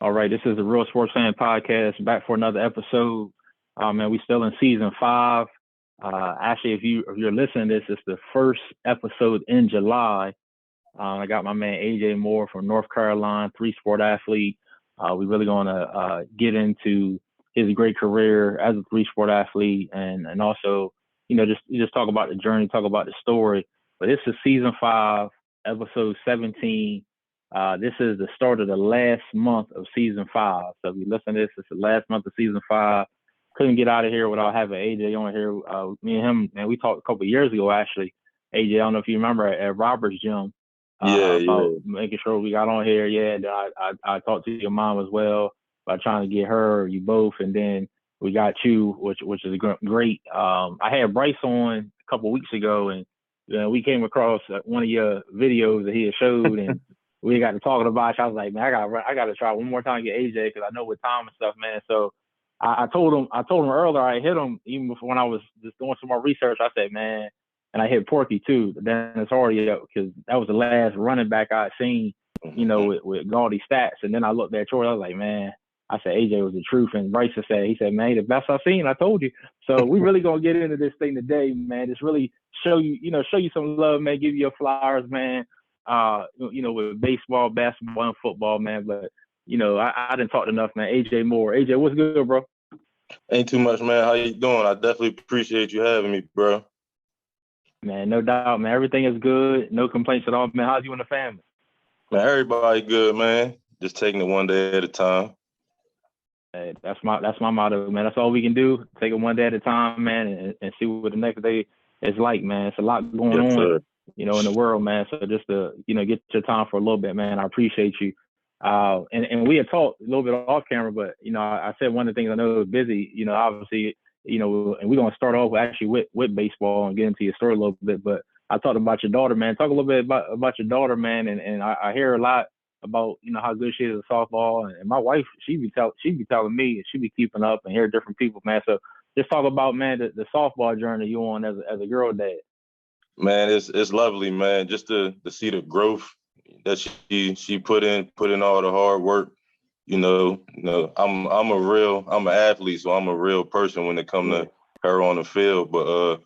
All right, this is the Real Sports Fan Podcast, back for another episode. Man, we still in season 5. Actually, if you're listening to this, it's the first episode in July. I got my man AJ Moore from North Carolina, 3-sport athlete. We really gonna get into his great career as a 3-sport athlete, and also just talk about the journey, talk about the story. But this is season 5, episode 17. This is the start of the last month of season 5. So if you listen to this, it's the last month of season 5. Couldn't get out of here without having AJ on here. Me and him, man, we talked a couple of years ago, actually. AJ, I don't know if you remember at Robert's gym about making sure we got on here. Yeah, and I talked to your mom as well about trying to get her or you both. And then we got you, which is great. I had Bryce on a couple of weeks ago, and we came across one of your videos that he had showed, and we got to talking about it. I was like, man, I got to try one more time to get AJ because I know with time and stuff, man. So I told him earlier. I hit him even before when I was just doing some more research. I said, man, and I hit Porky too. Dennis Hardy because that was the last running back I seen, with gaudy stats. And then I looked at yours. I was like, man, I said AJ was the truth. And Bryce he said, man, the best I've seen. I told you. So we really gonna get into this thing today, man. Just really show you some love, man. Give you your flowers, man. With baseball, basketball, and football, man. But, I didn't talk enough, man. AJ Moore. AJ, what's good, bro? Ain't too much, man. How you doing? I definitely appreciate you having me, bro. Man, no doubt, man. Everything is good. No complaints at all, man. How's you and the family? Man, everybody good, man. Just taking it one day at a time. Hey, that's my motto, man. That's all we can do. Take it one day at a time, man, and see what the next day is like, man. It's a lot going on. Sir. In the world, man. So just to, get your time for a little bit, man. I appreciate you. And we had talked a little bit off camera, but, I said one of the things I know was busy, obviously, and we're going to start off actually with baseball and get into your story a little bit. But I talked about your daughter, man. Talk a little bit about your daughter, man. And I hear a lot about, how good she is at softball. And my wife, she be telling me, and she be keeping up and hear different people, man. So just talk about, man, the softball journey you on as a girl dad. Man, it's lovely, man. Just to see the growth that she put in all the hard work. I'm an athlete, so I'm a real person when it comes to her on the field. But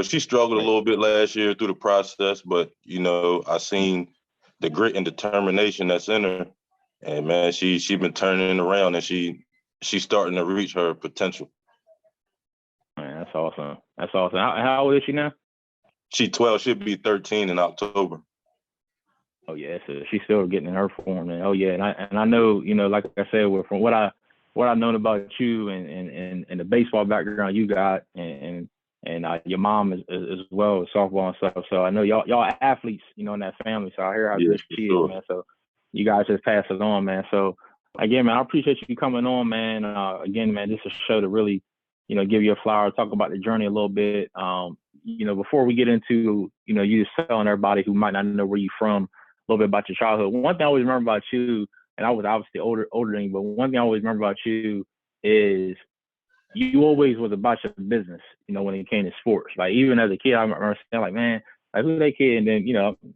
she struggled a little bit last year through the process, but I seen the grit and determination that's in her, and man, she been turning around, and she's starting to reach her potential. Man, that's awesome. That's awesome. How old is she now? She's 12. She'll be 13 in October. Oh yeah, so she's still getting in her form. And oh yeah, and I know, like I said, from what I've known about you and the baseball background you got, and your mom as well as softball and stuff. So I know y'all are athletes, in that family. So I hear how good she is, man. So you guys just pass it on, man. So again, man, I appreciate you coming on, man. Again, man, this is a show to really, give you a flower, talk about the journey a little bit. Before we get into, you just telling everybody who might not know where you're from, a little bit about your childhood. One thing I always remember about you, and I was obviously older than you, but one thing I always remember about you is you always was about your business, when it came to sports. Like, even as a kid, I remember saying, like, man, like, who's that kid? And then,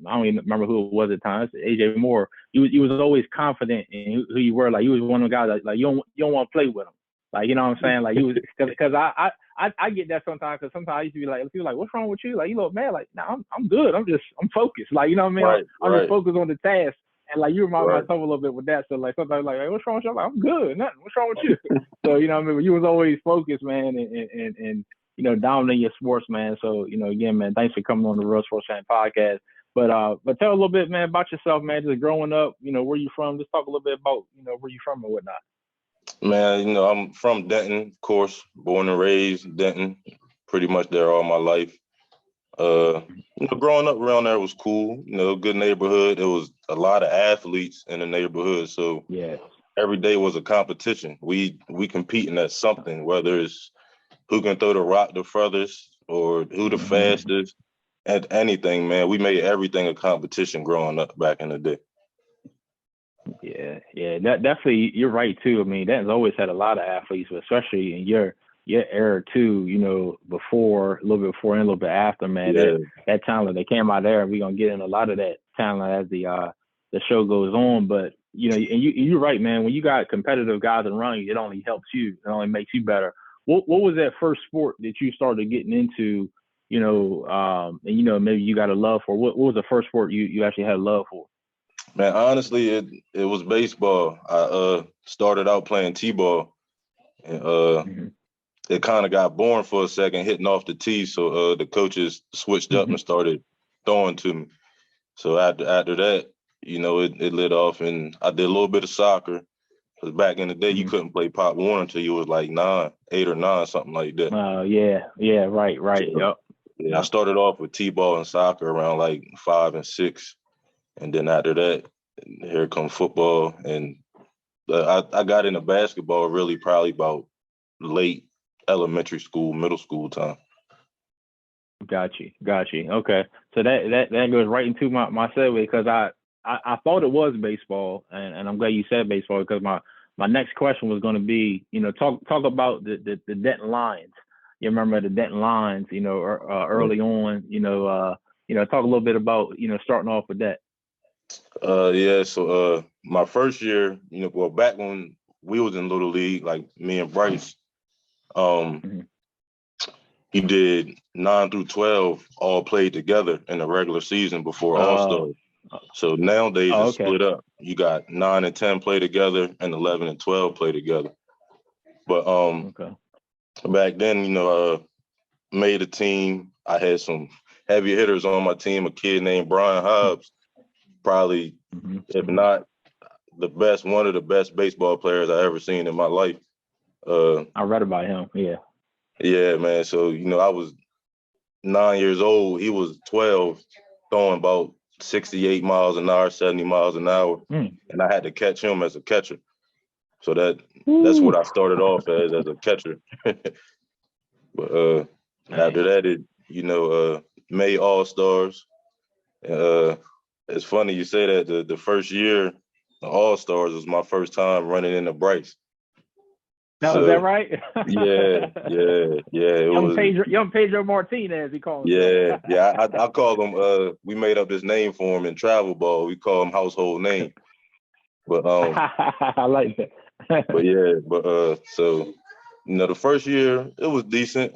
I don't even remember who it was at the time. It's AJ Moore. You was always confident in who you were. Like, you was one of the guys that, like, you don't want to play with him. Like, you know what I'm saying? Like, you was, because I get that sometimes, because sometimes I used to be like, people like, what's wrong with you? Like, you look mad. Like, nah, I'm good. I'm focused. Like, you know what I mean? Right, I'm just focused on the task. And like, you remind myself a little bit with that. So like, sometimes like, hey, what's wrong with you? I'm like, I'm good. Nothing. What's wrong with you? So, you know what I mean? But you was always focused, man, and dominating your sports, man. So, again, man, thanks for coming on the Real Sports Fan Podcast. But tell a little bit, man, about yourself, man, just growing up, where you from. Just talk a little bit about, where you from and whatnot. Man, I'm from Denton, of course, born and raised Denton, pretty much there all my life. Growing up around there was cool, good neighborhood. There was a lot of athletes in the neighborhood, so yeah, every day was a competition. We competing at something, whether it's who can throw the rock the furthest or who the fastest, at anything, man. We made everything a competition growing up back in the day. Yeah, that definitely, you're right too. I mean, Denton's always had a lot of athletes, but especially in your era too. Before, a little bit before and a little bit after, man. Yeah. That talent that came out there, and we're gonna get in a lot of that talent as the show goes on. But and you're right, man. When you got competitive guys around you, it only helps you. It only makes you better. What was that first sport that you started getting into? And maybe you got a love for. What was the first sport you actually had a love for? Man, honestly, it was baseball. I started out playing t-ball, and it kind of got boring for a second, hitting off the tee. So the coaches switched up and started throwing to me. So after that, it lit off, and I did a little bit of soccer. Because back in the day, you couldn't play Pop Warner until you was like 8 or 9, something like that. Yeah, right, So, yep. Yeah, I started off with t-ball and soccer around like 5 and 6, and then after that, here come football, and I got into basketball really probably about late elementary school, middle school time. Got you. Okay, so that goes right into my segue, because I thought it was baseball, and I'm glad you said baseball, because my next question was going to be, talk about the Denton Lions. You remember the Denton Lions, early on, talk a little bit about, starting off with that. So my first year, back when we was in Little League, like me and Bryce, he did 9 through 12 all played together in the regular season before All-Star. So nowadays it's split up. You got 9 and 10 play together and 11 and 12 play together. But back then, made a team. I had some heavy hitters on my team, a kid named Brian Hobbs, probably, if not one of the best baseball players I ever seen in my life. I read about him, yeah. Yeah, man. So, I was 9 years old. He was 12, throwing about 68 miles an hour, 70 miles an hour. And I had to catch him as a catcher. So that's what I started off as a catcher. But after that, it, made All-Stars. It's funny you say that. The first year, the All-Stars was my first time running into Bryce. Now, is that right? Yeah. Young Pedro Martinez, he called himself. Yeah. I call him. We made up this name for him in travel ball. We call him household name. But I like that. So the first year it was decent.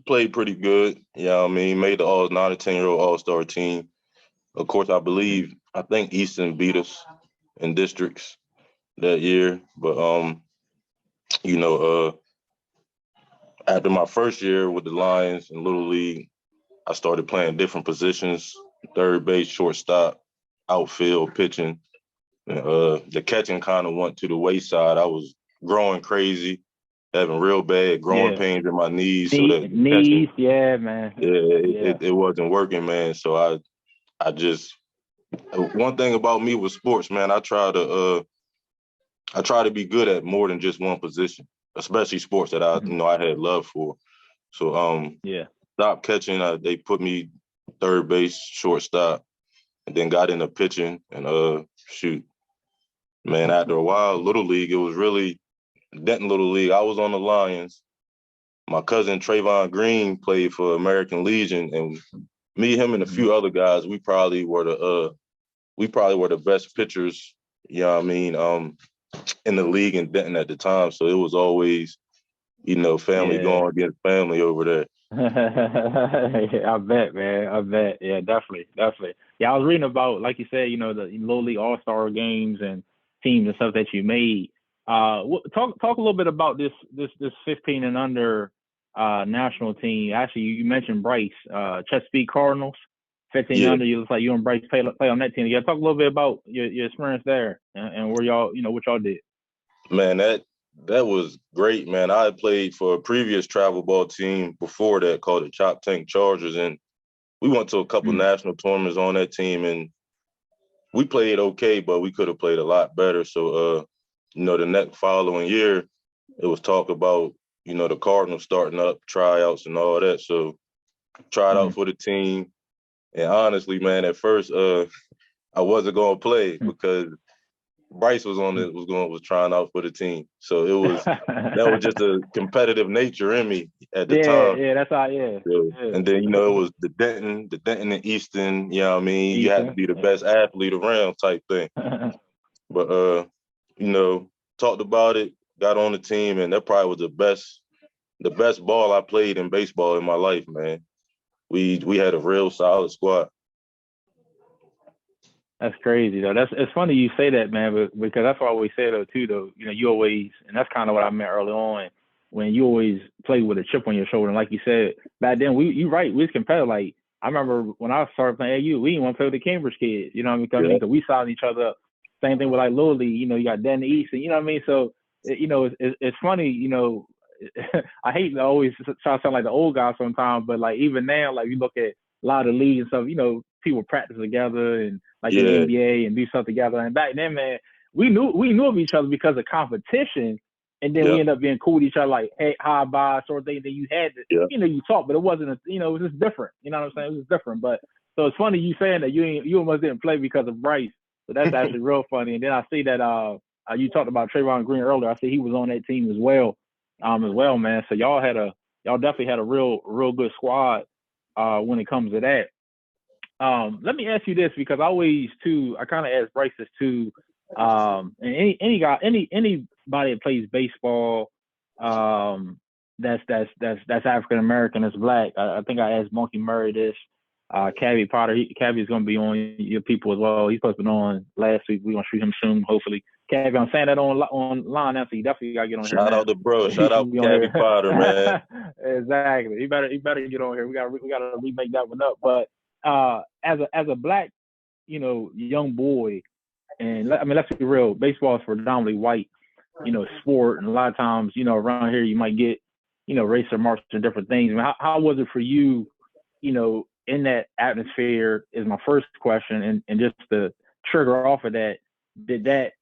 Played pretty good. Made the all 9 to 10-year-old All-Star team. Of course, I think Easton beat us in districts that year. But after my first year with the Lions in Little League, I started playing different positions: third base, shortstop, outfield, pitching. The catching kind of went to the wayside. I was growing crazy, having real bad growing pains in my knees. So that knees, yeah, man. It wasn't working, man. So I just, one thing about me with sports, man, I try to be good at more than just one position, especially sports that I had love for. So stopped catching. They put me third base, shortstop, and then got into pitching. And man, after a while, Little League, it was really Denton Little League. I was on the Lions. My cousin Trayvon Green played for American Legion, and me, him, and a few other guys, we probably were the best pitchers, in the league in Denton at the time. So it was always, family going against family over there. I bet, man. I bet. Yeah, definitely. Yeah, I was reading about, like you said, the Little League All-Star games and teams and stuff that you made. Talk a little bit about this 15 and under national team. Actually, you mentioned Bryce, Chesapeake Cardinals, 15 under. You look like you and Bryce play on that team. Yeah, talk a little bit about your experience there and where y'all, what y'all did. Man, that was great, man. I had played for a previous travel ball team before that called the Chop Tank Chargers, and we went to a couple national tournaments on that team, and we played okay, but we could have played a lot better. So, the next following year, it was talk about, the Cardinals starting up tryouts and all that. So, tried out for the team, and honestly, man, at first, I wasn't going to play because Bryce was trying out for the team. So that was just a competitive nature in me at the time. Yeah, that's how. And then it was the Denton and Easton. You know what I mean? You had to be the best athlete around type thing. But you know, talked about it, got on the team, and that probably was the best ball I played in baseball in my life, man. We had a real solid squad. That's crazy though. It's funny you say that, man, but because that's what I always say though too though. You know, you always, and that's kind of what I meant early on when you always play with a chip on your shoulder. And like you said back then, you right, we was competitive. Like I remember when I started playing AU, we didn't want to play with the Cambridge kids. You know what I mean? Yeah. Because we signed each other up. Same thing with like Little League. You know, you got Dan East, and you know what I mean. So you know, it's funny. You know, I hate to always try to sound like the old guy sometimes, but like even now, like you look at a lot of the leagues and stuff. You know, people practice together and like in the Yeah, NBA and do stuff together. And back then, man, we knew of each other because of competition. And then we yeah, ended up being cool with each other, like, hey, hi, bye, sort of thing. Then you had to, yeah. you know, you talk, but it wasn't, you know, it was just different. You know what I'm saying? It was different. But so it's funny you saying that you almost didn't play because of Bryce. So that's actually real funny. And then I see that you talked about Trayvon Green earlier. I see he was on that team as well, man. So y'all definitely had a real good squad when it comes to that. Let me ask you this because I kind of ask Bryce this too. And anybody that plays baseball, that's African American, that's black. I think I asked Monkey Murray this. Cabby Potter, Cabby is going to be on your people as well. He's supposed to be on last week. We're going to shoot him soon, hopefully. Cabby, I'm saying that online now, so you definitely got to get on here now. Shout out to bro. He Shout should out be on Cabby here. Potter, man. Exactly. He better get on here. We got to remake that one up. But as a black, you know, young boy, and I mean, let's be real, baseball is predominantly white, you know, sport, and a lot of times, you know, around here you might get, you know, race remarks and different things. I mean, how was it for you, you know, in that atmosphere is my first question, and just to trigger off of that,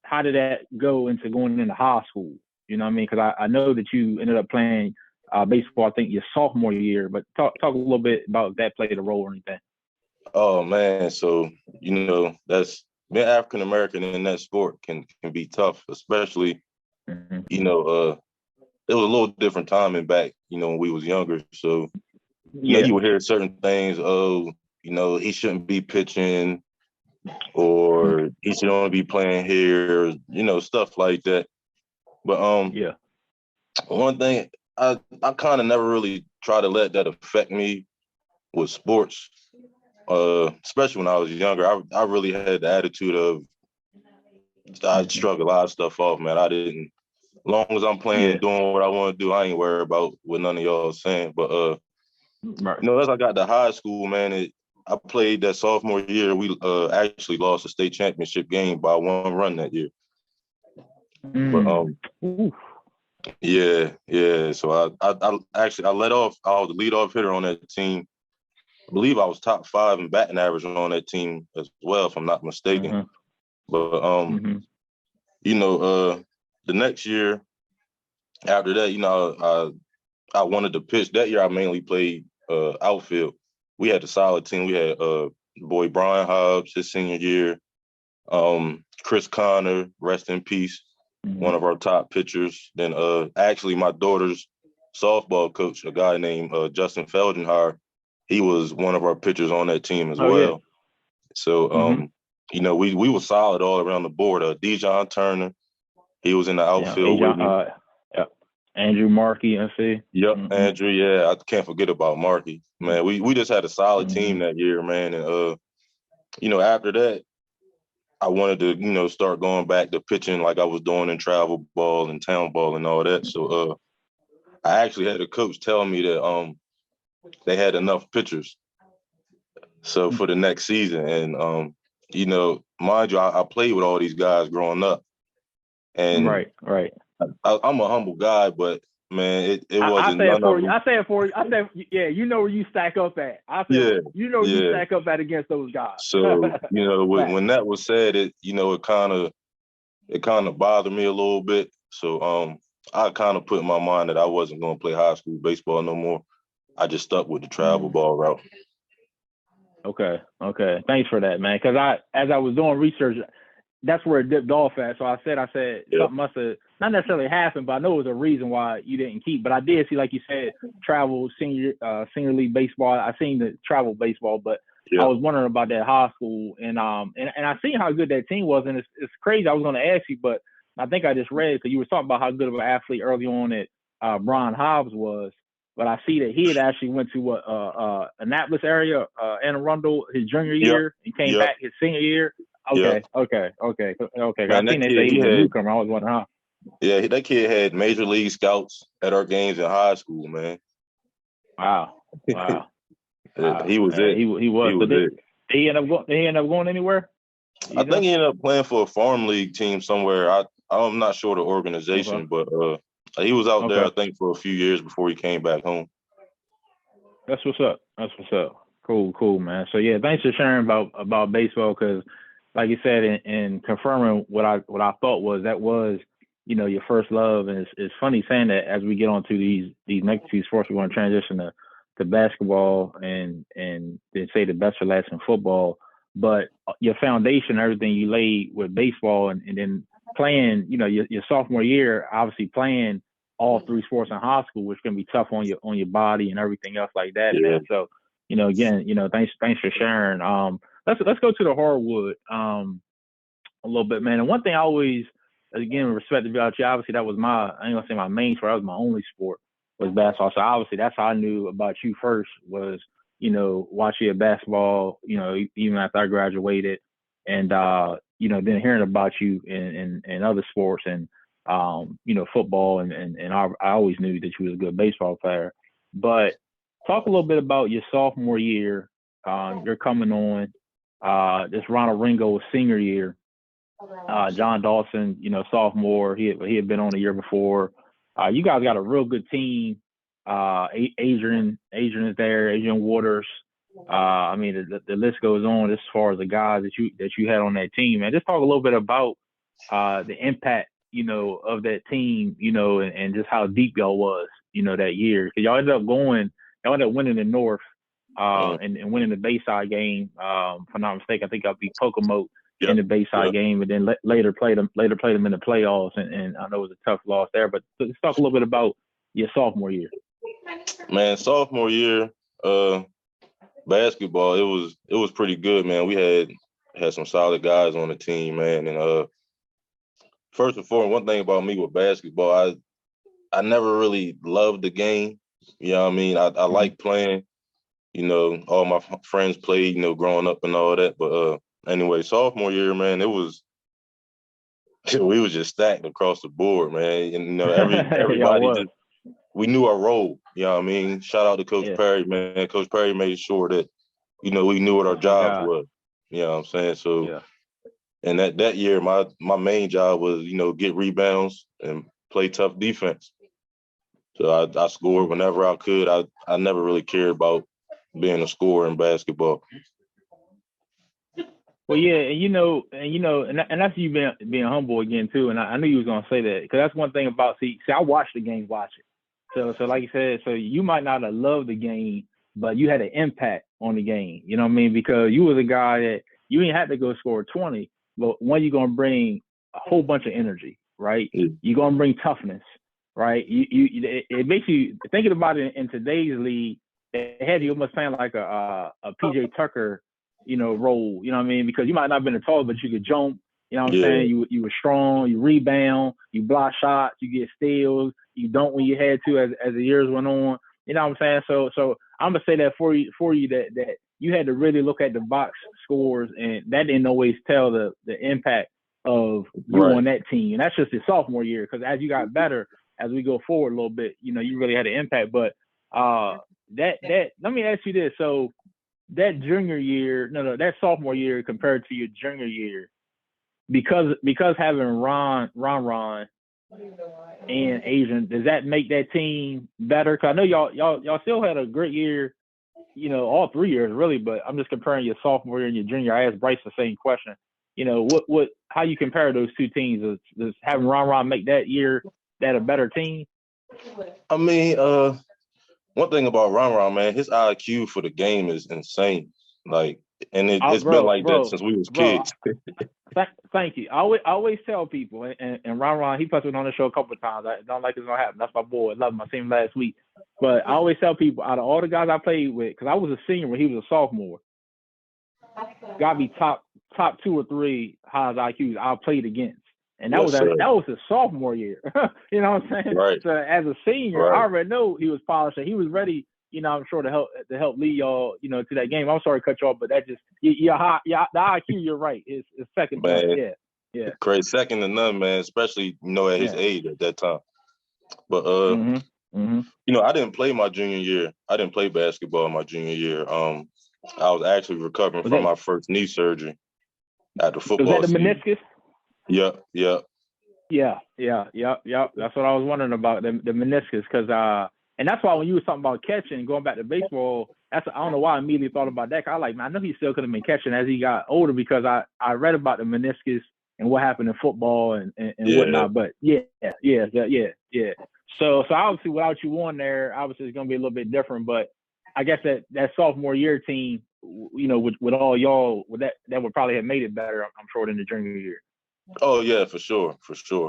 how did that go into going into high school? You know what I mean? Because I know that you ended up playing baseball, I think your sophomore year, but talk a little bit about if that played a role or anything. Oh man, so you know that's being African American in that sport can be tough, especially you know it was a little different timing back, you know, when we was younger. So you know you would hear certain things. Oh, you know, he shouldn't be pitching, or he should only be playing here. You know, stuff like that. But one thing I kind of never really try to let that affect me with sports. Especially when I was younger, I really had the attitude of I struggle a lot of stuff off, man. I didn't, as long as I'm playing and doing what I want to do, I ain't worried about what none of y'all are saying. But you know, as I got to high school, man, I played that sophomore year. We actually lost a state championship game by 1 run that year. But yeah. So I actually I let off. I was the leadoff hitter on that team. I believe I was top 5 in batting average on that team as well, if I'm not mistaken. But you know, the next year after that, you know, I wanted to pitch. That year I mainly played outfield. We had a solid team. We had boy Brian Hobbs his senior year. Chris Connor, rest in peace, one of our top pitchers. Then actually my daughter's softball coach, a guy named Justin Feldenhar, he was one of our pitchers on that team as well. Yeah. So you know, we were solid all around the board. Dejon Turner, he was in the outfield with me. Andrew Markey, I see. Yep, Andrew. Yeah, I can't forget about Markey. Man, we just had a solid team that year, man. And you know, after that, I wanted to, you know, start going back to pitching like I was doing in travel ball and town ball and all that. So I actually had a coach tell me that they had enough pitchers. So for the next season, and you know, mind you, I played with all these guys growing up, and right. I'm a humble guy, but man, it wasn't. I say it for you. Yeah, you know where you stack up at. You know where you stack up at against those guys. So you know, when that was said, you know, it kind of bothered me a little bit. So I kind of put in my mind that I wasn't going to play high school baseball no more. I just stuck with the travel ball route. Okay. Thanks for that, man. Because as I was doing research, that's where it dipped off at. So I said something must have not necessarily happened, but I know it was a reason why you didn't keep. But I did see, like you said, travel senior league baseball. I seen the travel baseball, but I was wondering about that high school, and I seen how good that team was, and it's crazy. I was going to ask you, but I think I just read because you were talking about how good of an athlete early on that Brian Hobbs was. But I see that he had actually went to Annapolis area, Anne Arundel, his junior year, and came back his senior year. Okay. Man, I seen they say he was a newcomer. I was wondering how. Yeah, that kid had major league scouts at our games in high school, man. Wow. He was it. He was. So did he end up going anywhere? I think he ended up playing for a farm league team somewhere. I'm not sure the organization, but he was out there, I think, for a few years before he came back home. That's what's up. Cool, man. So yeah, thanks for sharing about baseball, because, like you said, in confirming what I thought was your first love, and it's funny saying that as we get on to these next two sports, we want to transition to basketball and then say the best for last in football. But your foundation, everything you laid with baseball, and then playing, your sophomore year, obviously playing all three sports in high school, which can be tough on your body and everything else like that, man. So, again, thanks for sharing. Let's go to the hardwood a little bit, man. And one thing I always, again, respect about you, obviously that was I ain't gonna say my main sport, that was my only sport, was basketball. So obviously that's how I knew about you first, was watching your basketball, even after I graduated, and then hearing about you in other sports, and football, and I always knew that you was a good baseball player. But talk a little bit about your sophomore year. You're coming on this Ronald Ringo senior year. John Dawson, sophomore. He had been on a year before. You guys got a real good team. Adrian is there. Adrian Waters. I mean, the list goes on as far as the guys that you had on that team. And just talk a little bit about the impact, of that team, and just how deep y'all was, that year. Because y'all ended up winning the North, and winning the Bayside game. If I'm not mistaken, I think I'll beat Pocomoke in the Bayside game, and then later played them in the playoffs. And I know it was a tough loss there. But let's talk a little bit about your sophomore year. Man, sophomore year, basketball, it was pretty good, man. We had some solid guys on the team, man. And first and foremost, one thing about me with basketball, I never really loved the game. You know what I mean? I like playing. All my friends played, growing up and all that. But anyway, sophomore year, man, we was just stacked across the board, man. And everybody we knew our role. You know what I mean? Shout out to Coach Perry, man. Coach Perry made sure that, we knew what our jobs was. You know what I'm saying? So, and that year, my main job was, get rebounds and play tough defense. So I scored whenever I could. I never really cared about being a scorer in basketball. Well, yeah, and that's you being humble again too. And I knew you was gonna say that, because that's one thing about see, I watched the game, watch it. So like you said, so you might not have loved the game, but you had an impact on the game. You know what I mean? Because you was a guy that you ain't had to go score 20, but one, you're gonna bring a whole bunch of energy, right? You're gonna bring toughness, right? It makes you thinking about it in today's league. It had you almost playing like a PJ Tucker, role. You know what I mean? Because you might not have been a tall, but you could jump. You know what I'm saying? You were strong. You rebound. You block shots. You get steals. You don't when you had to as the years went on. You know what I'm saying? So I'm gonna say that for you that you had to really look at the box scores, and that didn't always tell the impact of you on that team. And that's just the sophomore year, because as you got better, as we go forward a little bit, you really had an impact. But that let me ask you this. So that junior year, that sophomore year compared to your junior year, because having Ron and Asian, does that make that team better? Because I know y'all still had a great year, all 3 years really, but I'm just comparing your sophomore year and your junior. I asked Bryce the same question. How you compare those two teams? Does having Ron make that year that a better team? I mean, one thing about Ron, man, his IQ for the game is insane. Like, and it's been like that since we was kids. Thank you. I always tell people, and Ron, he puts it on the show a couple of times. I don't like it's gonna happen. That's my boy. I love him. I seen him last week. But I always tell people, out of all the guys I played with, because I was a senior when he was a sophomore, got to be top 2 or 3 highest IQs I played against. And that Yes, sir. that was his sophomore year. You know what I'm saying? Right. So as a senior, Right. I already know he was polished and he was ready, you know, I'm sure to help lead y'all, you know, to that game. I'm sorry to cut you off, but that just the IQ, you're right. Is second to none. Man, Yeah. Crazy, second to none, man, especially, you know, at his age at that time. But you know, I didn't play my junior year. I didn't play basketball my junior year. I was actually recovering from my first knee surgery at the football season. Was that the season. meniscus? Yep. Yeah. That's what I was wondering about, the meniscus, because and that's why when you were talking about catching, going back to baseball, I don't know why I immediately thought about that. I like, man, I know he still could have been catching as he got older, because I read about the meniscus and what happened in football and whatnot. But yeah. So obviously without you on there, obviously it's gonna be a little bit different. But I guess that sophomore year team, you know, with all y'all, with that would probably have made it better, I'm sure, than the junior year. Oh yeah, for sure.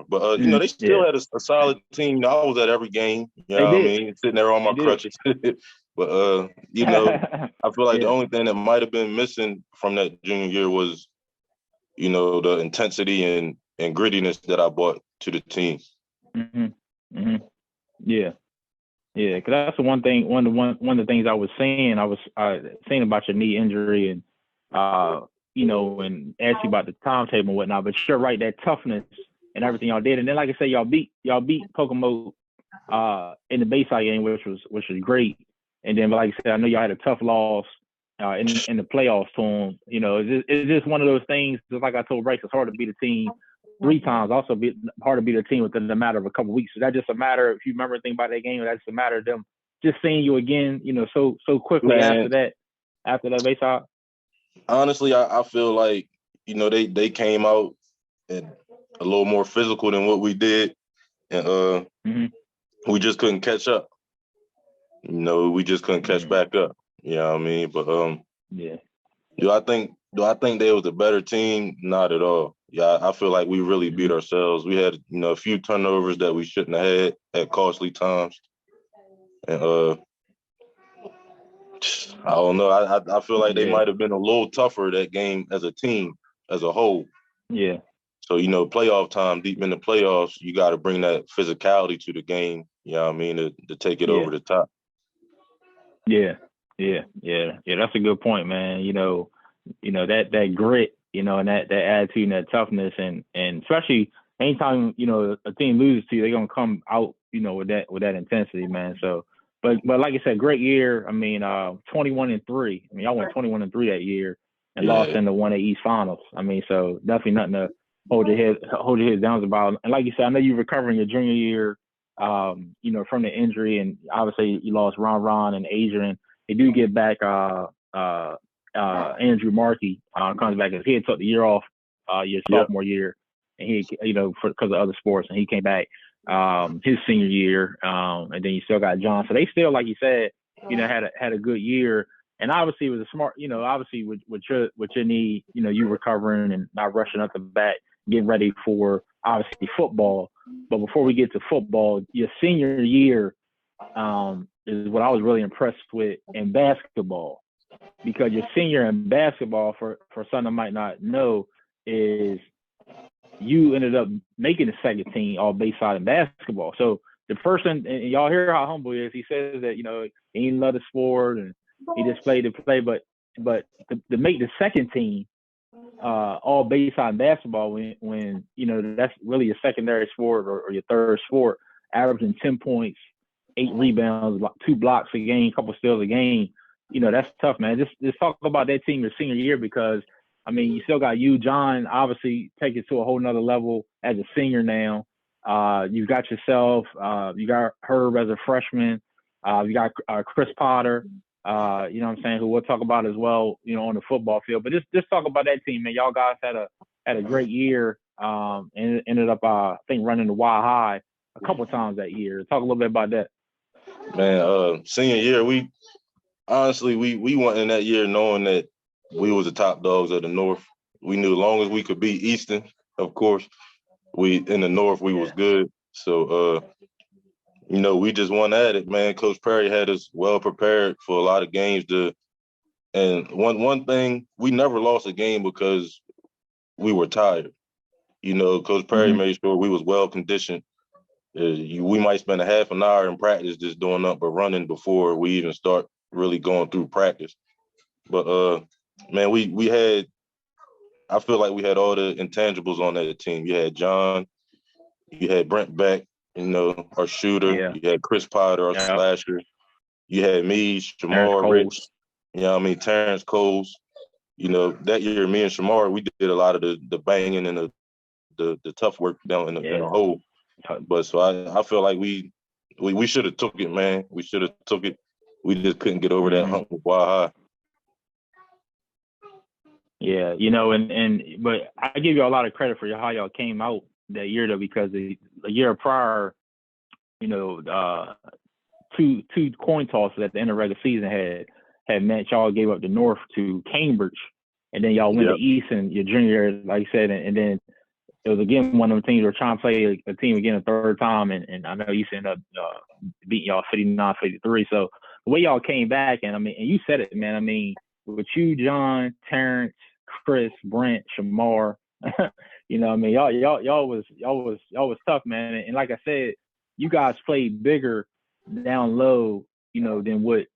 But you know, they still had a solid team. You know, I was at every game. You know what I mean? Sitting there on my crutches. But you know, I feel like the only thing that might have been missing from that junior year was, you know, the intensity and grittiness that I brought to the team. Yeah, because that's the one thing. One of the things I was saying. I was saying about your knee injury and you know, and asked you about the timetable and whatnot. But you're right, that toughness and everything y'all did. And then, like I said, y'all beat Pocomo in the Bayside game, which was great. And then, like I said, I know y'all had a tough loss in the playoffs to them. You know, it's just one of those things. Just like I told Bryce, it's hard to beat a team 3 times. Also, hard to beat a team within the matter of a couple of weeks. So that's just a matter, if you remember anything about that game, that's just a matter of them just seeing you again, you know, so quickly after that Bayside. Honestly, I feel like, you know, they came out and a little more physical than what we did, and we just couldn't catch up. You know, we just couldn't catch back up. You know what I mean? But do I think they was a better team? Not at all. Yeah, I feel like we really beat ourselves. We had, you know, a few turnovers that we shouldn't have had at costly times, and I don't know. I feel like they might have been a little tougher that game as a team, as a whole. Yeah. So, you know, playoff time, deep in the playoffs, you got to bring that physicality to the game. You know what I mean? To take it over the top. Yeah. That's a good point, man. You know that grit, you know, and that attitude and that toughness, and especially anytime, you know, a team loses to you, they're gonna come out, you know, with that intensity, man. So. But like I said, great year. I mean, 21-3. I mean, y'all went 21-3 that year and lost in the 1A East Finals. I mean, so definitely nothing to hold your head down about. And like you said, I know you're recovering your junior year, you know, from the injury, and obviously you lost Ron and Adrian. They do get back Andrew Markey comes back, because he had took the year off your sophomore year, and he, you know, because of other sports, and he came back his senior year, and then you still got John. So they still, like you said, you know, had a good year. And obviously it was a smart, you know, obviously with your knee, you know, you recovering and not rushing up the bat, getting ready for obviously football. But before we get to football, your senior year is what I was really impressed with in basketball, because your senior in basketball, for some that might not know, is you ended up making the second team All-Bayside in basketball. So the person, and y'all hear how humble he is. He says that, you know, he didn't love the sport and he just played to play, but to make the second team All-Bayside in basketball, when you know that's really your secondary sport or your third sport, averaging 10 points, 8 rebounds, 2 blocks a game, a couple steals a game, you know, that's tough, man. Just talk about that team your senior year, because I mean, you still got John, obviously take it to a whole nother level as a senior now. You've got yourself, you got Herb as a freshman, you got Chris Potter, you know what I'm saying, who we'll talk about as well, you know, on the football field. But just talk about that team, man. Y'all guys had a great year, and ended up, I think, running the Y High a couple times that year. Talk a little bit about that. Man, senior year, we went in that year knowing that we was the top dogs of the North. We knew as long as we could beat Easton, of course, we in the North, we was good. So, you know, we just went at it, man. Coach Perry had us well prepared for a lot of games to And one thing, we never lost a game because we were tired. You know, Coach Perry made sure we was well conditioned. We might spend a half an hour in practice just doing up but running before we even start really going through practice. But man, we had, I feel like we had all the intangibles on that team. You had John, you had Brent Beck, you know, our shooter. Yeah. You had Chris Potter, our slasher. You had me, Shamar, Rich. You know what I mean? Terrence Coles. You know, that year, me and Shamar, we did a lot of the banging and the tough work down in the hole. But so I feel like we should have took it, man. We should have took it. We just couldn't get over that hump with Wild High. Yeah, you know, but I give you a lot of credit for how y'all came out that year though, because the year prior, you know, two coin tosses at the end of the regular season had meant y'all gave up the North to Cambridge, and then y'all went to Easton your junior year, like you said, and then it was again one of them teams were trying to play a team again a third time, and I know Easton ended up beating y'all 59-53. So the way y'all came back, and I mean, and you said it, man. I mean, with you, John, Terrence, Chris, Brent, Shamar, you know, I mean, y'all was tough, man. And like I said, you guys played bigger down low, you know, than what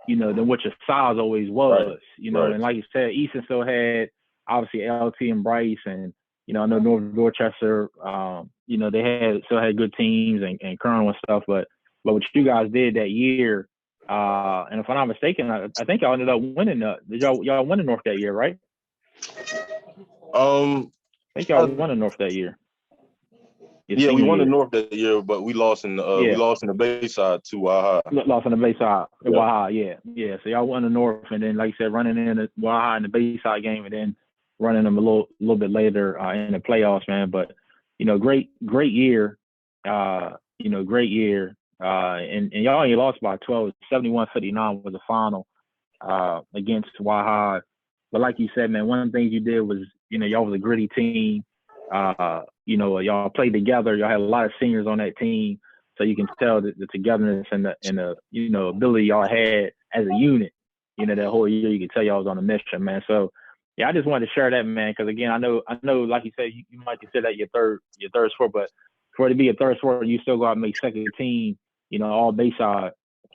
your size always was, you know. And like you said, Easton still had obviously LT and Bryce, and you know, I know North Dorchester, you know, they still had good teams and Colonel and stuff, but what you guys did that year, and if I'm not mistaken, I think y'all ended up winning. Did y'all win the North that year, right? I think y'all won the North that year. Yeah, we won the North that year, but we lost in the Bayside to Wild High. Lost in the Bayside, Wild High, yeah. So y'all won the North, and then like you said, running in the Wild High in the Bayside game, and then running them a little bit later in the playoffs, man. But you know, great year, you know, great year. And y'all only lost by 12. 71-59 was the final against Wild High. But like you said, man, one of the things you did was, you know, y'all was a gritty team. You know, y'all played together. Y'all had a lot of seniors on that team, so you can tell the togetherness and the you know, ability y'all had as a unit. You know, that whole year you could tell y'all was on a mission, man. So yeah, I just wanted to share that, man, because again, I know, like you said, you might consider that your third sport, but for it to be a third sport, you still go out and make second team. You know, all Bayside.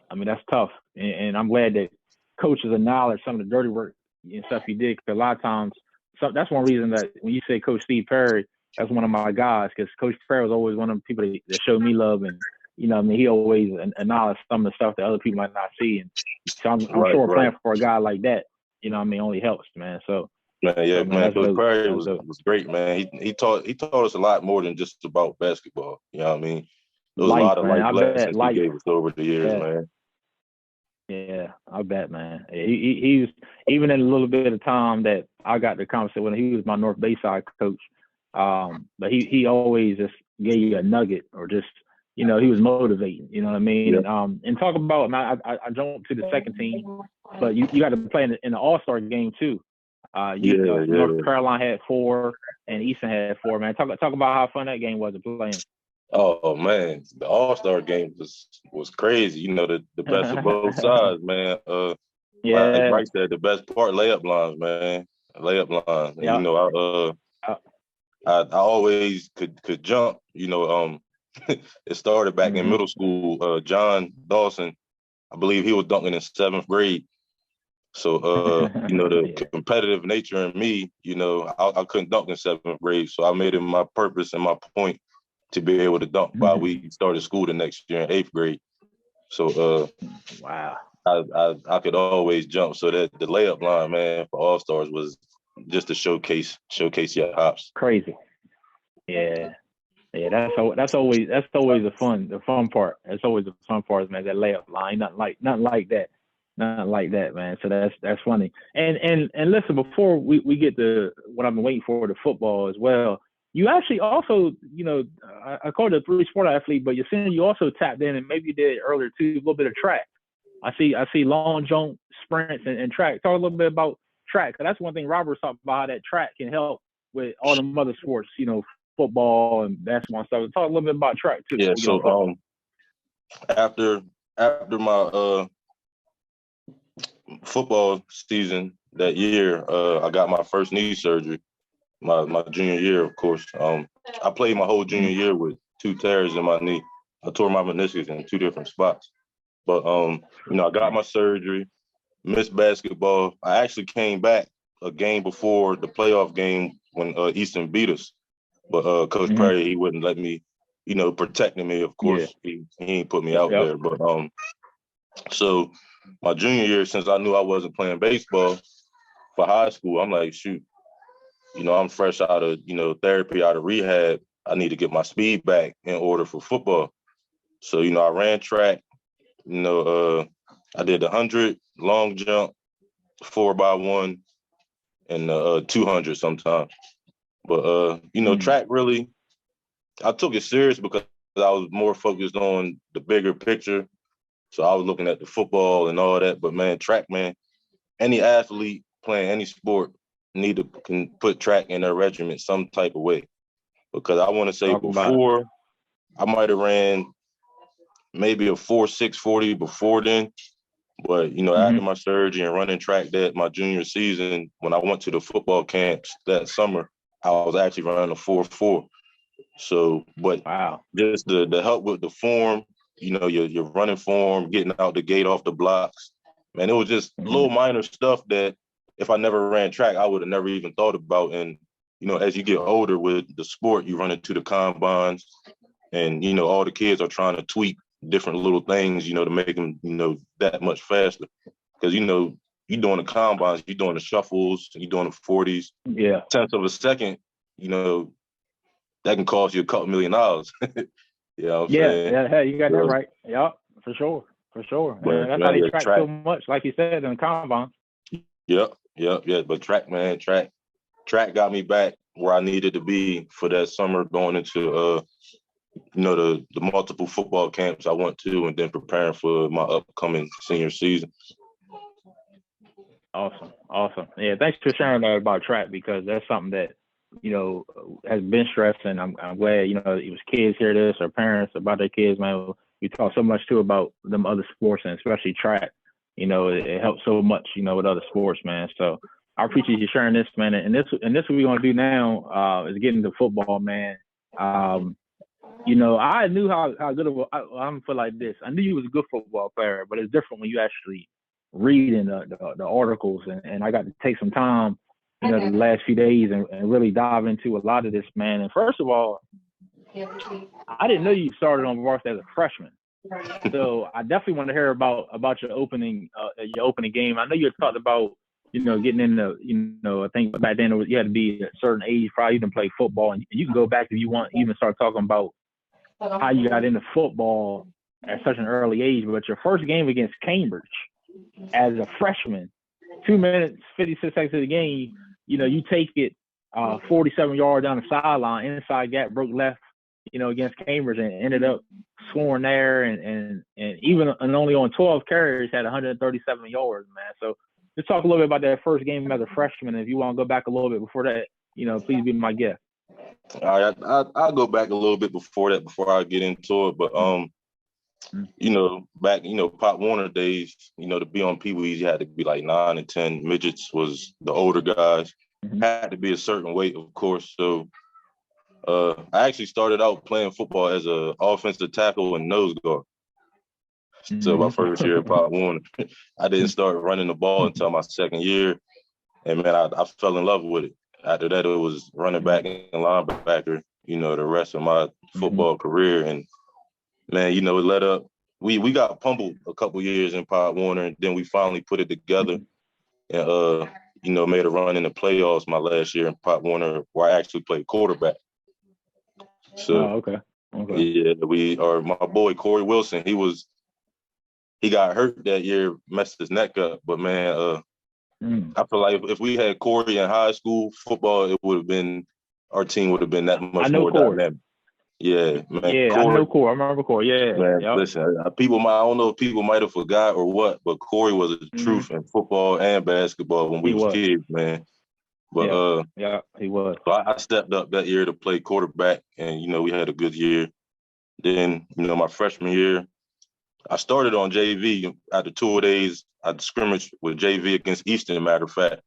I mean, that's tough, and I'm glad that coaches acknowledge some of the dirty work and stuff you did. Because a lot of times, that's one reason that when you say Coach Steve Perry, that's one of my guys, because Coach Perry was always one of the people that showed me love, and you know, I mean, he always acknowledged some of the stuff that other people might not see, and so I'm sure playing for a guy like that, you know, I mean, only helps, man. So. Man, Coach Perry was great, man. He taught us a lot more than just about basketball. You know what I mean? There was a lot of life lessons he gave us over the years, man. Yeah, I bet, man. He was, even in a little bit of time that I got the conversation with him, he was my North Bayside coach. But he always just gave you a nugget, or just, you know, he was motivating, you know what I mean? Yeah. And talk about, I jumped to the second team, but you got to play in the All-Star game too. North Carolina had 4 and Easton had 4, man. Talk about how fun that game was to play in. Oh man, the All-Star game was crazy. You know, the best of both sides, man. Like Bryce said, the best part, layup lines, man. Layup lines. Yeah. You know, I always could jump. You know, it started back in middle school. John Dawson, I believe he was dunking in 7th grade. So, you know, the competitive nature in me, you know, I couldn't dunk in 7th grade. So I made it my purpose and my point to be able to dunk by we started school the next year in 8th grade. So, wow, I could always jump. So that the layup line, man, for All-Stars was just to showcase your hops. Crazy. Yeah. Yeah, that's always the fun part. That's always the fun part, man, that layup line. Nothing like that. Nothing like that, man. So that's funny. And listen, before we get to what I've been waiting for, the football as well, you actually also, you know, I call it a 3-sport athlete, but you also tapped in, and maybe you did earlier too, a little bit of track. I see long jump, sprints, and track. Talk a little bit about track, because that's one thing Robert's talking about, how that track can help with all the other sports, you know, football and basketball and stuff. Talk a little bit about track too. Yeah. So after my football season that year, I got my first knee surgery. My junior year, of course. I played my whole junior year with 2 tears in my knee. I tore my meniscus in 2 different spots. But I got my surgery, missed basketball. I actually came back a game before the playoff game when Easton beat us. But Coach Perry, he wouldn't let me, protecting me, of course. Yeah. He ain't put me out there. But so my junior year, since I knew I wasn't playing baseball for high school, I'm like, shoot, I'm fresh out of, therapy, out of rehab. I need to get my speed back in order for football. So, I ran track. I did the 100 long jump, 4x1, and 200 sometimes. But, track really, I took it serious because I was more focused on the bigger picture. So I was looking at the football and all that. But, man, track, man, any athlete playing any sport can put track in their regimen some type of way. Because I want to say before, I might have ran maybe a 4.640 before then. But, after my surgery and running track that my junior season, when I went to the football camps that summer, I was actually running a 4.4. So, but just the help with the form, your running form, getting out the gate off the blocks, man, it was just little minor stuff that if I never ran track, I would have never even thought about. And, as you get older with the sport, you run into the combines and, all the kids are trying to tweak different little things, to make them, that much faster. Because, you're doing the combines, you're doing the shuffles, you're doing the 40s. Yeah. Tenths of a second, that can cost you a couple $1 million. You know what I'm saying? Yeah, hey, you got that right. Yeah, for sure. But, that's how they track so much, like you said, in the combine. Yep. But track got me back where I needed to be for that summer going into the multiple football camps I went to and then preparing for my upcoming senior season. Awesome. Yeah, thanks for sharing that about track because that's something that, has been stressing. I'm glad, it was kids hear this or parents about their kids, man. We talk so much too about them other sports and especially track. It helps so much, with other sports, man. So I appreciate you sharing this, man. And this what we're gonna do now is get into football, man. I knew how good of I'm for like this. I knew you was a good football player, but it's different when you actually reading the articles and I got to take some time, the last few days and really dive into a lot of this, man. And first of all, I didn't know you started on varsity as a freshman. So I definitely want to hear about your opening game. I know you had talked about, getting into, I think back then you had to be a certain age, probably even play football. And you can go back if you want, even start talking about how you got into football at such an early age. But your first game against Cambridge as a freshman, 2 minutes, 56 seconds of the game, you take it 47 yards down the sideline, inside gap, broke left, against Cambridge and ended up scoring there and even and only on 12 carries had 137 yards, man. So just talk a little bit about that first game as a freshman. And if you want to go back a little bit before that, please be my guest. All right, I'll go back a little bit before that, before I get into it. But, back, Pop Warner days, to be on Pee Wees, you had to be like 9 and 10. Midgets was the older guys. Had to be a certain weight, of course. So I actually started out playing football as an offensive tackle and nose guard. So my first year at Pop Warner, I didn't start running the ball until my second year. And, man, I fell in love with it. After that, it was running back and linebacker, the rest of my football career. And, man, it led up. We got pummeled a couple years in Pop Warner, and then we finally put it together and, made a run in the playoffs my last year in Pop Warner where I actually played quarterback. So, okay. Yeah, my boy Corey Wilson, he got hurt that year, messed his neck up. But, man, I feel like if we had Corey in high school football, our team would have been that much more dynamic. Yeah, man. Yeah, Corey, I know Corey. I remember Corey. Yeah. Man, listen, I don't know if people might have forgot or what, but Corey was the truth in football and basketball when we was kids, man. But he was. So I stepped up that year to play quarterback, and we had a good year. Then my freshman year, I started on JV. After 2 days, I scrimmaged with JV against Easton, matter of fact.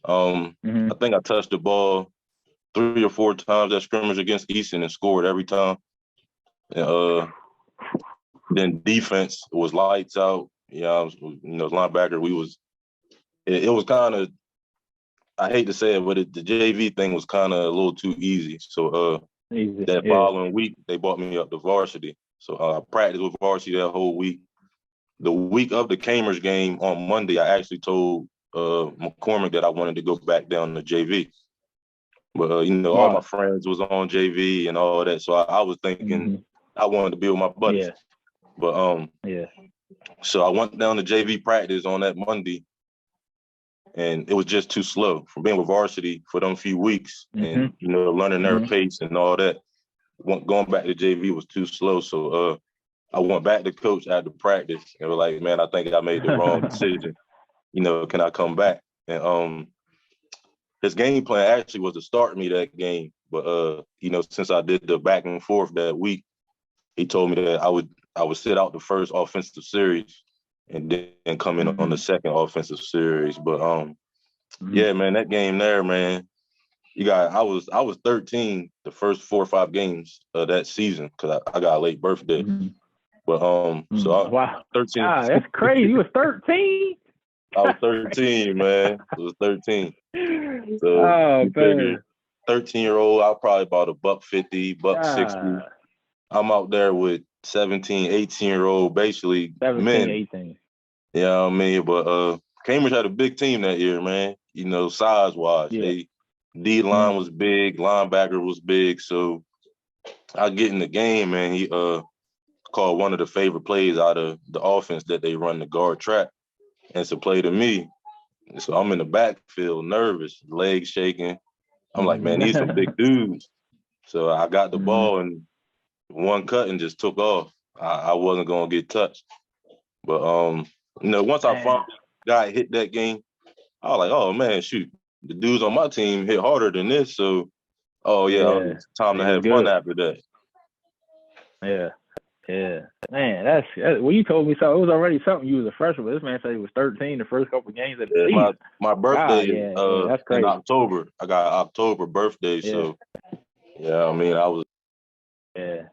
Mm-hmm. I think I touched the ball 3 or 4 times at scrimmage against Easton and scored every time. Then defense was lights out. Linebacker, it was kind of, I hate to say it, but the JV thing was kind of a little too easy. So that following week, they brought me up to varsity. So I practiced with varsity that whole week. The week of the Cambridge game on Monday, I actually told McCormick that I wanted to go back down to JV. But, all my friends was on JV and all that. So I was thinking I wanted to be with my buddies. Yeah. But, so I went down to JV practice on that Monday, and it was just too slow from being with varsity for them few weeks and, learning their pace and all that. Going back to JV was too slow. So I went back to coach after practice and was like, man, I think I made the wrong decision. Can I come back? And his game plan actually was to start me that game. But, since I did the back and forth that week, he told me that I would sit out the first offensive series and then come in on the second offensive series. But, yeah, man, that game there, man, I was 13 the first 4 or 5 games of that season because I got a late birthday. But so wow, 13. God, that's crazy. You was 13. I was 13, man. I was 13. So you figure 13-year-old, I probably about $150, $160. I'm out there with 17, 18-year-old, basically 17, men. 18. You know what I mean? But Cambridge had a big team that year, man. Size-wise. Yeah. D-line was big, linebacker was big. So I get in the game, man. He called one of the favorite plays out of the offense that they run, the guard trap. And it's a play to me. So I'm in the backfield, nervous, legs shaking. I'm like, man, these some big dudes. So I got the ball and one cut and just took off. I wasn't going to get touched. But, once I found the guy hit that game, I was like, oh, man, shoot. The dudes on my team hit harder than this. So, it's time to have fun after that. Yeah. Yeah, man, that's when you told me so. It was already something. You was a freshman. This man said he was 13 the first couple of games of the season. My birthday is that's crazy. in October. I got October birthday, so I mean, I was. Yeah,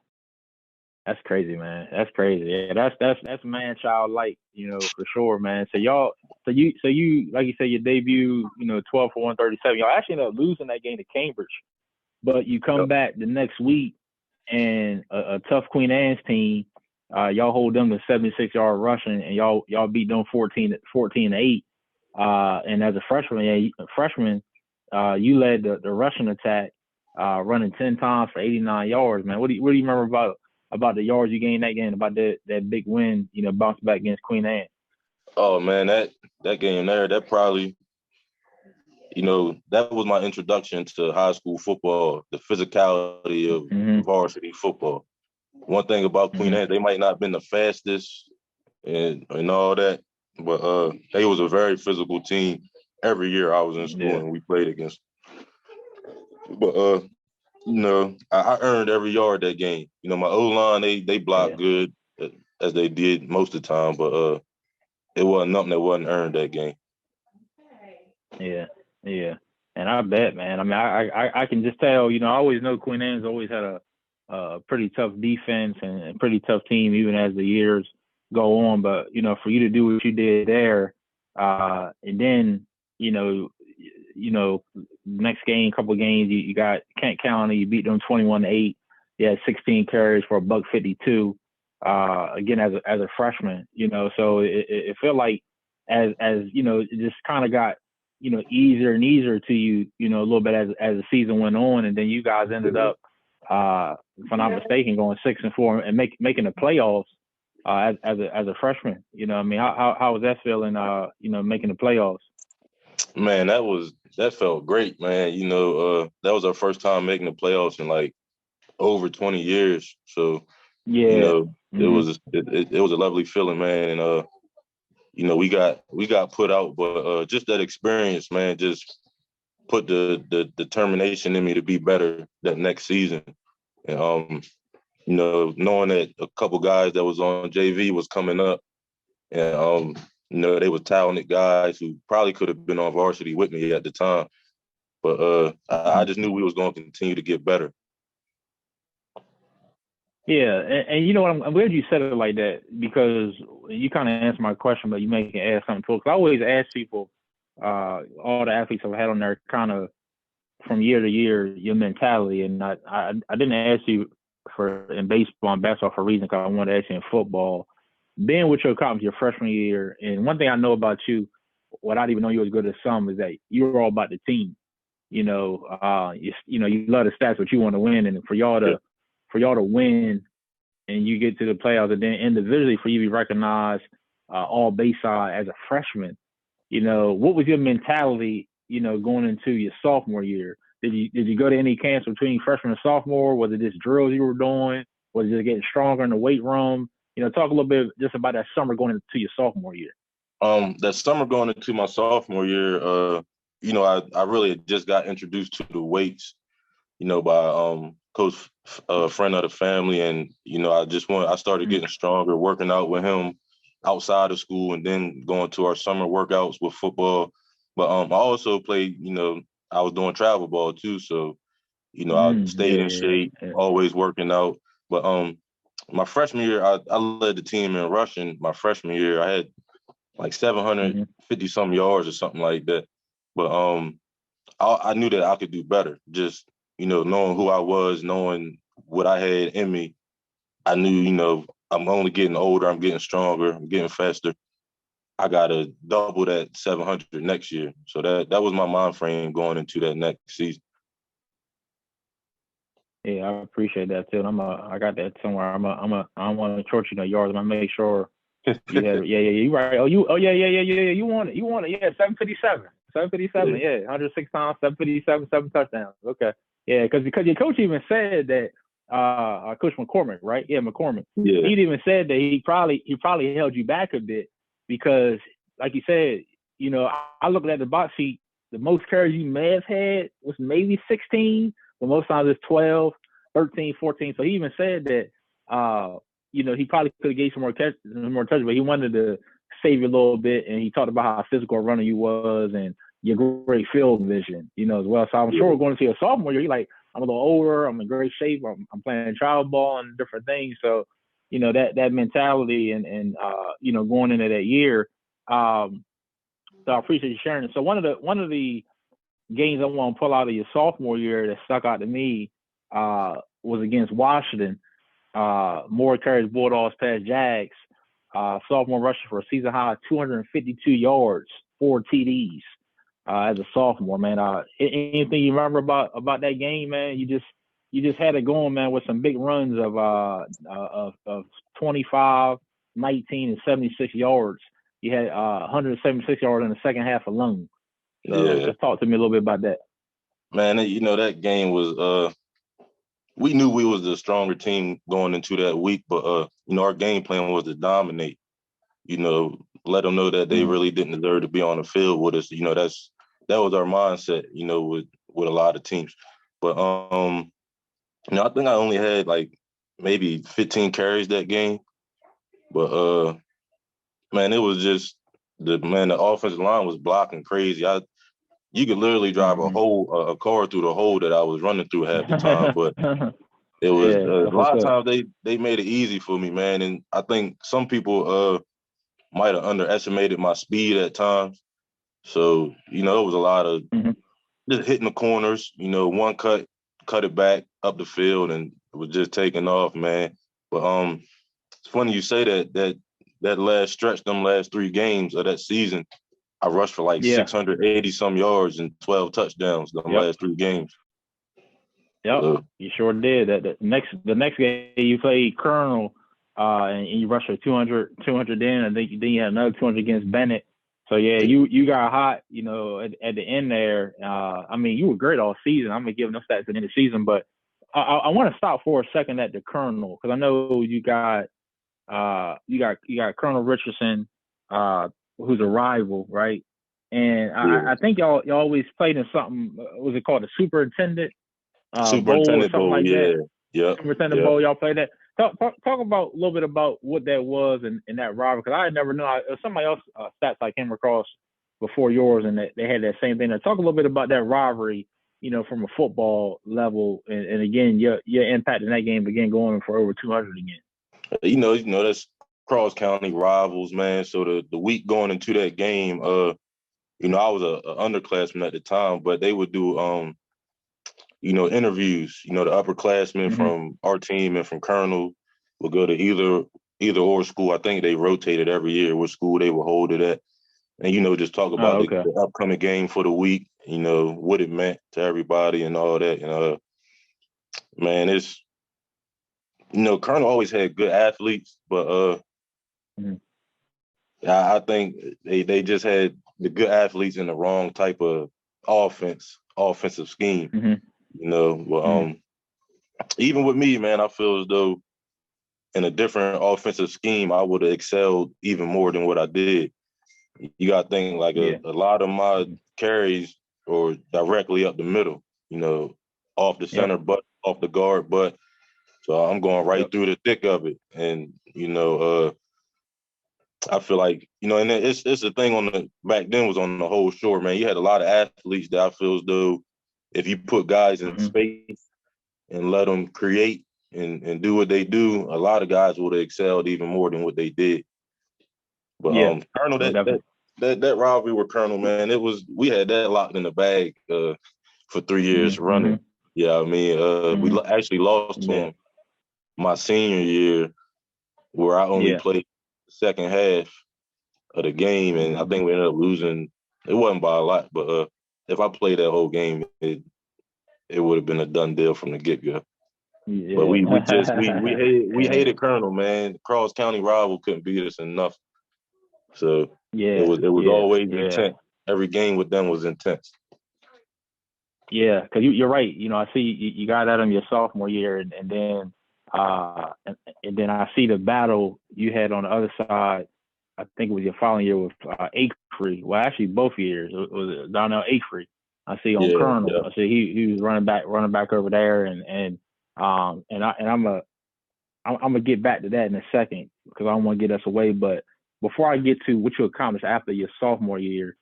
that's crazy, man. That's crazy. Yeah, that's man child like, for sure, man. So you like you said, your debut, 12 for 137. Y'all actually ended up losing that game to Cambridge, but you come back the next week. And a tough Queen Anne's team, y'all hold them to 76-yard rushing, and y'all beat them 14-8. And as a freshman, you led the rushing attack, running 10 times for 89 yards. Man, what do you remember about the yards you gained that game? About that big win, bounce back against Queen Anne? Oh man, that game there, that probably. That was my introduction to high school football, the physicality of varsity football. One thing about Queen Anne, they might not have been the fastest and all that, but they was a very physical team. Every year I was in school and we played against. But I earned every yard that game. My O-line, they blocked good as they did most of the time, but it wasn't nothing that wasn't earned that game. Yeah, and I bet, man. I mean, I can just tell. I always know Queen Anne's always had a pretty tough defense and a pretty tough team, even as the years go on. But for you to do what you did there, and then next game, couple of games, you got Kent County. You beat them 21-8. You had 16 carries for $152. Again, as a freshman, so it felt like as it just kind of got easier and easier to you, a little bit as the season went on, and then you guys ended up, if I'm not mistaken, going 6-4 and making the playoffs as a freshman. I mean, how was that feeling? Making the playoffs. Man, that felt great, man. That was our first time making the playoffs in like over 20 years. So it was a lovely feeling, man, and we got put out, but just that experience, man, just put the determination in me to be better that next season. And knowing that a couple guys that was on JV was coming up, and You know, they were talented guys who probably could have been on varsity with me at the time. But I just knew we was going to continue to get better. Yeah, and you know what? I'm glad you said it like that because you kind of answered my question, but you may can add something to it. 'Cause I always ask people, all the athletes I've had on there, kind of from year to year, your mentality. And I didn't ask you for in baseball and basketball for a reason because I wanted to ask you in football. Being with your conference your freshman year, and one thing I know about you, what I didn't even know you was good as some, is that you were all about the team. You know, you love the stats, but you want to win, and for y'all to win, and you get to the playoffs, and then individually for you to be recognized all Bayside as a freshman. You know, what was your mentality? You know, going into your sophomore year, did you go to any camps between freshman and sophomore? Was it just drills you were doing? Was it just getting stronger in the weight room? You know, talk a little bit just about that summer going into your sophomore year. That summer going into my sophomore year, you know, I really had just got introduced to the weights, you know, by coach, a friend of the family, and you know, I started getting stronger, working out with him outside of school, and then going to our summer workouts with football. But I also played, you know, I was doing travel ball too, so you know, I stayed in shape, Yeah. always working out. But my freshman year, I led the team in rushing. My freshman year, I had like 750 some yards or something like that. But I knew that I could do better. Just, you know, knowing who I was, knowing what I had in me, I knew, you know, I'm only getting older, I'm getting stronger, I'm getting faster. I gotta double that 700 next year. So that was my mind frame going into that next season. Yeah, I appreciate that too. I got that somewhere. I don't want to short you no yards. I'm gonna make sure you have. Yeah, you right. Yeah. You want it. Yeah, 757, 757. Yeah, 106 times, 757, 7 touchdowns. Okay. Yeah, because your coach even said that. Coach McCormick, right? Yeah, McCormick. Yeah. He even said that he probably held you back a bit because, like you said, you know, I looked at the box sheet. The most carries you may have had was maybe 16, but most times it's 12, 13, 14. So he even said that, you know, he probably could have gave some more touch, but he wanted to save you a little bit. And he talked about how physical runner you was and your great field vision, you know, as well. So I'm sure going into your sophomore year, you're like, I'm a little older, I'm in great shape, I'm playing travel ball and different things. So, you know, that mentality and you know, going into that year, so I appreciate you sharing it. So one of the games I want to pull out of your sophomore year that stuck out to me was against Washington. More carries Bulldogs past Jags. Sophomore rusher for a season high 252 yards, 4 TDs as a sophomore. Man, anything you remember about that game, man? You just had it going, man, with some big runs of 25, 19, and 76 yards. You had 176 yards in the second half alone. So just talk to me a little bit about that. Man, you know, that game was we knew we was the stronger team going into that week, but you know, our game plan was to dominate. You know, let them know that they really didn't deserve to be on the field with us. You know, that was our mindset, you know, with a lot of teams. But you know, I think I only had like maybe 15 carries that game. But man, it was just the offensive line was blocking crazy. You could literally drive a car through the hole that I was running through half the time. But it was a lot of times they made it easy for me, man. And I think some people might have underestimated my speed at times. So, you know, it was a lot of just hitting the corners, you know, one cut it back up the field, and it was just taking off, man. But it's funny you say that last stretch, them last 3 games of that season, I rushed for like 680 some yards and 12 touchdowns them last 3 games. Yep, you sure did. The next game you played Colonel, and you rushed for 200 then. I think then you had another 200 against Bennett. So yeah, you got hot, you know, at the end there. I mean, you were great all season. I'm gonna give them stats at the end of the season, but I want to stop for a second at the Colonel because I know you got Colonel Richardson, who's a rival, right? And I think y'all always played in something. Was it called the Superintendent? Superintendent Bowl or something like that. Yeah. Superintendent Bowl, y'all played that. talk about a little bit about what that was in that rivalry, because I never knew. Somebody else stats I came across before yours, and they had that same thing. Now, talk a little bit about that rivalry, from a football level, and again, your impact in that game, again, going for over 200 again. That's cross county rivals, man. So the week going into that game, I was a underclassman at the time, but they would do interviews. The upperclassmen from our team and from Colonel would go to either or school. I think they rotated every year what school they would hold it at. And, just talk about the upcoming game for the week, what it meant to everybody and all that. And, man, it's, Colonel always had good athletes, but I think they just had the good athletes in the wrong type of offensive scheme, But even with me, man, I feel as though in a different offensive scheme, I would have excelled even more than what I did. You got to think like a lot of my carries or directly up the middle, off the center, but off the guard, but so I'm going right through the thick of it. And, I feel like, and it's the thing back then was on the whole shore, man. You had a lot of athletes that I feel as though if you put guys in space and let them create and do what they do, a lot of guys would have excelled even more than what they did. But Colonel, that rivalry with Colonel, man, we had that locked in the bag for 3 years running. Yeah, I mean, we actually lost to him my senior year, where I only played the second half of the game, and I think we ended up losing. It wasn't by a lot, but if I played that whole game, it would have been a done deal from the get go. Yeah. But we hated Colonel, man. Cross County rival couldn't beat us enough. So it was always intense. Every game with them was intense. Yeah, because you're right. I see you got at them your sophomore year, and then I see the battle you had on the other side. I think it was your following year with Acree. Well, actually, both years it was Donnell Acree. I see on Colonel. Yeah. I see he was running back over there, and I'm gonna get back to that in a second because I don't want to get us away. But before I get to what you accomplished after your sophomore year,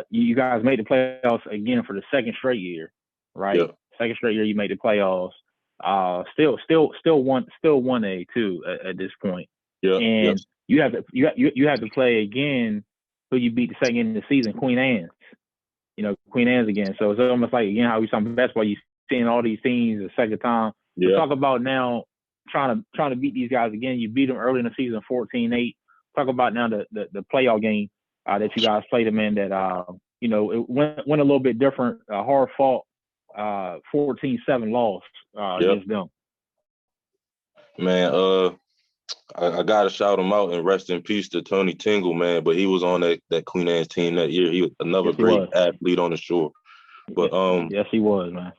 you guys made the playoffs again for the second straight year, right? Yeah. Second straight year you made the playoffs. Still 1A too at this point. Yeah. And you have to play again who you beat the second in the season, Queen Anne's. Queen Anne's again. So it's almost like again how we saw basketball. You seeing all these teams the second time. Yeah. So talk about now trying to beat these guys again. You beat them early in the season, 14-8. Talk about now the playoff game that you guys played them in. That it went a little bit different. Hard fought, 14-7 loss against them. Man, I gotta shout him out and rest in peace to Tony Tingle, man. But he was on that Queen Anne's team that year. He was another great athlete on the shore. But yes, he was, man.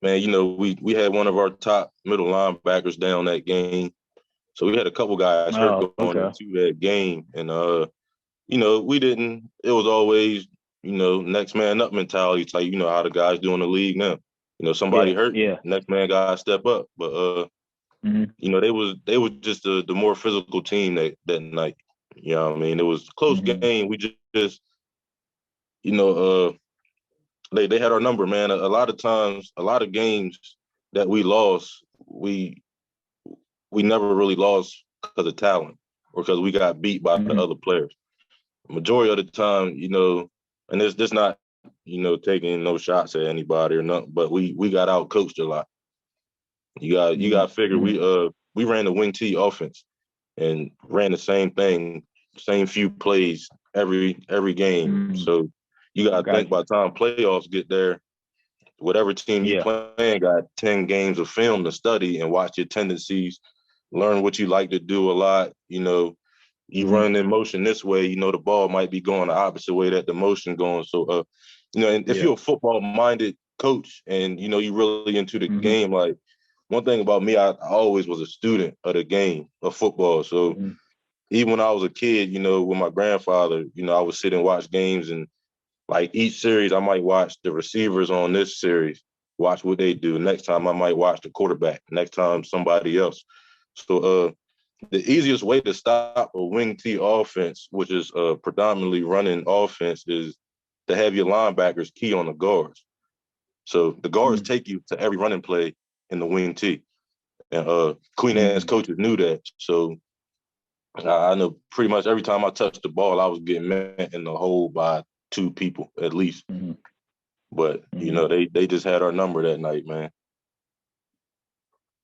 Man, we had one of our top middle linebackers down that game. So we had a couple guys hurt going into that game. And we didn't, it was always, next man up mentality. It's like, how the guys do in the league now. Somebody hurt, next man gotta step up. But they was just the more physical team that night. You know what I mean? It was a close game. We just they had our number, man. A lot of times, a lot of games that we lost, we never really lost because of talent or because we got beat by the other players. Majority of the time, and it's not, taking no shots at anybody or nothing, but we got out coached a lot. You got to figure we ran the wing T offense and ran the same thing, same few plays every game. So you got to think by the time playoffs get there, whatever team you playing got 10 games of film to study and watch your tendencies, learn what you like to do a lot. You run in motion this way, the ball might be going the opposite way that the motion going. So, and if you're a football-minded coach and, you're really into the game, like one thing about me, I always was a student of the game of football. So even when I was a kid, with my grandfather, I would sit and watch games and like each series, I might watch the receivers on this series, watch what they do. Next time I might watch the quarterback. Next time somebody else. So the easiest way to stop a wing T offense, which is predominantly running offense, is to have your linebackers key on the guards. So the guards take you to every running play in the wing T. And Queen Anne's coaches knew that. So I know pretty much every time I touched the ball, I was getting met in the hole by 2 people at least. But, you know, they just had our number that night, man.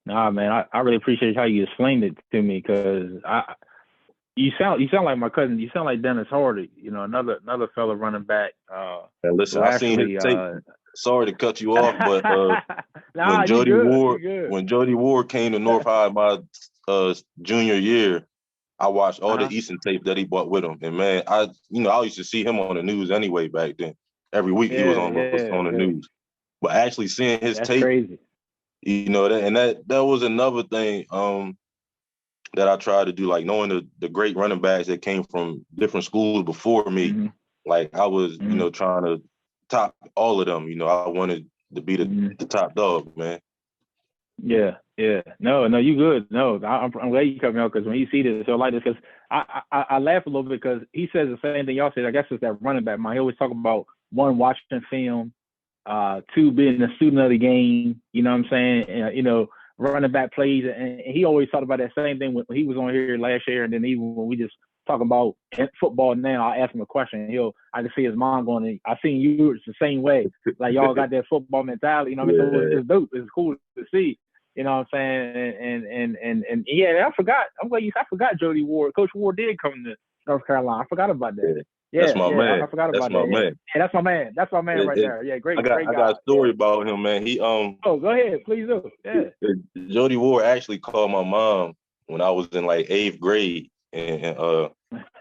Nah, man, I really appreciate how you explained it to me, because you sound like my cousin. You sound like Dennis Hardy, you know, another fellow running back. And listen, I seen his tape. Sorry to cut you off, but when Jody Ward came to North High my junior year, I watched all the Easton tape that he brought with him. And man, I used to see him on the news anyway back then. Every week he was on the news. But actually seeing his tape, crazy. You know, that was another thing that I tried to do, like knowing the great running backs that came from different schools before me. Like I was, you know, trying to top all of them. You know, I wanted to be the top dog, man. Yeah. No, you good. No, I'm glad you cut me out, because when you see this, so like this, because I laugh a little bit, because he says the same thing y'all said. I guess it's that running back. He always talk about, 1, watching film, 2, being a student of the game. You know what I'm saying? You know, running back plays, and he always talked about that same thing when he was on here last year, and then even when we just talk about football now, I ask him a question, I can see his mind going, I seen you, it's the same way. Like y'all got that football mentality, you know what I mean? So it's dope. It's cool to see. You know what I'm saying? And yeah, I forgot Jody Ward. Coach Ward did come to North Carolina. I forgot about that. Yeah, that's my man. I forgot about that. Man. Yeah, that's my man. That's my man right there. Yeah, great. I got a story about him, man. He Oh, go ahead, please do. Yeah. Jody Ward actually called my mom when I was in like 8th grade and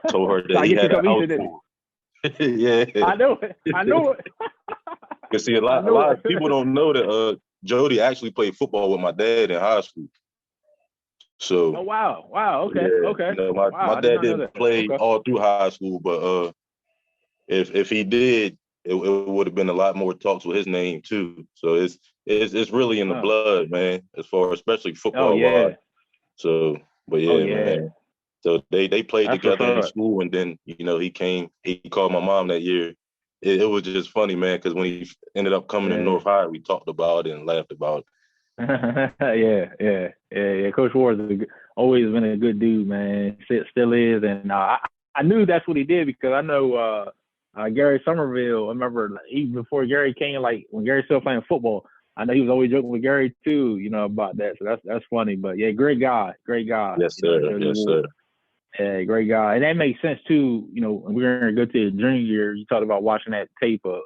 told her that he had a house for her. Yeah. I know it. You see, a lot of people don't know that Jody actually played football with my dad in high school. So. Oh wow. Okay. Yeah, Okay. You know, my dad didn't play all through high school, but if he did, it would have been a lot more talks with his name too. So it's really in the blood, man. As far, especially football wise. So, but man. So they played together in school, and then he called my mom that year. It was just funny, man, because when he ended up coming to North High, we talked about it and laughed about it. Yeah. Coach Ward has always been a good dude, man. Still is, and I knew that's what he did, because I know Gary Somerville. I remember even before Gary came, like when Gary still playing football, I know he was always joking with Gary too, about that. So that's funny. But yeah, great guy. Yes, sir. Yes, sir. Yeah, great guy, and that makes sense too. When we're gonna go to the junior year, you talked about watching that tape of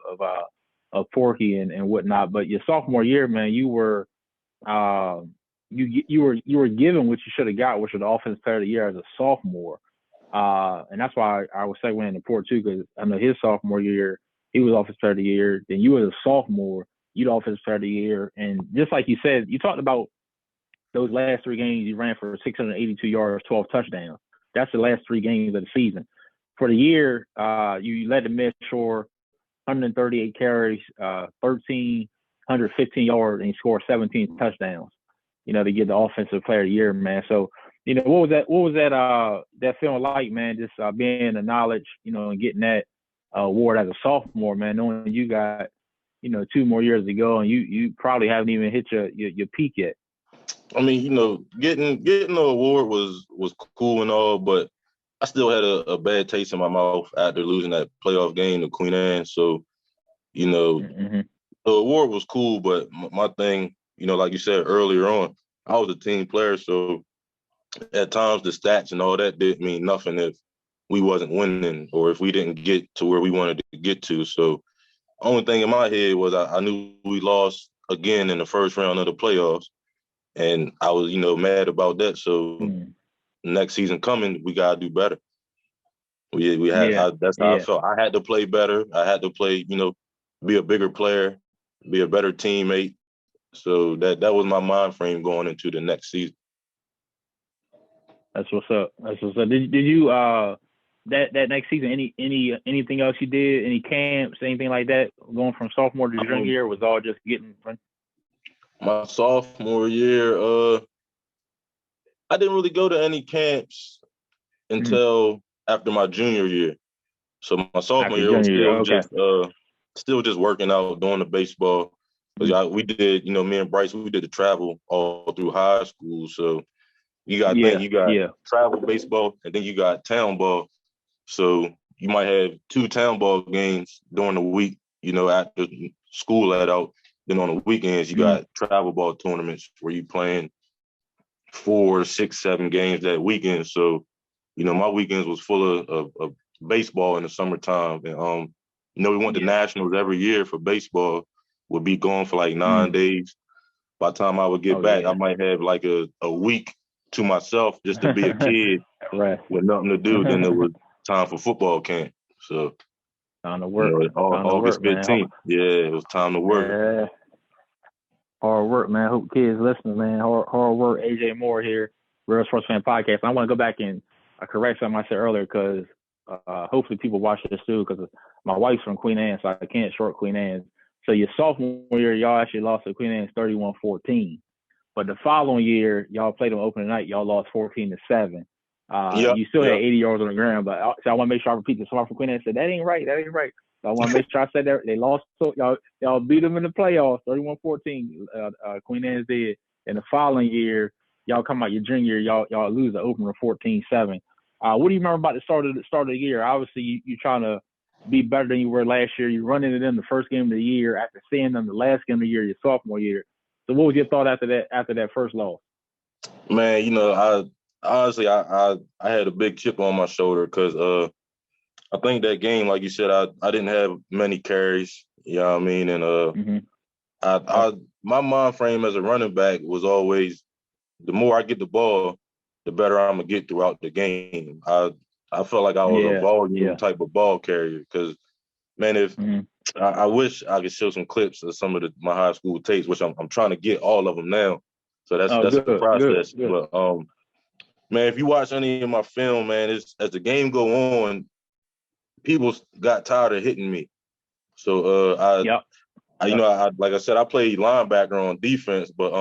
Porky and whatnot. But your sophomore year, man, you were you were given what you should have got, which was the offensive player of the year as a sophomore. And that's why I was segueing into Port too, because I know his sophomore year he was offensive player of the year. Then you as a sophomore, you the offensive player of the year, and just like you said, you talked about those last 3 games. You ran for 682 yards, 12 touchdowns. That's the last 3 games of the season. For the year, you led the Midshore, 138 carries, 1,315 yards, and you scored 17 touchdowns. To get the offensive player of the year, man. So, what was that feeling like, man? Just being the knowledge, and getting that award as a sophomore, man. Knowing you got, 2 more years to go, and you probably haven't even hit your peak yet. I mean, getting the award was cool and all, but I still had a bad taste in my mouth after losing that playoff game to Queen Anne. So, the award was cool, but my thing, like you said earlier on, I was a team player, so at times the stats and all that didn't mean nothing if we wasn't winning or if we didn't get to where we wanted to get to. So, only thing in my head was I knew we lost again in the first round of the playoffs. And I was, mad about that. So next season coming, we gotta do better. That's how I felt. I had to play better. I had to play, be a bigger player, be a better teammate. So that was my mind frame going into the next season. That's what's up. Did you that next season anything else you did? Any camps, anything like that? Going from sophomore to junior year was all just getting. My sophomore year, I didn't really go to any camps until after my junior year. So my sophomore After year was junior year, okay. still just working out, doing the baseball. Because we did, me and Bryce, we did the travel all through high school. So you got to think, you got travel baseball, and then you got town ball. So you might have 2 town ball games during the week, after school let out. Then on the weekends, you got travel ball tournaments where you playing 4, 6, 7 games that weekend. So, my weekends was full of baseball in the summertime. And, we went to nationals every year for baseball. Would be gone for like 9 days. By the time I would get back, I might have like a week to myself just to be a kid right. with nothing to do. Then it was time for football camp. So, time to work. August 15th. Yeah, it was time to work. Yeah. Hard work, man. Hope kids listening, man. Hard work. AJ Moore here, Real Sports Fan Podcast. I want to go back and correct something I said earlier because hopefully people watch this too because my wife's from Queen Anne, so I can't short Queen Anne. So your sophomore year, y'all actually lost to Queen Anne's 31-14. But the following year, y'all played on opening night. Y'all lost 14-7. You still had 80 yards on the ground, but so I want to make sure I repeat this. Someone from Queen Anne said, that ain't right. So I want to make sure I said that. They lost. So y'all beat them in the playoffs, 31-14. Queen Anne's did. And the following year, y'all come out your junior year, y'all lose the opener 14-7. What do you remember about the start of the year? Obviously, you trying to be better than you were last year. You're running it in the first game of the year after seeing them the last game of the year, your sophomore year. So what was your thought after that first loss? Man, I honestly I had a big chip on my shoulder because I think that game, like you said, I didn't have many carries. You know what I mean? And my mind frame as a running back was always the more I get the ball, the better I'm gonna get throughout the game. I felt like I was a volume type of ball carrier because, man, if I wish I could show some clips of some of my high school tapes, which I'm trying to get all of them now. So that's good, the process. Good. But man, if you watch any of my film, man, as the game go on, people got tired of hitting me. So I like I said, I played linebacker on defense, but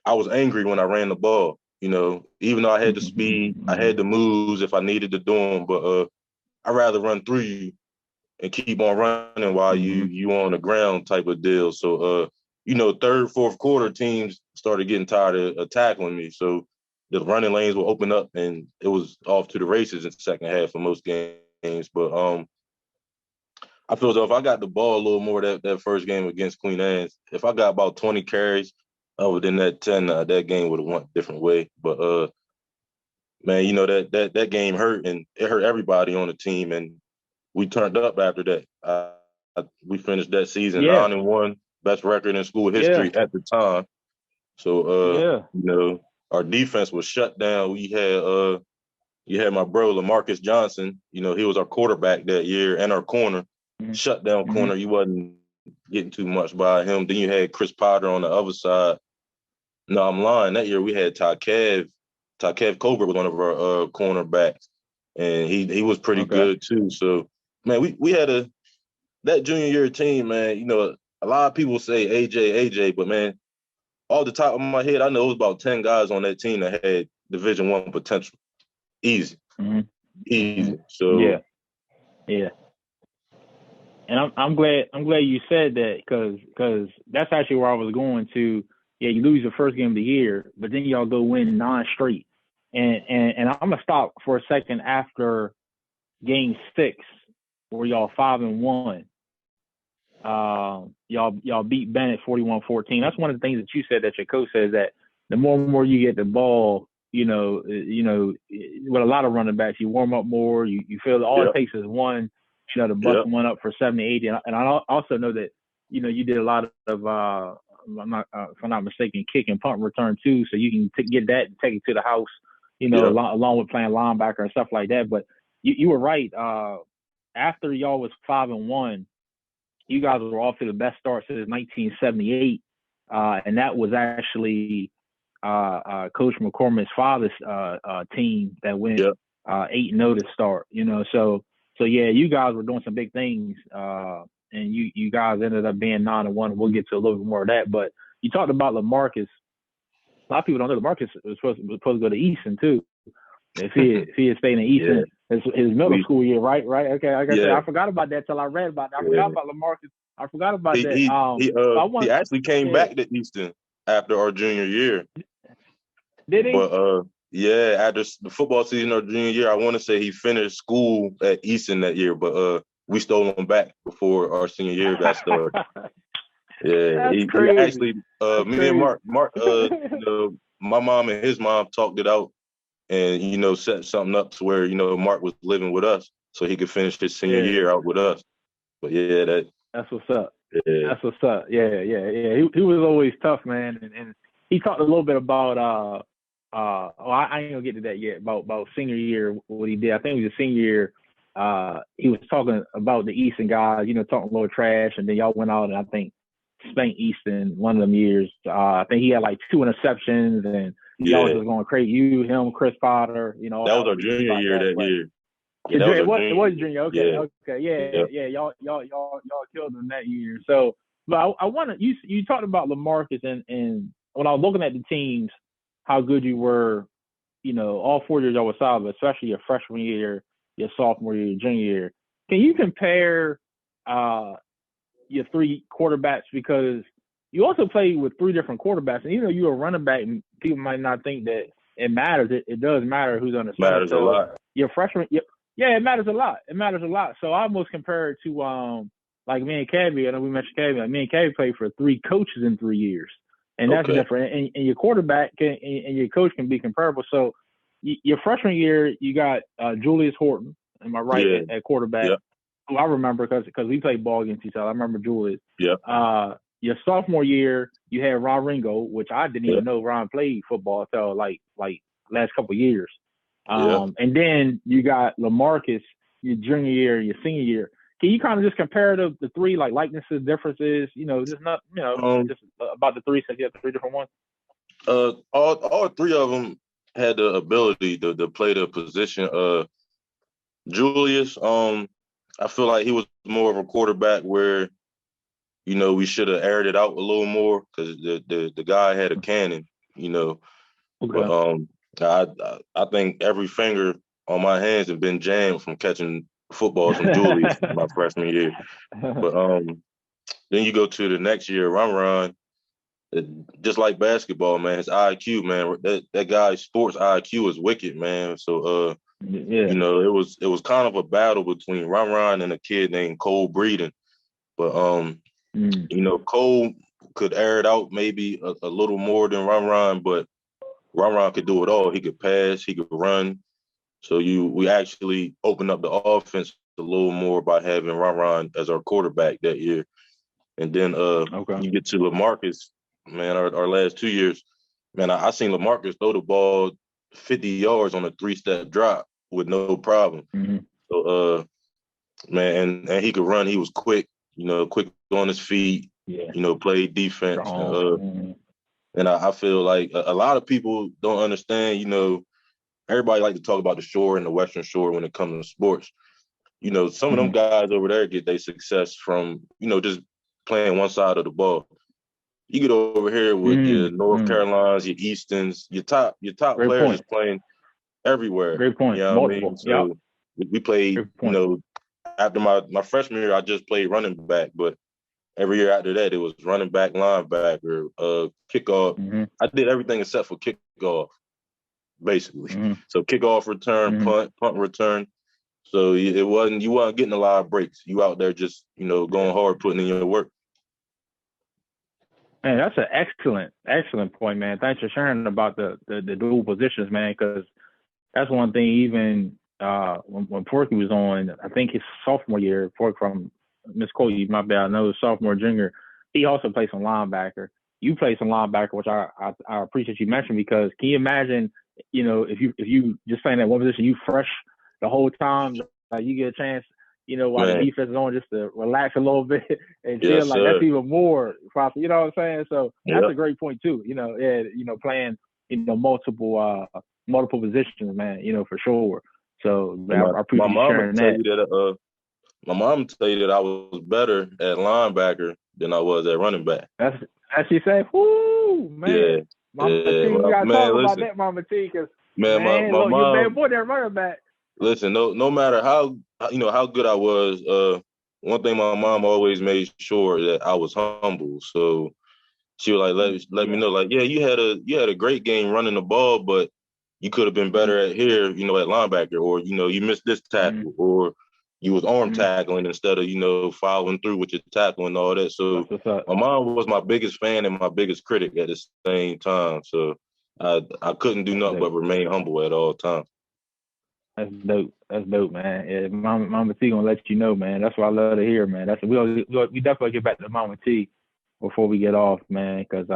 I was angry when I ran the ball. Even though I had the speed, I had the moves if I needed to do them, but I'd rather run through you and keep on running while you on the ground type of deal. So third, fourth quarter teams started getting tired of tackling me. So the running lanes will open up and it was off to the races in the second half of most games. But I feel as though if I got the ball a little more that first game against Queen Anne's, if I got about 20 carries other than that 10, that game would have went a different way. But man, that game hurt and it hurt everybody on the team, and we turned up after that. We finished that season 9-1, best record in school history at the time. So our defense was shut down. We had you had my bro LaMarcus Johnson. He was our quarterback that year and our corner. Shut down corner. You wasn't getting too much by him. Then you had Chris Potter on the other side. No, I'm lying. That year we had Takev Colbert was one of our cornerbacks, and he was pretty good too. So man, we had that junior year team, man. A lot of people say AJ, but man, off the top of my head, I know it was about 10 guys on that team that had Division I potential. Easy. Easy. So yeah. And I'm glad you said that because that's actually where I was going to. Yeah, you lose your first game of the year, but then y'all go win 9 straight. And I'm gonna stop for a second after game 6, where y'all 5-1. Y'all beat Bennett 41-14. That's one of the things that you said that your coach says that the more and more you get the ball, with a lot of running backs, you warm up more. You feel that all it takes is one, to bust one up for 70, 80. And I also know that you did a lot of if I'm not mistaken, kick and punt return too, so you can get that and take it to the house, along with playing linebacker and stuff like that. But you were right. After y'all was 5-1. You guys were off to the best start since 1978, and that was actually Coach McCormick's father's team that went 8-0 to start. So yeah, you guys were doing some big things, and you guys ended up being 9-1. We'll get to a little bit more of that, but you talked about LaMarcus. a lot of people don't know Lamarcus was supposed to go to Easton too. If he had stayed in Easton his middle school year, right? Okay, like I said, I forgot about that till I read about it. I forgot about Lamarcus. I forgot about that. He actually came back to Easton after our junior year. Did he? But after the football season our junior year, I want to say he finished school at Easton that year, but we stole him back before our senior year got started. Yeah, he actually me and Mark, my mom and his mom talked it out and, set something up to where, Mark was living with us so he could finish his senior year out with us. But that's what's up. Yeah. That's what's up. Yeah. He was always tough, man. And he talked a little bit about I ain't gonna get to that yet, about senior year, what he did. I think it was his senior year. He was talking about the Easton guys, talking a little trash, and then y'all went out and I think spanked Easton one of them years. I think he had like 2 interceptions and y'all was just going crazy. You, him, Chris Potter, that was our junior year that year. Yeah, it was junior. Okay. Yeah. Y'all killed him that year. So, but I want to. You talked about Lamarcus, and when I was looking at the teams, how good you were. All 4 years y'all were solid, especially your freshman year, your sophomore year, your junior year. Can you compare your 3 quarterbacks, because you also played with 3 different quarterbacks, and even though you're a running back, and people might not think that it matters. It does matter who's on the center. Matters a lot. Your freshman, it matters a lot. It matters a lot. So I almost compare it to like me and Cabby. I know we mentioned Cabby. Like me and Cabby played for 3 coaches in 3 years, and that's different. And your quarterback and your coach can be comparable. So your freshman year, you got Julius Horton. Am I right at quarterback? Yep. Who I remember because we played ball against each other. I remember Julius. Yeah. Your sophomore year, you had Ron Ringo, which I didn't even know Ron played football until like last couple of years. And then you got Lamarcus, your junior year, your senior year. Can you kind of just compare the 3 like likenesses, differences? Just not just about the 3 since you have 3 different ones. All 3 of them had the ability to play the position. Julius, I feel like he was more of a quarterback where, we should have aired it out a little more because the guy had a cannon, Okay. But I think every finger on my hands have been jammed from catching footballs from Julius my freshman year. But then you go to the next year, Ron, just like basketball, man, his IQ, man, that guy's sports IQ is wicked, man. So it was kind of a battle between Ron and a kid named Cole Breeden. But Cole could air it out maybe a little more than Ron, but Ron could do it all. He could pass, he could run. So we actually opened up the offense a little more by having Ron as our quarterback that year. And then you get to Lamarcus, man, our last 2 years, man, I seen Lamarcus throw the ball 50 yards on a 3-step drop with no problem. So, man, and he could run. He was quick, quick on his feet, played defense. And I feel like a lot of people don't understand, everybody like to talk about the shore and the Western Shore when it comes to sports. Some of them guys over there get their success from, just playing one side of the ball. You get over here with your North Carolinas, your Eastons, your top players is playing everywhere. Great point. You know what I mean? So we played, after my freshman year, I just played running back, but every year after that, it was running back, linebacker, kickoff. I did everything except for kickoff, basically. So kickoff return, punt return. So you weren't getting a lot of breaks. You out there just, going hard, putting in your work. Man, that's an excellent point, man. Thanks for sharing about the dual positions, man, because that's one thing even when Porky was on, I think his sophomore year, Porky from Miss Cole, my bad, I know sophomore, junior, he also played some linebacker. You played some linebacker, which I appreciate you mentioning, because can you imagine, if you just playing that one position, you fresh the whole time, you get a chance, while the defense is on, just to relax a little bit and chill. Like that's even more proper. You know what I'm saying? So that's a great point too. Playing multiple positions, man. For sure. So man, I appreciate you sharing that. My mom tell you that I was better at linebacker than I was at running back. That's she said. Whoo, man. Mama T, we gotta talk about that, Mama T, because man, man, my look, your mom. bad boy there running back. Listen, no matter how good I was, one thing my mom always made sure that I was humble. So she was like, let me know, like, yeah, you had a great game running the ball, but you could have been better at here, at linebacker, or you missed this tackle, or you was arm tackling instead of following through with your tackle and all that. So my mom was my biggest fan and my biggest critic at the same time. So I couldn't do nothing but remain humble at all times. That's dope. That's dope, man. Yeah, Mama T gonna let you know, man. That's what I love to hear, man. We definitely get back to Mama T before we get off, man, because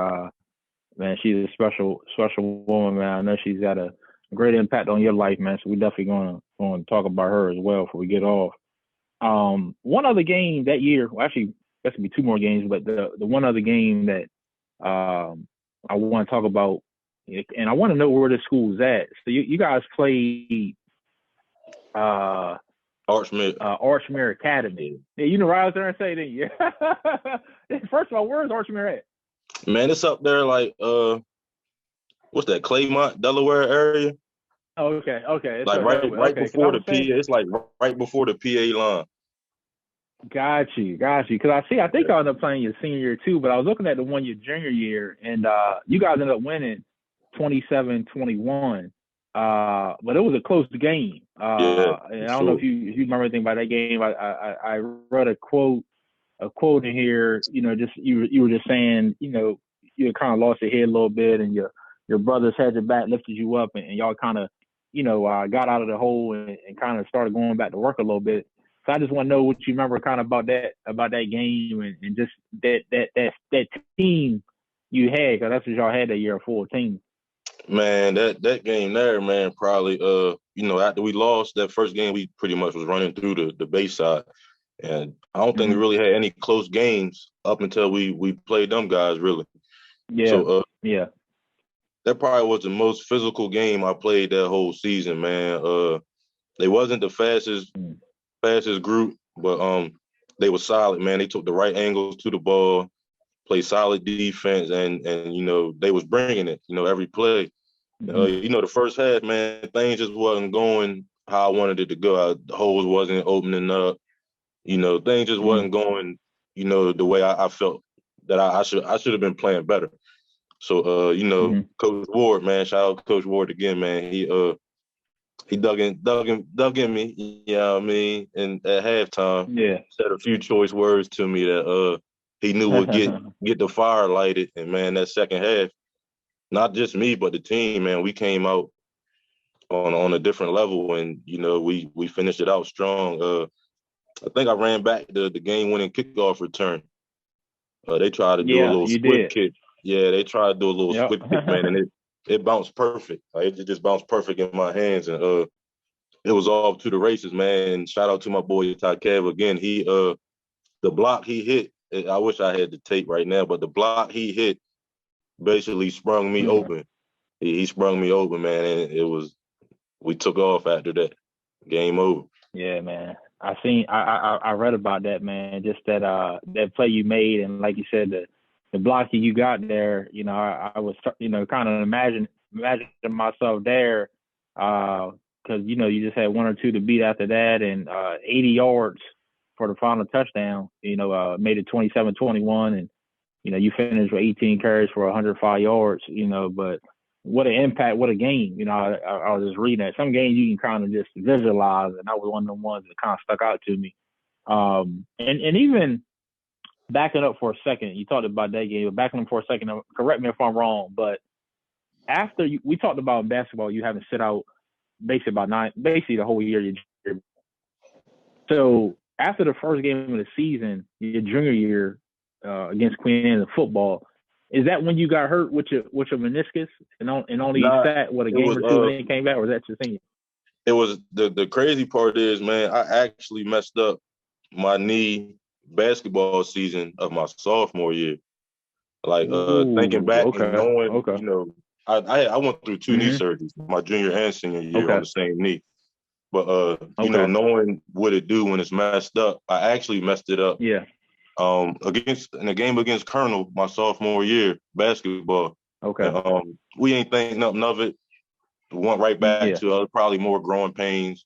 man, she's a special woman, man. I know she's got a great impact on your life, man. So we definitely gonna talk about her as well before we get off. One other game that year, well, actually, that's gonna be two more games, but the one other game that I want to talk about, and I want to know where the school's at. So you guys played. Archmere Academy. Yeah, you know right out there and say, didn't you? First of all, where's Archmere at? Man, it's up there like what's that, Claymont, Delaware area? Oh, okay. It's like right before the PA. It's like right before the PA line. Got you. Because I think I ended up playing your senior year too, but I was looking at the one your junior year, and you guys ended up winning 27-21. But it was a close game. And I don't know if you remember anything about that game. I read a quote in here. You were just saying, you had kind of lost your head a little bit, and your brothers had your back, lifted you up, and y'all kind of, got out of the hole and kind of started going back to work a little bit. So I just want to know what you remember kind of about that game and just that team you had, because that's what y'all had that year, a full team. Man, that game there, man, probably after we lost that first game, we pretty much was running through the Bayside, and I don't think we really had any close games up until we played them guys, really. Yeah. So that probably was the most physical game I played that whole season, man. They wasn't the fastest group, but they were solid, man. They took the right angles to the ball, played solid defense, and they was bringing it, every play. The first half, man, things just wasn't going how I wanted it to go. The holes wasn't opening up. Things just wasn't going, the way I felt that I should have been playing better. So, Coach Ward, man, shout out to Coach Ward again, man. He dug in me, you know what I mean? And at halftime, said a few choice words to me that he knew would get the fire lighted. And man, that second half, not just me, but the team, man, we came out on a different level, and we finished it out strong. I think I ran back the game-winning kickoff return. They tried to do a little squib kick. Yeah, they tried to do a little squib kick, man, and it bounced perfect. Like, it just bounced perfect in my hands, and it was off to the races, man. And shout out to my boy Ty Kev again. He the block he hit, I wish I had the tape right now, but the block he hit basically sprung me open. He sprung me open, man, and we took off after that. Game over. Yeah, man. I read about that, man. Just that play you made, and like you said, the block you got there. I was kind of imagining myself there, because you just had one or two to beat after that, and 80 yards for the final touchdown. Made it 27-21, and you finished with 18 carries for 105 yards. But what an impact, what a game. I was just reading that. Some games you can kind of just visualize, and that was one of the ones that kind of stuck out to me. And even backing up for a second, you talked about that game, but backing up for a second, correct me if I'm wrong, but after we talked about basketball, you having sit out basically the whole year. So after the first game of the season, your junior year against Queen Anne in football, is that when you got hurt with your meniscus and only sat a game or two and then came back, or was that your thing? It was the crazy part is, man, I actually messed up my knee basketball season of my sophomore year. Like thinking back and knowing, I went through two knee surgeries, my junior and senior year on the same knee. But knowing what it do when it's messed up, I actually messed it up. Yeah. In a game against Colonel my sophomore year basketball, Okay. And, we ain't think nothing of it. Went right back to probably more growing pains.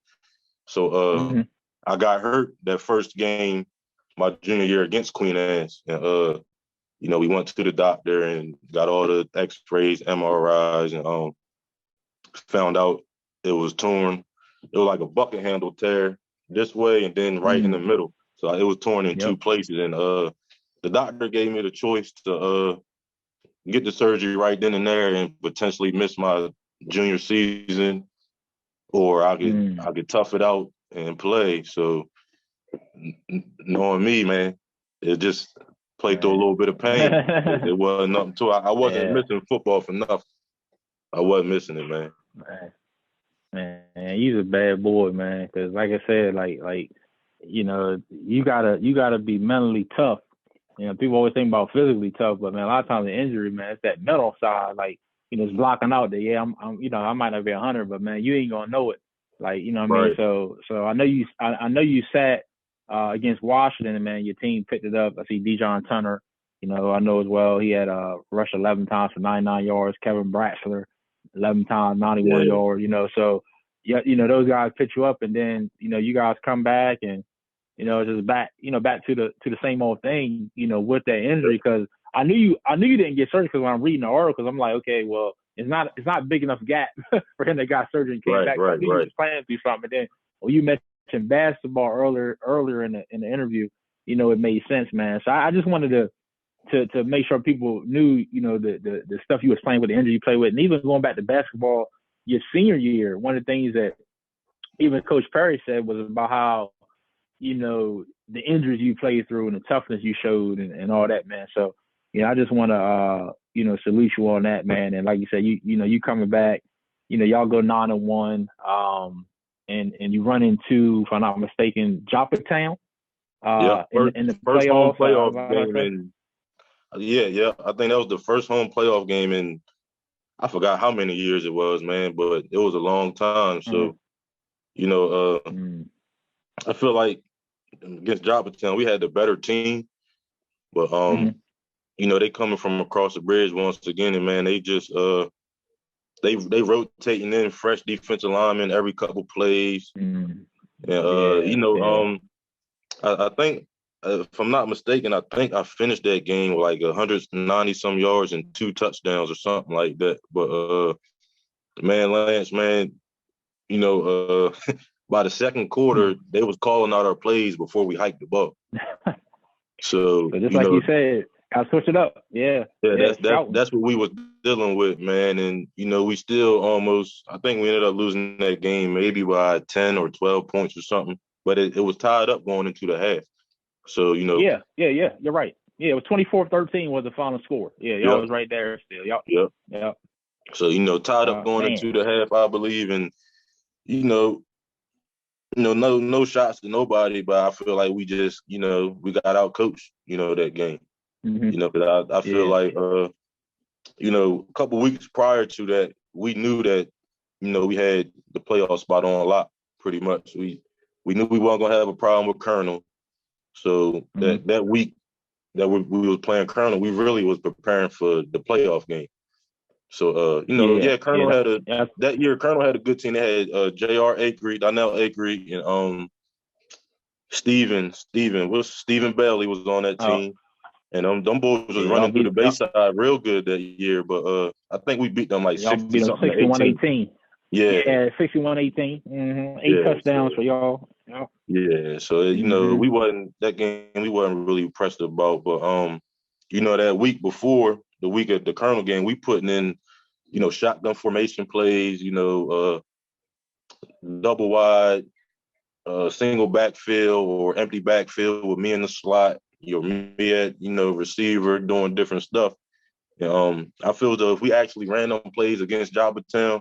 So I got hurt that first game my junior year against Queen Anne's. And, we went to the doctor and got all the x-rays, MRIs, and found out it was torn. It was like a bucket handle tear this way and then right in the middle. So it was torn in two places. And the doctor gave me the choice to get the surgery right then and there and potentially miss my junior season, or I could tough it out and play. So knowing me, man, it just played through a little bit of pain. It wasn't nothing to it. I wasn't missing football for nothing. I wasn't missing it, man. Man, he's a bad boy, man. Because like I said, like you gotta be mentally tough. People always think about physically tough, but man, a lot of times the injury, man, it's that mental side. Like, it's blocking out that. Yeah, I might not be 100, but man, you ain't gonna know it. Like, what I mean. So I know you sat against Washington, and man, your team picked it up. I see Dijon Turner. I know as well. He had rushed 11 times for 99 yards. Kevin Bratzler, 11 times, 91 yards. So those guys pick you up, and then you guys come back and. It's just back to the same old thing, with that injury. Because I knew you didn't get surgery. Because when I'm reading the articles, I'm like, okay, well, it's not big enough gap for him that got surgery and came back. I knew you was playing through something. And then when you mentioned basketball earlier in the interview, it made sense, man. So I just wanted to make sure people knew, the stuff you was playing with, the injury you played with, and even going back to basketball your senior year. One of the things that even Coach Perry said was about how the injuries you played through and the toughness you showed and all that, man. So, I just want to, salute you on that, man. And like you said, you coming back, y'all go 9-1, and you run into, if I'm not mistaken, Joppatown, in the first playoff, home playoff game. I think that was the first home playoff game in, I forgot how many years it was, man, but it was a long time. So, I feel like against Joppatown, we had the better team, but they coming from across the bridge once again, and man, they just they rotating in fresh defensive linemen every couple plays, and I think if I'm not mistaken, I think I finished that game with like 190 some yards and 2 touchdowns or something like that. But man, Lance, man, by the second quarter, they was calling out our plays before we hiked the ball. So just like you said, I switch it up. Yeah, that's what we was dealing with, man. And we still almost, I think we ended up losing that game maybe by 10 or 12 points or something. But it was tied up going into the half. So Yeah. You're right. Yeah, it was 24-13 was the final score. Yeah, y'all was right there still. Yep. So tied up going into the half, I believe, and no shots to nobody, but I feel like we just, we got out coached, that game. Because I feel like, a couple weeks prior to that, we knew that, we had the playoff spot on lock pretty much. We knew we weren't going to have a problem with Colonel. So that week that we was playing Colonel, we really was preparing for the playoff game. So, Colonel had that year, Colonel had a good team. They had J.R. Akery, Donnell Akery, and Stephen Bailey was on that team. And them boys was running through the Bayside real good that year. But I think we beat them like 60-something to 18. Yeah, 61-18. 8 touchdowns for y'all. Yep. Yeah, so, we wasn't really impressed about. But, that week before, the week of the Colonel game, we putting in, shotgun formation plays, double wide, single backfield or empty backfield with me in the slot, me at, receiver doing different stuff. I feel as though if we actually ran them plays against Joppatown,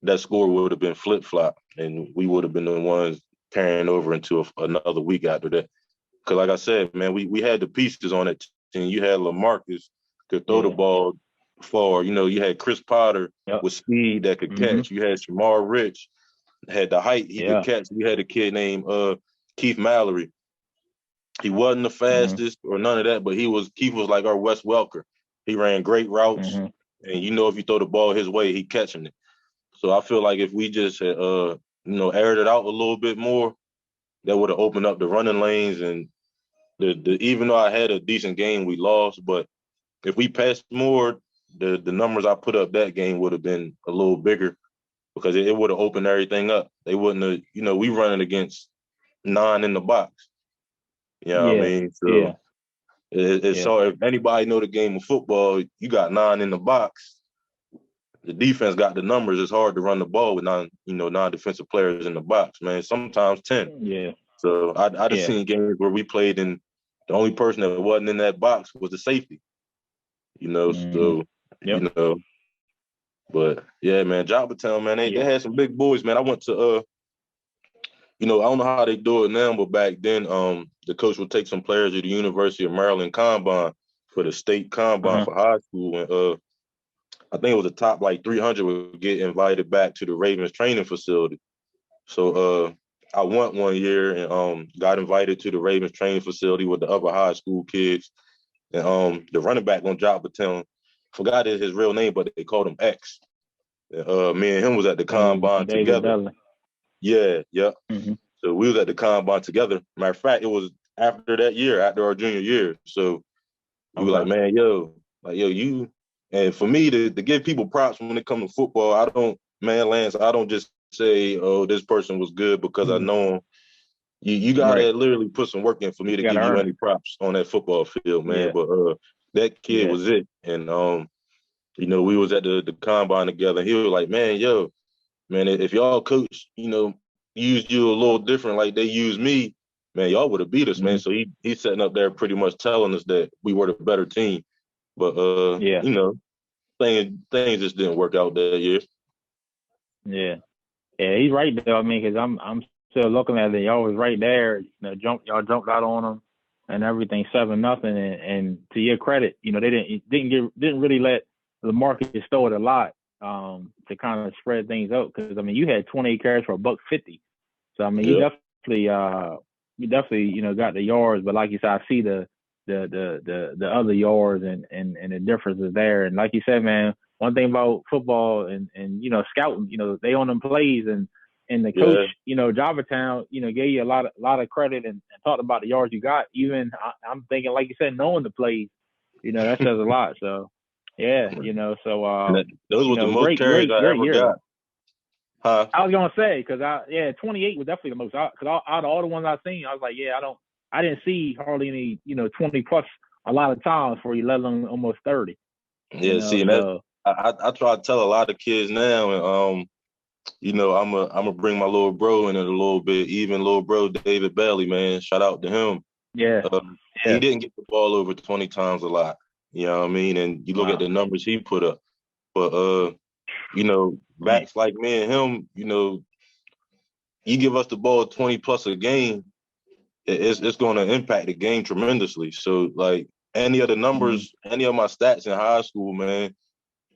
that score would have been flip-flop, and we would have been the ones carrying over into another week after that. Because like I said, man, we had the pieces on that team. You had LaMarcus could throw the ball far. You had Chris Potter with speed that could catch. You had Shamar Rich, had the height he could catch. You had a kid named Keith Mallory. He wasn't the fastest or none of that, but Keith was like our Wes Welker. He ran great routes, and if you throw the ball his way, he catching it. So I feel like if we just had, aired it out a little bit more, that would have opened up the running lanes. And the even though I had a decent game, we lost. But if we passed more, the numbers I put up that game would have been a little bigger because it would have opened everything up. They wouldn't have, we running against 9 in the box. You know what I mean? So it's so if anybody know the game of football, you got 9 in the box. The defense got the numbers. It's hard to run the ball with non-defensive players in the box, man. Sometimes 10. Yeah. So I just seen games where we played and the only person that wasn't in that box was the safety. So but yeah, man, Joppatown, man, they had some big boys, man. I went to I don't know how they do it now, but back then, the coach would take some players to the University of Maryland Combine for the state combine for high school, and I think it was the top 300 would get invited back to the Ravens training facility. So I went one year and got invited to the Ravens training facility with the other high school kids. And the running back on Joppatown, forgot his real name, but they called him X. Me and him was at the combine together. Dudley. Yeah. Mm-hmm. So we was at the combine together. Matter of fact, it was after that year, after our junior year. So we were like, man, you. And for me to give people props when it comes to football, Lance, I don't just say, oh, this person was good because I know him. You gotta literally put some work in for me to give you any props on that football field, man. Yeah. But that kid was it. And we was at the combine together. He was like, man, if y'all coach, used you a little different like they used me, man, y'all would have beat us, man. So he's sitting up there pretty much telling us that we were the better team. But things just didn't work out that year. Yeah, he's right though. I mean, because I'm still looking at it. Y'all was right there. Y'all jumped out on them and everything, 7-0. And to your credit, they didn't really let the market stole it a lot to kind of spread things out. Because I mean, you had 28 carries for $150. So I mean, you definitely got the yards. But like you said, I see the other yards and the difference is there. And like you said, man, one thing about football and scouting, they on them plays and the coach, Joppatown, gave you a lot of credit and talked about the yards you got. Even I'm thinking, like you said, knowing the plays, that says a lot. So so those were the most carries I ever got. Huh? I was gonna say 28 was definitely the most. Because out of all the ones I've seen, I was like, I didn't see hardly any 20 plus a lot of times for you, let alone almost 30. Yeah, I try to tell a lot of kids now, and I'm gonna bring my little bro in it a little bit. Even little bro David Bailey, man, shout out to him. He didn't get the ball over 20 times a lot. You know what I mean? And you look at the numbers he put up, but backs like me and him, you give us the ball 20 plus a game, it's going to impact the game tremendously. So like any of the numbers, any of my stats in high school, man,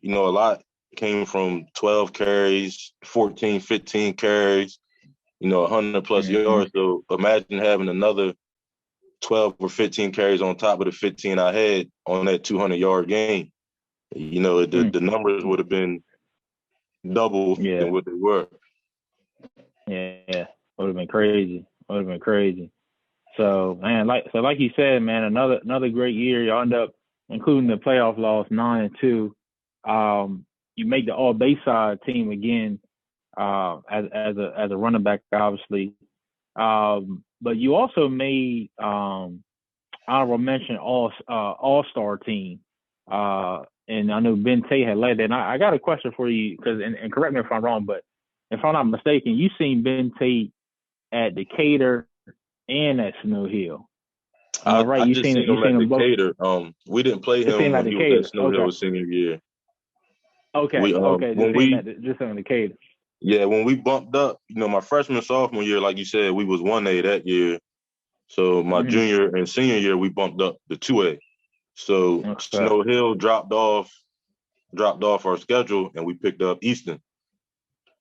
a lot came from 12 carries, 14, 15 carries, 100 plus yards. So imagine having another 12 or 15 carries on top of the 15 I had on that 200-yard game. The numbers would have been double than what they were. Yeah, would have been crazy. So man, like you said, man, another great year. You end up including the playoff loss, 9-2. You make the All-Bayside team again as a running back, obviously. But you also made honorable mention All-Star team. And I know Ben Tate had led that. And I got a question for you, and correct me if I'm wrong, but if I'm not mistaken, you seen Ben Tate at Decatur and at Snow Hill. Right? You seen him at Decatur. We didn't play him when he was at Snow Hill senior year. Okay. Just in Decatur. Yeah, when we bumped up, my freshman, sophomore year, like you said, we was 1A that year. So my junior and senior year, we bumped up to 2A. So Snow Hill dropped off our schedule, and we picked up Easton.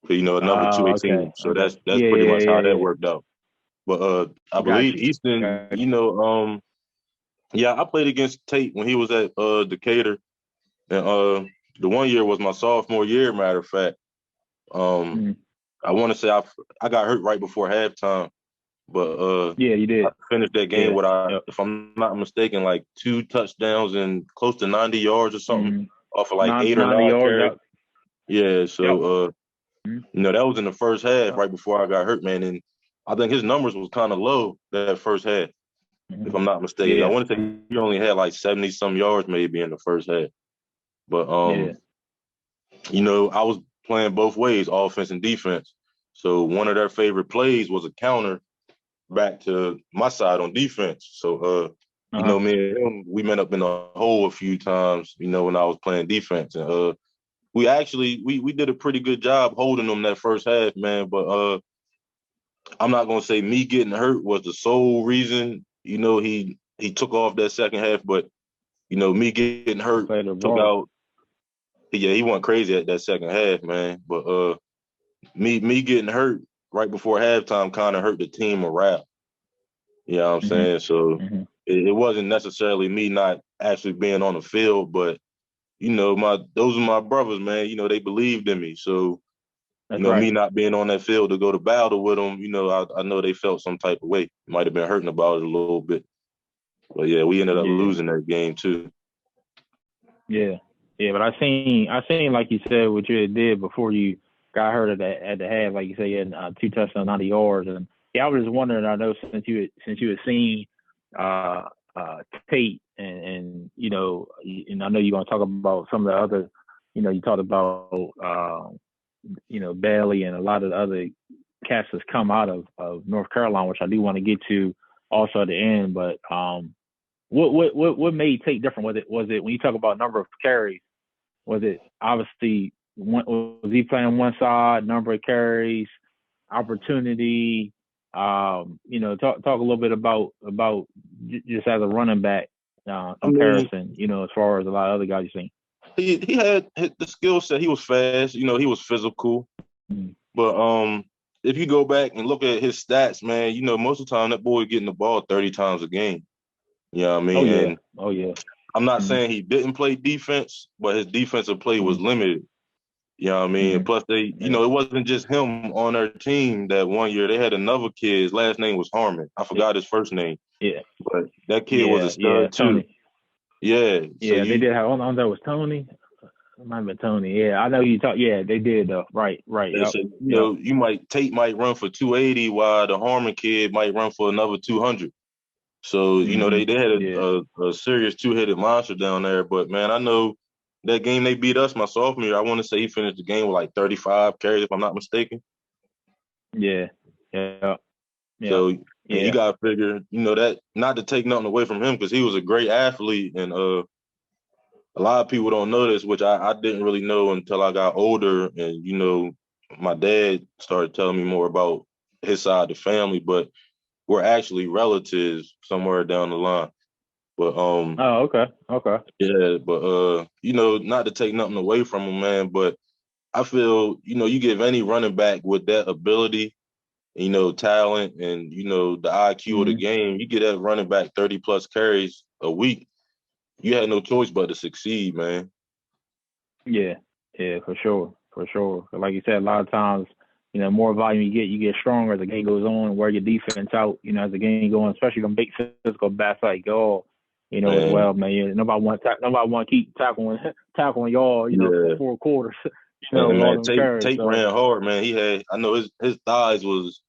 Another 2A team. So that's pretty much how that worked out. But I believe Easton, I played against Tate when he was at Decatur. And the one year was my sophomore year, matter of fact. I want to say I got hurt right before halftime, but yeah, you did. I finished that game with if I'm not mistaken, like 2 touchdowns and close to 90 yards or something off of like 8 or 9 carries. Yeah, so that was in the first half, right before I got hurt, man. And I think his numbers was kind of low that first half, if I'm not mistaken. Yeah. I want to say he only had like 70 some yards maybe in the first half. But I was playing both ways, offense and defense. So one of their favorite plays was a counter back to my side on defense. So me and him, we met up in a hole a few times, when I was playing defense. And we actually we did a pretty good job holding them that first half, man. But I'm not gonna say me getting hurt was the sole reason. He took off that second half, but me getting hurt took out. Yeah, he went crazy at that second half, man. But me getting hurt right before halftime kind of hurt the team morale. You know what I'm saying? So it wasn't necessarily me not actually being on the field, but those are my brothers, man. They believed in me. So me not being on that field to go to battle with them, I know they felt some type of way. Might have been hurting about it a little bit. But yeah, we ended up losing that game too. Yeah. Yeah, but I seen like you said what you did before you got hurt at the half, like you said, you had 2 touchdowns, 90 yards, and I was just wondering. I know since you had seen Tate and and I know you're gonna talk about some of the other, you talked about Bailey and a lot of the other cats that's come out of North Carolina, which I do want to get to also at the end. But what made Tate different? Was it when you talk about number of carries? Was it obviously was he playing one side, number of carries, opportunity? Talk a little bit about just as a running back comparison. As far as a lot of other guys you've seen. He had the skill set. He was fast. He was physical. But if you go back and look at his stats, man, most of the time that boy getting the ball 30 times a game. You know what I mean? Oh yeah. I'm not saying he didn't play defense, but his defensive play was limited. You know what I mean? And plus, it wasn't just him on their team that one year. They had another kid. His last name was Harmon. I forgot his first name. Yeah. But that kid was a stud, too. Tony. Yeah. Yeah, they did have – that was Tony. It might have been Tony. Yeah, I know you talk. Yeah, they did, though. Right. Yeah, so, Tate might run for 280 while the Harmon kid might run for another 200. So, they had a serious two-headed monster down there. But, man, I know that game they beat us my sophomore year, I want to say he finished the game with like 35 carries, if I'm not mistaken. Yeah. So, you got to figure, that not to take nothing away from him because he was a great athlete. And a lot of people don't know this, which I didn't really know until I got older. And, my dad started telling me more about his side of the family. But we're actually relatives somewhere down the line. But okay. Yeah, but not to take nothing away from him, man, but I feel, you give any running back with that ability, talent and, the IQ of the game, you get that running back 30 plus carries a week, you had no choice but to succeed, man. Yeah, for sure. Like you said, a lot of times, more volume you get stronger as the game goes on, wear your defense out, as the game goes on, especially them big physical bats like y'all, as well, man. Nobody want to keep tackling y'all, for 4 quarters. Man, Tate ran hard, man. I know his thighs was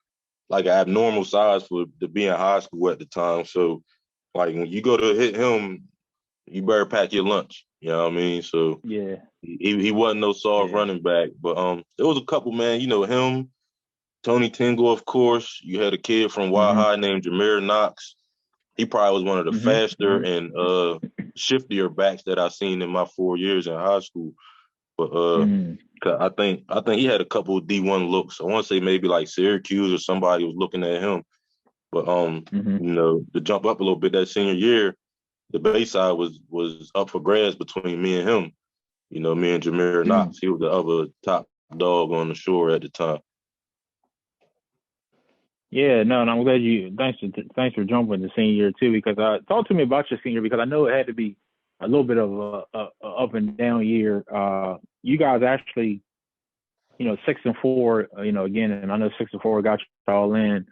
like an abnormal size to be in high school at the time. So, like, when you go to hit him, you better pack your lunch. You know what I mean? So, yeah. He wasn't no soft running back, but there was a couple, man. Him, Tony Tingle, of course. You had a kid from High named Jameer Knox. He probably was one of the faster and shiftier backs that I've seen in my 4 years in high school. But I think he had a couple of D1 looks. I want to say maybe like Syracuse or somebody was looking at him. But to jump up a little bit that senior year, the Bayside was up for grabs between me and him. Me and Jameer Knox. He was the other top dog on the shore at the time. Yeah, no, and I'm glad you. Thanks for jumping the senior year too, because talk to me about your senior, because I know it had to be a little bit of a up and down year. You guys actually, 6-4, again, and I know 6-4 got y'all in a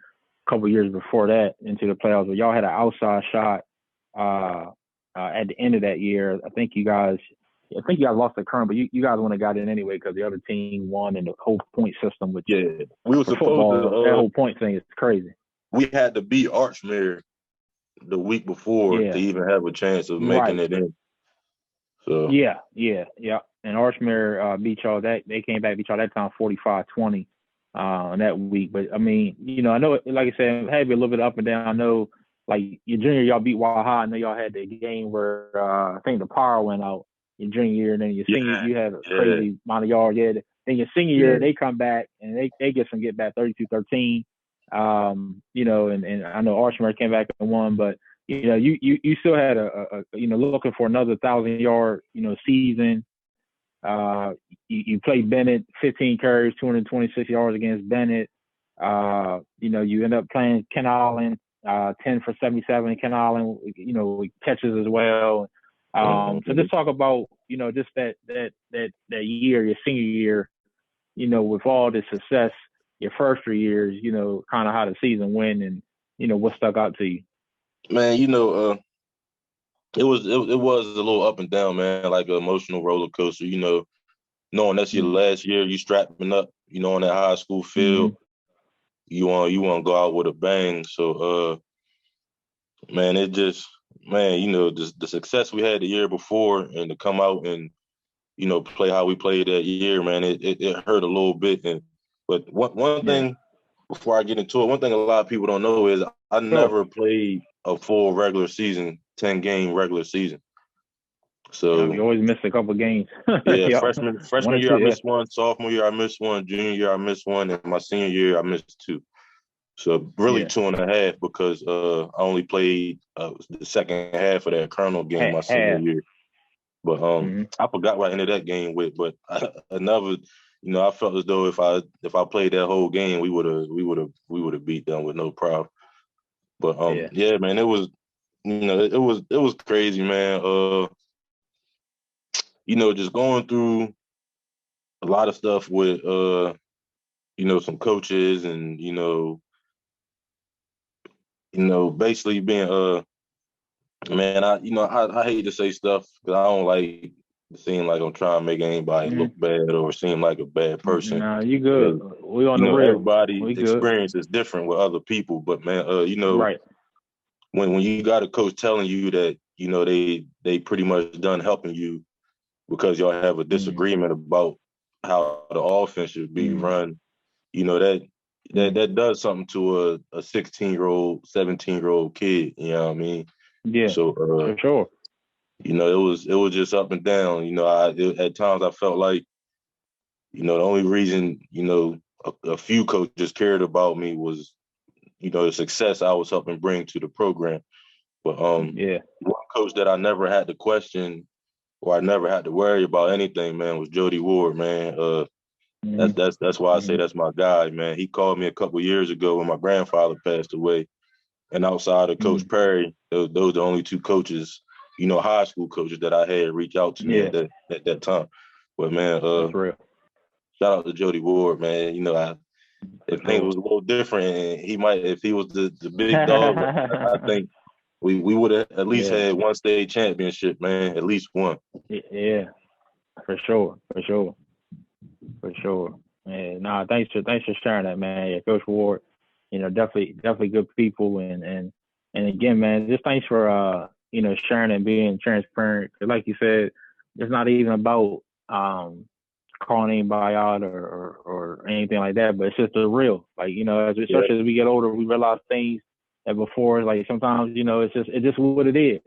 couple of years before that into the playoffs, but y'all had an outside shot at the end of that year. I think you guys lost the current, but you guys wouldn't have got in anyway because the other team won in the whole point system. Which we were supposed football, that whole point thing is crazy. We had to beat Archmere the week before to even have a chance of making it in. So yeah. And Archmere beat y'all that. They came back, beat y'all that time 45-20 that week. But I mean, I know, like I said, it had to be a little bit up and down. I know, like your junior, y'all beat Wild High. I know y'all had the game where I think the power went out your junior year, and then your senior, you had a crazy amount of yards. Yeah. Then your senior year, they come back and they get some get back 32-13. And I know Archmere came back and won, but you still had a looking for another 1,000-yard season. You played Bennett, 15 carries, 226 yards against Bennett. You end up playing Ken Island, 10 for 77. Ken Island, with catches as well. So just talk about just that year, your senior year, with all the success, your first 3 years, kind of how the season went and what stuck out to you. Man, it was a little up and down, man, like an emotional roller coaster. Knowing that's your last year, you strapping up, on that high school field. You want to go out with a bang. So, man, the success we had the year before and to come out and play how we played that year, man, it hurt a little bit. But one thing before I get into it, one thing a lot of people don't know is I never played a full regular season, 10-game regular season. So you always missed a couple games. Freshman year I missed one, sophomore year I missed one, junior year I missed one, and my senior year I missed 2. So really 2.5 because I only played the second half of that Colonel game my senior year. But I forgot what I ended that game with. But I felt as though if I played that whole game, we would have beat them with no problem. But man, it was it was crazy, man. Just going through a lot of stuff with some coaches and basically being man, I hate to say stuff because I don't like to seem like I'm trying to make anybody look bad or seem like a bad person. Nah, you good. We on the real. Everybody's experience is different with other people, but man, when you got a coach telling you that they pretty much done helping you because y'all have a disagreement about how the offense should be run, that does something to a 16-year-old, 17-year-old kid. You know what I mean? Yeah. So for sure. It was just up and down. At times I felt like, the only reason, a few coaches cared about me was, the success I was helping bring to the program. But one coach that I never had to question or I never had to worry about anything, man, was Jody Ward, man. That's why I say that's my guy, man. He called me a couple years ago when my grandfather passed away. And outside of Coach Perry, those are the only 2 coaches, high school coaches that I had reach out to me at that time. But man, shout out to Jody Ward, man. If things was a little different, and he might, if he was the big dog, I think we would have at least had one state championship, man, at least one. Yeah, for sure. Man, thanks for sharing that, man. Yeah, Coach Ward, definitely good people, and again, man, just thanks for sharing and being transparent. Like you said, it's not even about calling anybody out or anything like that, but it's just the real. Like, especially as we get older, we realize things that before, like sometimes, it's just what it is,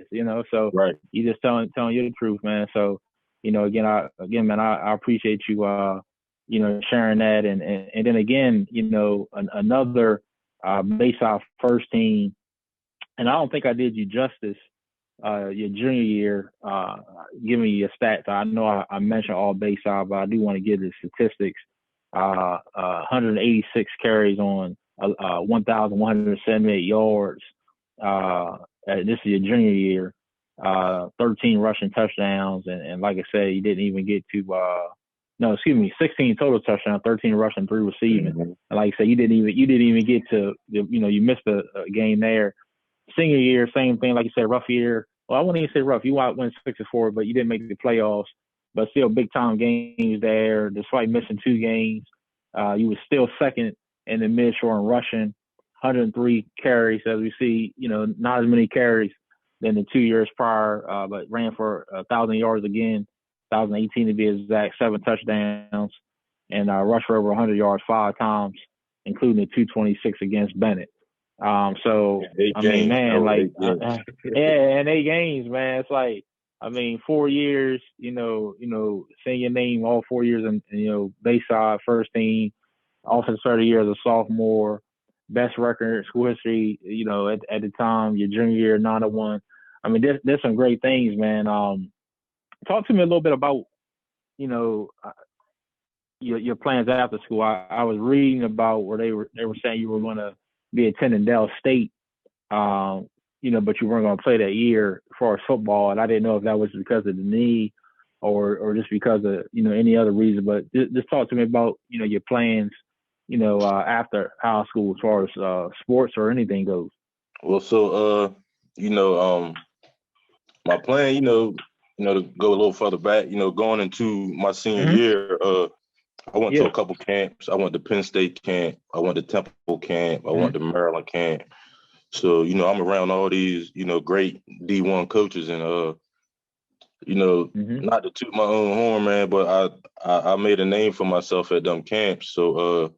So you just telling you the truth, man. So, again, man, I appreciate you, sharing that, and then again, another Bayside first team, and I don't think I did you justice. Your junior year, give me your stats. I know I mentioned all Bayside, but I do want to give the statistics. 186 carries on 1,178 yards. This is your junior year. 13 rushing touchdowns, and like I said, you didn't even get to 16 total touchdowns, 13 rushing, 3 receiving. Mm-hmm. And like I said, you didn't even get to you missed a game there. Senior year, same thing. Like you said, rough year. Well, I wouldn't even say rough. You went 6-4, but you didn't make the playoffs. But still, big time games there. Despite missing 2 games, you were still second in the mid-short and rushing, 103 carries. As we see, not as many carries than the 2 years prior, but ran for 1,000 yards again, 1,018 to be exact, 7 touchdowns, and rushed for over 100 yards 5 times, including the 226 against Bennett. So and 8 games, man. It's like, 4 years, saying your name all 4 years in Bayside first team, offensive player of the year as a sophomore, best record in school history, at the time, your junior year, 9-1. There's some great things, man. Talk to me a little bit about, your plans after school. I was reading about where they were saying you were going to be attending Dell State, but you weren't going to play that year as far as football, and I didn't know if that was because of the knee or just because of any other reason. But just talk to me about your plans, after high school as far as sports or anything goes. Well, so my plan, to go a little further back, going into my senior year, I went to a couple camps. I went to Penn State camp. I went to Temple camp. I went to Maryland camp. So, I'm around all these, great D1 coaches, and, not to toot my own horn, man, but I made a name for myself at them camps. So,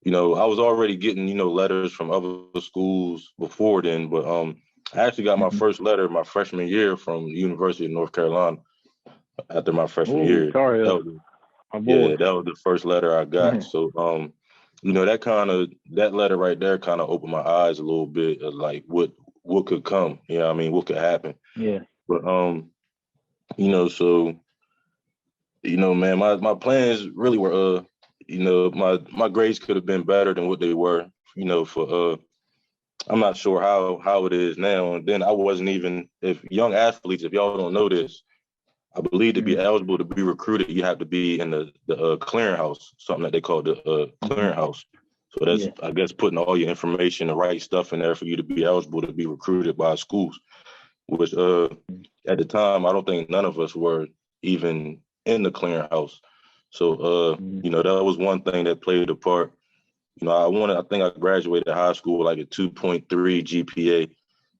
I was already getting, letters from other schools before then, but I actually got my first letter my freshman year from the University of North Carolina after my freshman year. Sorry. That was the first letter I got. So, that letter right there kind of opened my eyes a little bit of like what could come, what could happen. Yeah. But, man, my plans really were, my grades could have been better than what they were, I'm not sure how it is now. And then I wasn't even, if young athletes, if y'all don't know this, I believe to be eligible to be recruited, you have to be in the clearinghouse, something that they call the clearinghouse. So that's, I guess, putting all your information, the right stuff in there for you to be eligible to be recruited by schools, which at the time, I don't think none of us were even in the clearinghouse. So, that was one thing that played a part. I think I graduated high school like a 2.3 GPA.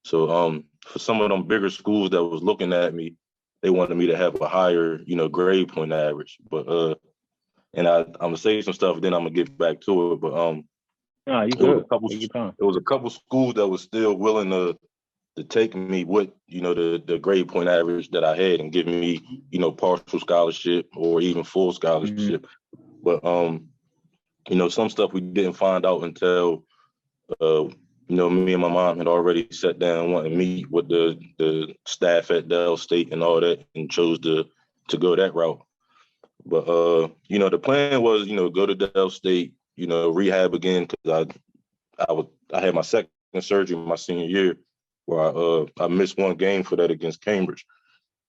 So for some of them bigger schools that was looking at me, they wanted me to have a higher, grade point average. But and I'm gonna say some stuff, then I'm gonna get back to it. But it was a couple schools that was still willing to take me with, the grade point average that I had and give me, partial scholarship or even full scholarship. But some stuff we didn't find out until me and my mom had already sat down and wanted to meet with the staff at Dell State and all that, and chose to go that route. But, the plan was, go to Dell State, rehab again, because I had my second surgery my senior year where I missed one game for that against Cambridge.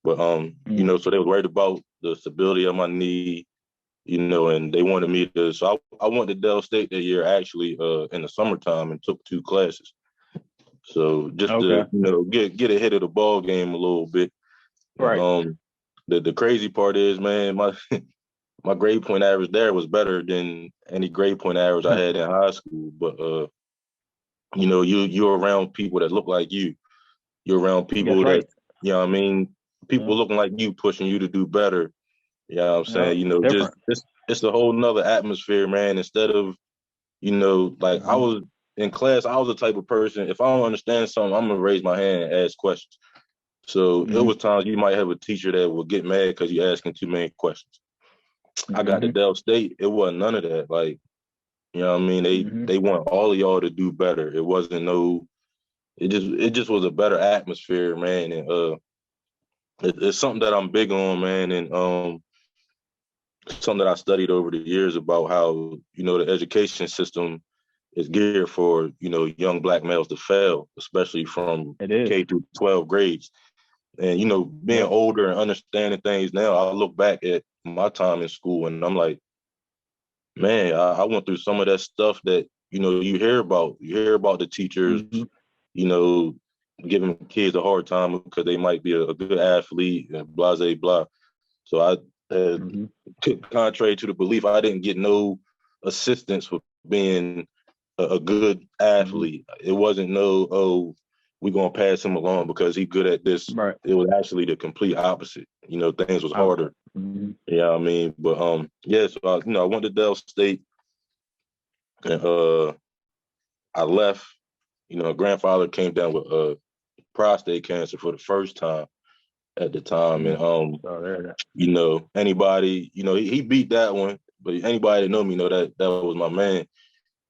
But, so they were worried about the stability of my knee, and they wanted me to, so I went to Dell State that year actually in the summertime and took 2 classes. So just to, get ahead of the ball game a little bit. Right. And, the crazy part is, man, my grade point average there was better than any grade point average I had in high school. But, you're around people that look like you. You're around people that, people looking like you, pushing you to do better. You know what I'm saying? It's a whole nother atmosphere, man. Instead of, I was in class, I was the type of person, if I don't understand something, I'm going to raise my hand and ask questions. So it was times you might have a teacher that would get mad because you're asking too many questions. I got to Dell State, it wasn't none of that. Like, They want all of y'all to do better. It wasn't it just was a better atmosphere, man. And it's something that I'm big on, man. And something that I studied over the years about how, the education system is geared for, young Black males to fail, especially from K through 12 grades. And, being older and understanding things now, I look back at my time in school and I'm like, man, I went through some of that stuff that, you hear about. You hear about the teachers, giving kids a hard time because they might be a good athlete and blah, blah, blah. So I, contrary to the belief, I didn't get no assistance for being a good athlete. It wasn't we're going to pass him along because he's good at this. Right. It was actually the complete opposite. Things was harder. Yeah, I mean, but so I went to Dell State, and I left. Grandfather came down with prostate cancer for the first time at the time, and anybody, he beat that one, but anybody that know me know that was my man.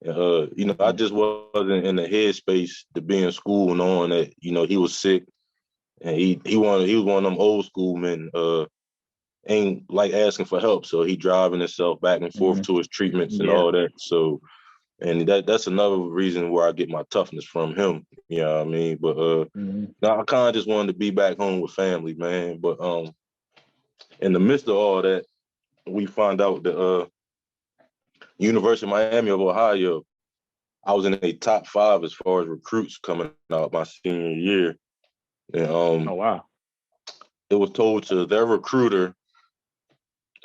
I just wasn't in the headspace to be in school knowing that he was sick, and he was one of them old school men. Ain't like asking for help, so he driving himself back and forth to his treatments and all that. So, and that's another reason where I get my toughness from him. You know what I mean? But I kind of just wanted to be back home with family, man. But in the midst of all that, we found out that University of Miami of Ohio, I was in a top 5 as far as recruits coming out my senior year. And oh wow. It was told to their recruiter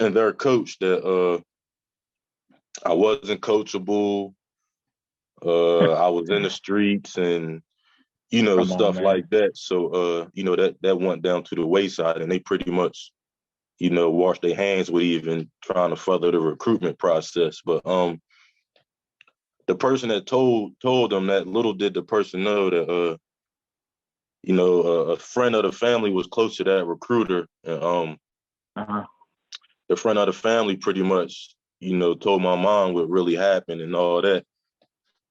and their coach that I wasn't coachable. I was in the streets and, stuff like that. So, that went down to the wayside, and they pretty much, washed their hands with even trying to further the recruitment process. But the person that told them that, little did the person know that, a friend of the family was close to that recruiter. And the friend of the family pretty much, told my mom what really happened and all that.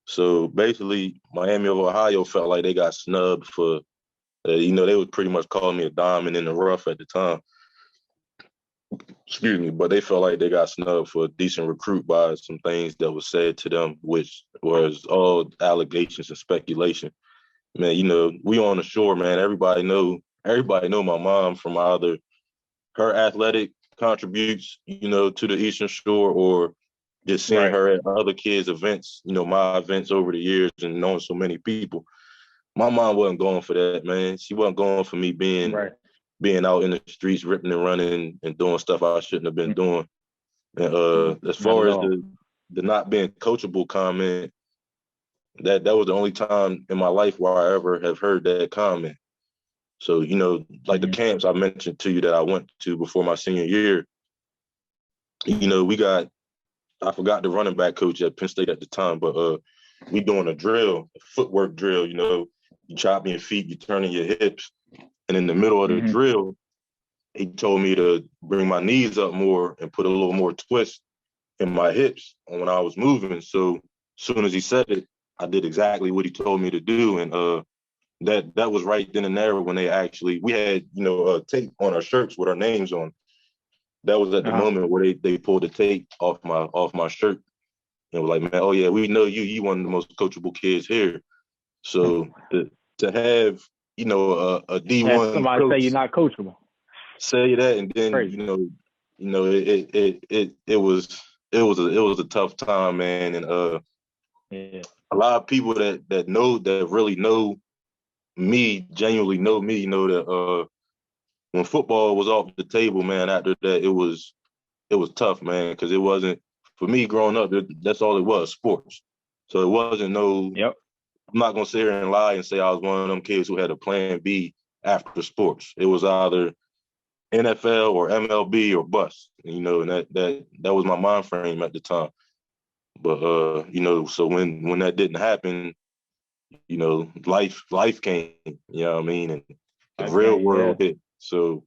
So basically, Miami of Ohio felt like they got snubbed for, they would pretty much call me a diamond in the rough at the time. Excuse me, but they felt like they got snubbed for a decent recruit by some things that was said to them, which was all allegations and speculation. Man, we on the shore, man. Everybody know my mom from either her athletic contributes, to the Eastern Shore, or just seeing her at other kids' events, my events over the years and knowing so many people. My mom wasn't going for that, man. She wasn't going for me being out in the streets, ripping and running and doing stuff I shouldn't have been doing. And as far as the not being coachable comment, that was the only time in my life where I ever have heard that comment. So, like the camps I mentioned to you that I went to before my senior year, we got, I forgot the running back coach at Penn State at the time, but we doing a drill, a footwork drill, you chopping your feet, you turning your hips. And in the middle of the drill, he told me to bring my knees up more and put a little more twist in my hips when I was moving. So as soon as he said it, I did exactly what he told me to do. And that was right then and there when we had, tape on our shirts with our names on. That was at the moment where they pulled the tape off my shirt and was like, man, oh yeah, we know you one of the most coachable kids here. So to have, a D1 somebody coach say you're not coachable. Say that, and then Crazy. it was a tough time, man. And a lot of people that really know me, genuinely know me, that when football was off the table, man, after that it was tough, man, because it wasn't, for me growing up, that's all it was, sports. So it wasn't no. Yep. I'm not gonna sit here and lie and say I was one of them kids who had a plan B after sports. It was either NFL or MLB or bust, and that was my mind frame at the time. But so when that didn't happen, life came, you know what I mean, and the real world hit. So,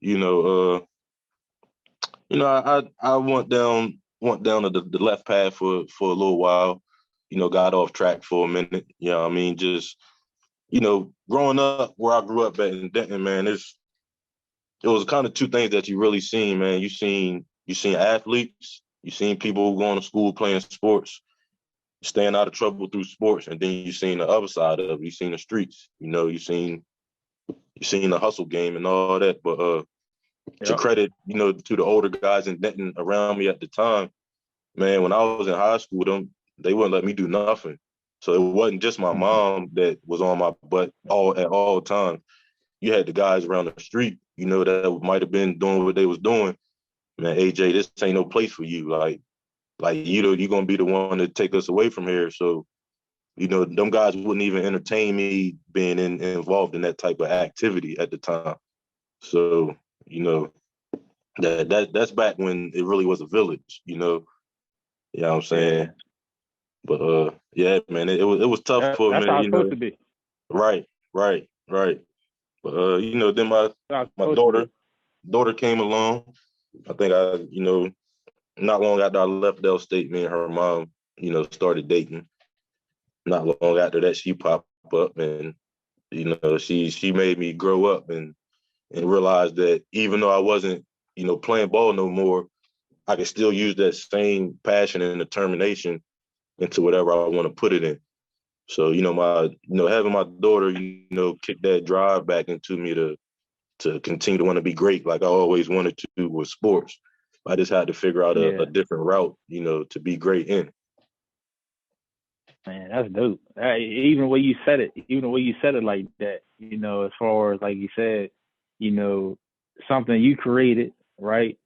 I went down the left path for a little while, got off track for a minute, you know what I mean, just growing up where I grew up at in Denton, man, it was kind of two things that you really seen, man. You seen athletes, you seen people going to school playing sports, staying out of trouble through sports, and then you seen the other side of it. You seen the streets, you seen you seen the hustle game and all that. But to credit, to the older guys in Denton around me at the time, man, when I was in high school, they wouldn't let me do nothing. So it wasn't just my mom that was on my butt at all times. You had the guys around the street, that might have been doing what they was doing. Man, AJ, this ain't no place for you. Like you're gonna be the one to take us away from here. So, them guys wouldn't even entertain me being involved in that type of activity at the time. So, that's back when it really was a village, You know what I'm saying? Yeah. But yeah, man, it was tough for me. That's how it's supposed to be. Right. But then my daughter came along. I think not long after I left Dell State, me and her mom, started dating. Not long after that, she popped up, and she made me grow up and realize that even though I wasn't playing ball no more, I could still use that same passion and determination into whatever I want to put it in. So having my daughter kick that drive back into me to continue to want to be great like I always wanted to with sports. I just had to figure out a different route to be great in. Man, that's dope. Even the way you said it like that, as far as like you said, something you created, right?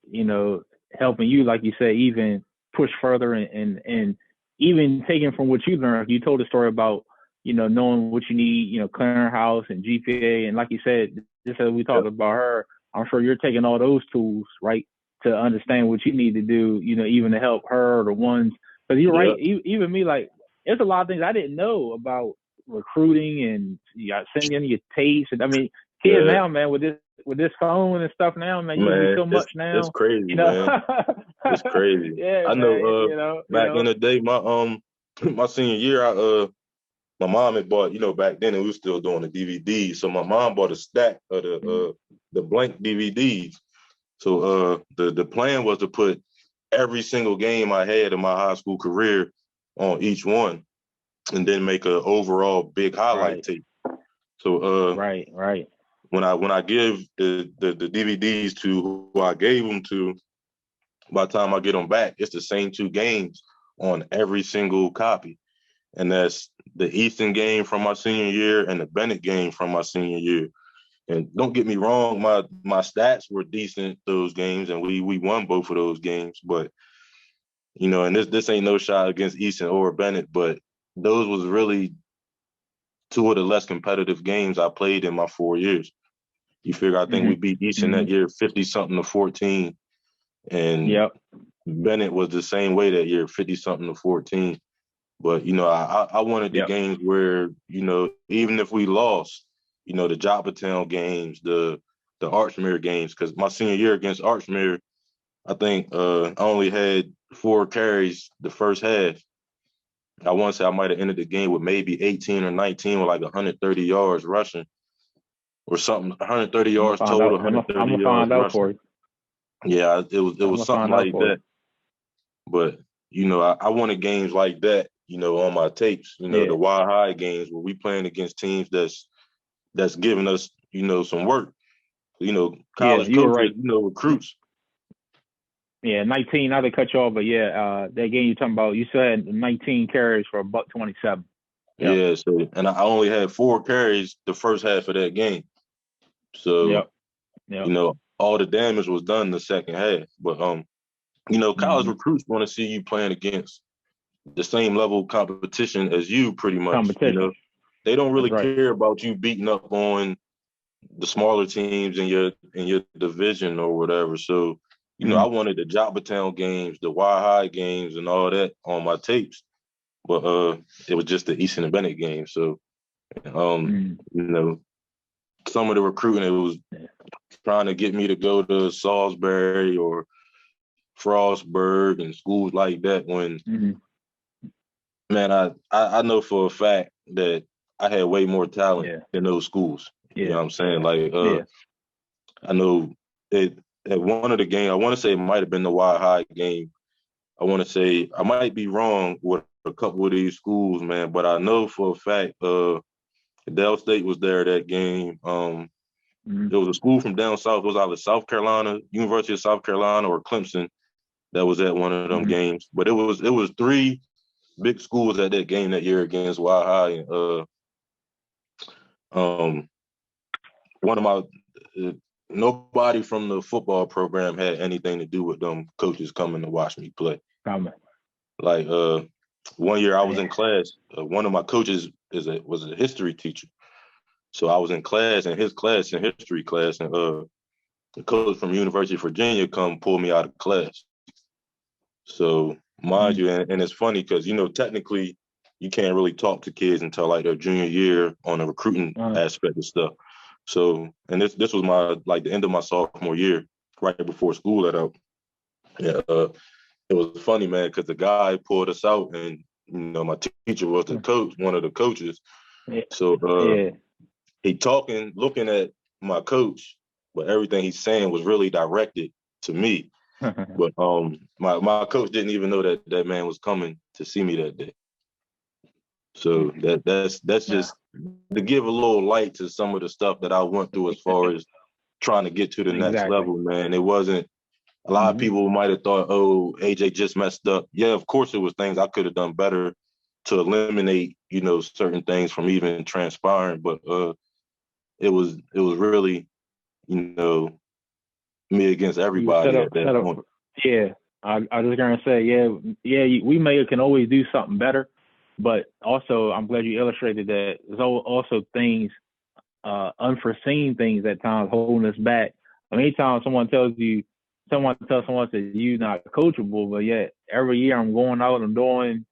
Helping you, like you said, even push further and even taking from what you learned. You told a story about, knowing what you need, clearing house and GPA. And like you said, just as we talked about her, I'm sure you're taking all those tools, right, to understand what you need to do, even to help her or the ones. Because you're right, even me, like, there's a lot of things I didn't know about recruiting and sending your tapes. And I mean, kids now, man, with this phone and stuff now, man, you do so much now. It's crazy, man. It's crazy. Yeah, I know. Back in the day, my senior year, my mom had bought, back then we were still doing the DVDs. So my mom bought a stack of the blank DVDs. So the plan was to put every single game I had in my high school career on each one, and then make an overall big highlight tape. So right. When I give the DVDs to who I gave them to, by the time I get them back, it's the same two games on every single copy. And that's the Easton game from my senior year and the Bennett game from my senior year. And don't get me wrong, my stats were decent those games, and we won both of those games. But, and this ain't no shot against Easton or Bennett, but those was really two of the less competitive games I played in my 4 years. You figure, I think we beat Easton that year 50-something to 14. And Bennett was the same way that year, 50-something to 14. But, I wanted the games where, even if we lost, the Joppatown games, the Archmere games, because my senior year against Archmere, I think I only had 4 carries the first half. I want to say I might have ended the game with maybe 18 or 19 with like 130 yards rushing or something, 130 yards total, 130 yards rushing. For you. Yeah, it was something like that. But, I wanted games like that, on my tapes, the Y High games where we playing against teams that's giving us, some work. College coaches, recruits. Yeah, 19, not to cut you off, but that game you're talking about, you said 19 carries for $127. Yep. Yeah, so, and I only had 4 carries the first half of that game. So, all the damage was done in the second half. But, college recruits want to see you playing against the same level of competition as you, pretty much. They don't really care about you beating up on the smaller teams in your division or whatever. So, I wanted the Joppatown games, the Y High games, and all that on my tapes. But it was just the Easton and Bennett game. So, some of the recruiting, it was trying to get me to go to Salisbury or Frostburg and schools like that when, man, I know for a fact that I had way more talent in those schools. You know what I'm saying? Like, I know at one of the games, I want to say it might have been the Y High game. I want to say, I might be wrong with a couple of these schools, man, but I know for a fact Dell State was there that game. There was a school from down south. It was either South Carolina, University of South Carolina, or Clemson that was at one of them games. But it was 3 big schools at that game that year against Wild High. And one of my nobody from the football program had anything to do with them coaches coming to watch me play. Like one year I was in class. One of my coaches was a history teacher. So I was in class, in his class, in history class, and the coach from University of Virginia come pull me out of class. So mind you, and it's funny because, technically you can't really talk to kids until like their junior year on the recruiting aspect of stuff. So, and this was the end of my sophomore year, right before school let out. Yeah, it was funny, man, because the guy pulled us out, and my teacher was the coach, one of the coaches. So he talking, looking at my coach, but everything he's saying was really directed to me. But my coach didn't even know that man was coming to see me that day. So that's just to give a little light to some of the stuff that I went through as far as trying to get to the next level, man. It wasn't a lot of people might have thought, oh, AJ just messed up. Yeah, of course it was things I could have done better to eliminate, certain things from even transpiring. But it was really, me against everybody at that point. Yeah, I was just gonna say, we can always do something better, but also I'm glad you illustrated that there's also things, unforeseen things at times holding us back. Anytime someone tells someone that you're not coachable, but yet every year I'm going out, I'm doing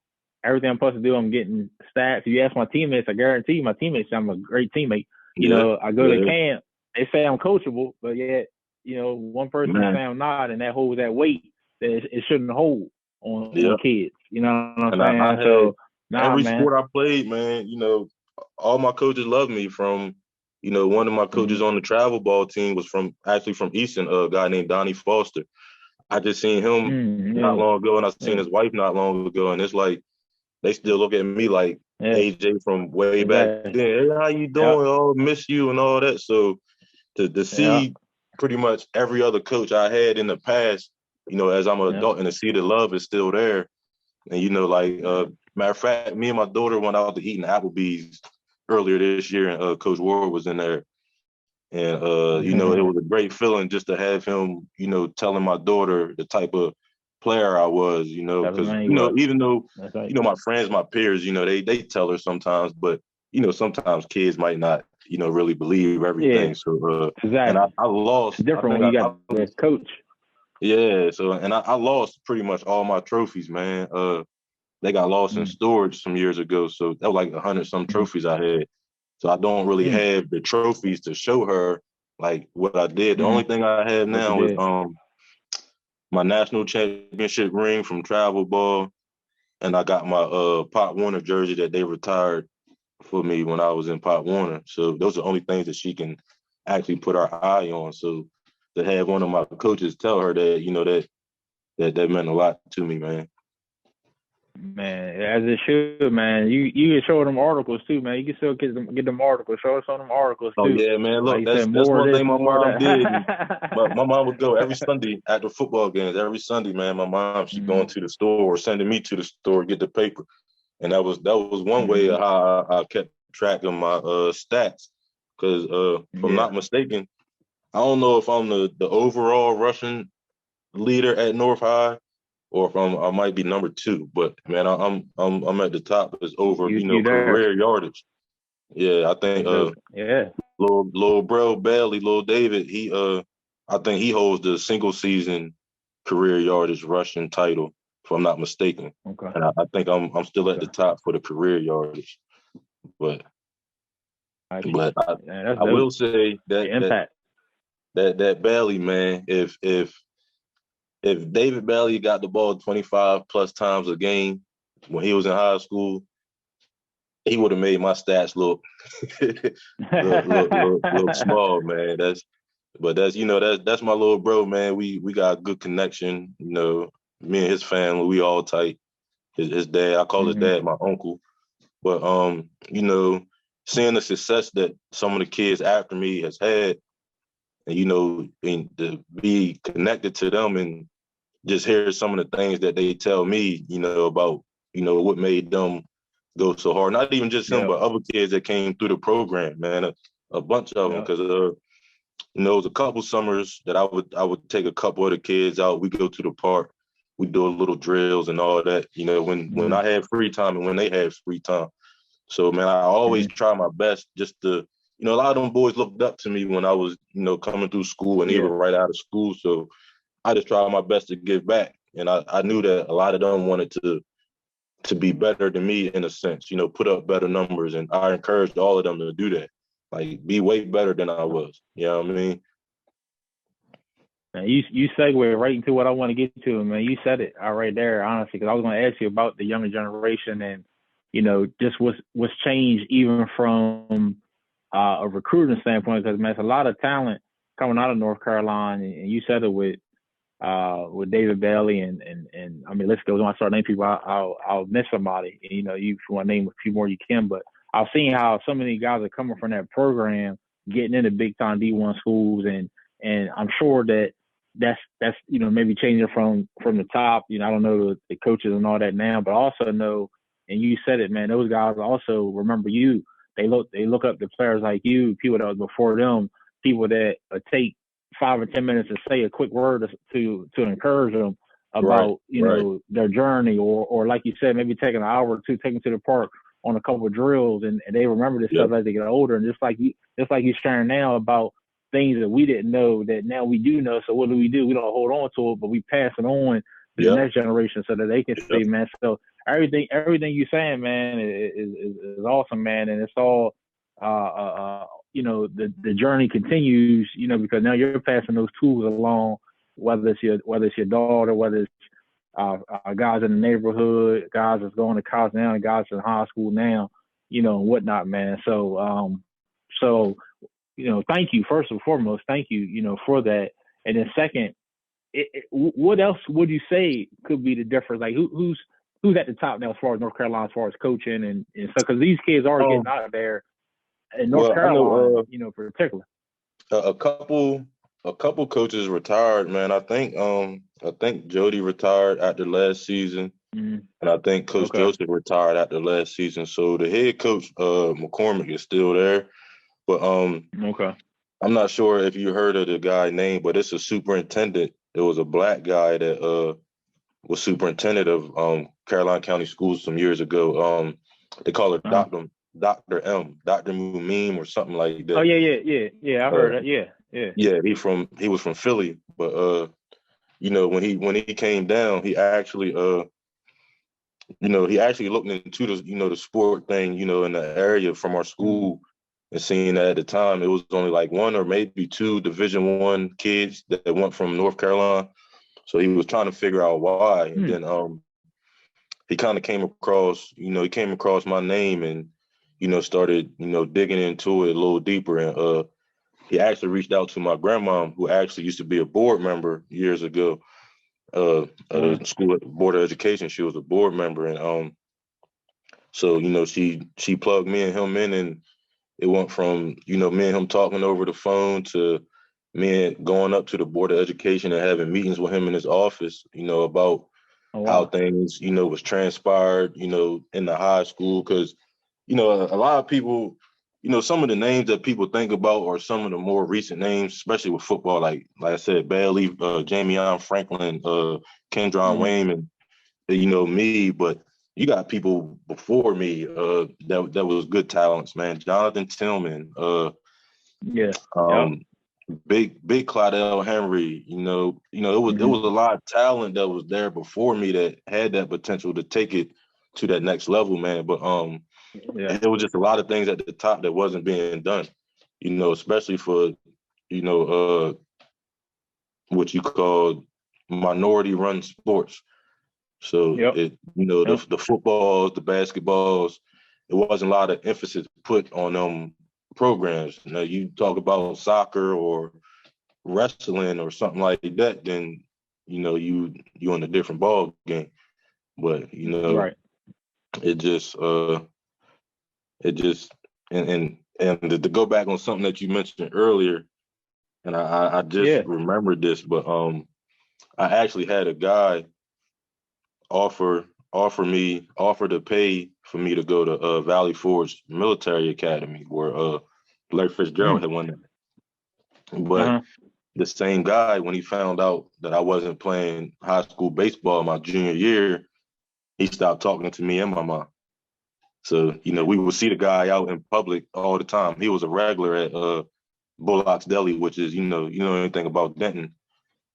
everything I'm supposed to do, I'm getting stats. If you ask my teammates, I guarantee you my teammates say I'm a great teammate. I go to camp, they say I'm coachable, but yet, one person say I'm not, and that holds that weight that it shouldn't hold on kids. You know what I'm saying? Every sport I played, man, all my coaches loved me. From, one of my coaches on the travel ball team was from Easton, a guy named Donnie Foster. I just seen him not long ago, and I seen his wife not long ago, and it's like they still look at me like AJ from way back then. Hey, how you doing? Oh, miss you and all that. So to see pretty much every other coach I had in the past, as I'm an adult, and to see the love is still there. And matter of fact, me and my daughter went out to eat in Applebee's earlier this year, and Coach Ward was in there. And, it was a great feeling just to have him, telling my daughter the type of player I was, because, even though, my friends, my peers, they tell her sometimes, but, sometimes kids might not, really believe everything. Yeah, so, exactly. And I lost. It's different when you got the coach. Yeah. So, and I lost pretty much all my trophies, man. They got lost in storage some years ago. So that was like 100-some trophies I had. So I don't really have the trophies to show her like what I did. The only thing I have now is my national championship ring from travel ball, and I got my Pop Warner jersey that they retired for me when I was in Pop Warner. So those are the only things that she can actually put her eye on. So to have one of my coaches tell her that, that meant a lot to me, man. Man, as it should, man. You can show them articles too, man. You can still get them articles. Show us on them articles too. Oh yeah, man. Look, that's one thing my mom did. My mom would go every Sunday after football games. Every Sunday, man, my mom, she'd going to the store or sending me to the store to get the paper. And that was one way of how I kept track of my stats. Because if I'm not mistaken, I don't know if I'm the overall rushing leader at North High, or if I might be number 2, but man, I'm at the top. It's over, career yardage. Yeah, I think little bro Bailey, little David, I think he holds the single season career yardage rushing title, if I'm not mistaken. Okay. And I think I'm still at the top for the career yardage. But I will say that Bailey, man, if David Bailey got the ball 25 plus times a game when he was in high school, he would have made my stats look look small, man. That's my little bro, man. We got a good connection. Me and his family, we all tight. His dad, I call his dad my uncle. But seeing the success that some of the kids after me has had, and, you know, and to be connected to them and just hear some of the things that they tell me, you know, about, you know, what made them go so hard. Not even just him, but other kids that came through the program, man, a bunch of them. Because, you know, it was a couple summers that I would take a couple of the kids out. We go to the park. We do a little drills and all that, you know, when I had free time and when they had free time. So, man, I always try my best just to, you know, a lot of them boys looked up to me when I was, you know, coming through school and even right out of school. So I just tried my best to give back. And I knew that a lot of them wanted to be better than me in a sense, you know, put up better numbers. And I encouraged all of them to do that. Like, be way better than I was. You know what I mean? Man, you segue right into what I want to get to, man. You said it right there, honestly, because I was going to ask you about the younger generation and, you know, just what's changed even from a recruiting standpoint, because, man, it's a lot of talent coming out of North Carolina, and you said it with David Bailey and I mean, let's go. When I start naming people, I'll miss somebody. You know, you want to name a few more, you can. But I've seen how so many guys are coming from that program, getting into big time D1 schools, and I'm sure that's you know, maybe changing from the top. You know, I don't know the coaches and all that now, but I also know, and you said it, man. Those guys also remember you. They look up to players like you, people that was before them, people that take 5 or 10 minutes to say a quick word to encourage them about you know, their journey, or like you said, maybe taking an hour or two, taking to the park on a couple of drills, and they remember this stuff as they get older. And just like you sharing now about things that we didn't know that now we do know. So what do? We don't hold on to it, but we pass it on to the next generation so that they can see, man. So everything you're saying, man, is awesome, man, and it's all you know, the journey continues, you know, because now you're passing those tools along, whether it's your daughter, whether it's guys in the neighborhood, guys that's going to college now, and guys in high school now, you know, and whatnot, man. So you know, thank you first and foremost, thank you, you know, for that. And then second, what else would you say could be the difference? Like who's at the top now as far as North Carolina, as far as coaching and stuff? Because these kids are getting out of there in North Carolina, you know, for particular. A couple coaches retired, man. I think Jody retired after last season, and I think Coach Joseph retired after last season. So the head coach, McCormick, is still there, but I'm not sure if you heard of the guy name, but it's a superintendent. It was a black guy that was superintendent of Caroline County Schools some years ago. They call her Dr. Mumeem or something like that. Oh yeah. I heard that. Yeah. Yeah, he was from Philly, but you know, when he came down, he actually looked into the sport thing, you know, in the area from our school, and seeing that at the time it was only like one or maybe two Division I kids that went from North Carolina. So he was trying to figure out why, and then he kind of came across my name and, you know, started, you know, digging into it a little deeper. And he actually reached out to my grandma, who actually used to be a board member years ago, at the school board of education. She was a board member. And so, you know, she plugged me and him in, and it went from, you know, me and him talking over the phone to me going up to the board of education and having meetings with him in his office, you know, about how things, you know, was transpired, you know, in the high school. Because, you know, a lot of people, you know, some of the names that people think about are some of the more recent names, especially with football, like I said, Bailey, Jamion Franklin, Kendron Wayman, you know, me. But you got people before me that was good talents, man. Jonathan Tillman, Big Claudel Henry, you know, it was a lot of talent that was there before me that had that potential to take it to that next level, man. But there was just a lot of things at the top that wasn't being done, you know, especially for, you know, what you call minority run sports. So it, you know, the footballs, the basketballs, it wasn't a lot of emphasis put on them programs. You know, you talk about soccer or wrestling or something like that, then, you know, you in a different ball game. But, you know, it just and to go back on something that you mentioned earlier, and I just remembered this, but I actually had a guy offer to pay for me to go to Valley Forge Military Academy where Larry Fitzgerald had won that. But the same guy, when he found out that I wasn't playing high school baseball my junior year, he stopped talking to me and my mom. So, we would see the guy out in public all the time. He was a regular at Bullock's Deli, which is, you know anything about Denton.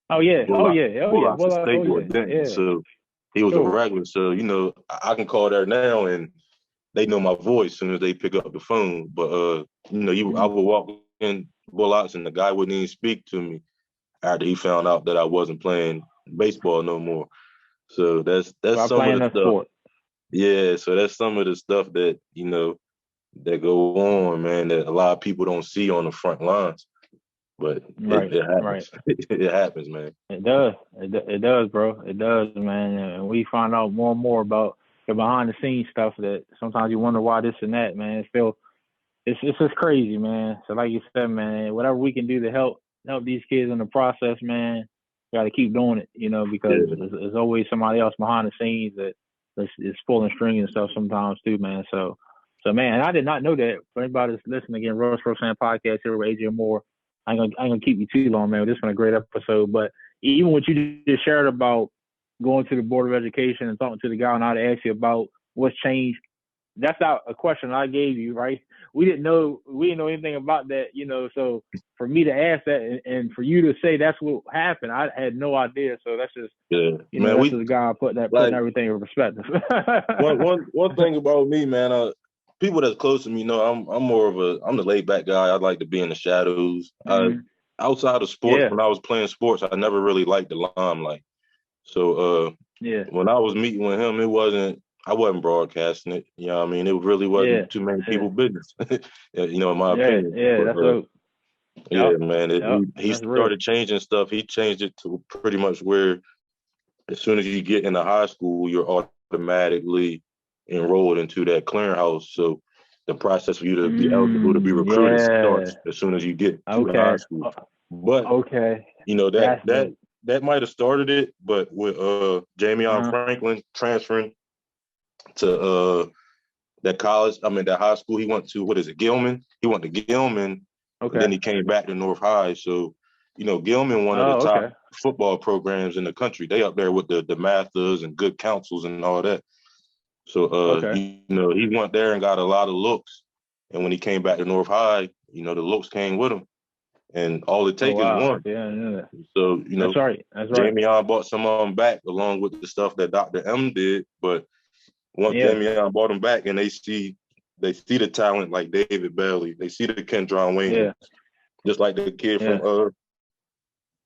Oh, yeah. Bullock's Bullock, staple at Denton. Yeah. So he was a regular. So, I can call there now and they know my voice as soon as they pick up the phone. But, I would walk in Bullock's and the guy wouldn't even speak to me after he found out that I wasn't playing baseball no more. So that's some of the stuff. Sport. Yeah, so that's some of the stuff that, that go on, man, that a lot of people don't see on the front lines. But it happens. It happens, man. It does. It does, bro. It does, man. And we find out more and more about the behind the scenes stuff that sometimes you wonder why this and that, man. It's just crazy, man. So like you said, man, whatever we can do to help these kids in the process, man, got to keep doing it, because there's always somebody else behind the scenes that is pulling string and stuff sometimes too, man. So man, I did not know that. For anybody that's listening again, Rose First Team Podcast here with AJ Moore. I ain't gonna keep you too long, man. This has been a great episode. But even what you just shared about going to the Board of Education and talking to the guy, and I'd ask you about what's changed. That's not a question I gave you, right? We didn't know anything about that, So for me to ask that and for you to say that's what happened, I had no idea. So that's just man, that's just a guy putting everything in perspective. one thing about me, man. People that's close to me know I'm the laid back guy. I like to be in the shadows. Outside of sports, when I was playing sports, I never really liked the limelight. So when I was meeting with him, I wasn't broadcasting it. You know what I mean? It really wasn't too many people's business. In my opinion. Yeah, that's man. He started changing stuff. He changed it to pretty much where as soon as you get into high school, you're automatically enrolled into that clearinghouse. So the process for you to be eligible to be recruited starts as soon as you get to high school. But that might have started it, but with Jamion Franklin transferring to that college, that high school he went to, Gilman? He went to Gilman, and then he came back to North High. So, Gilman, one of the top football programs in the country. They up there with the Mathers and good counsels and all that. So, he went there and got a lot of looks. And when he came back to North High, the looks came with him. And all it takes is one. Yeah. So, that's right. Jamion bought some of them back along with the stuff that Dr. M did. But once Jamion bought them back and they see the talent like David Bailey, they see the Kendron Wayne, just like the kid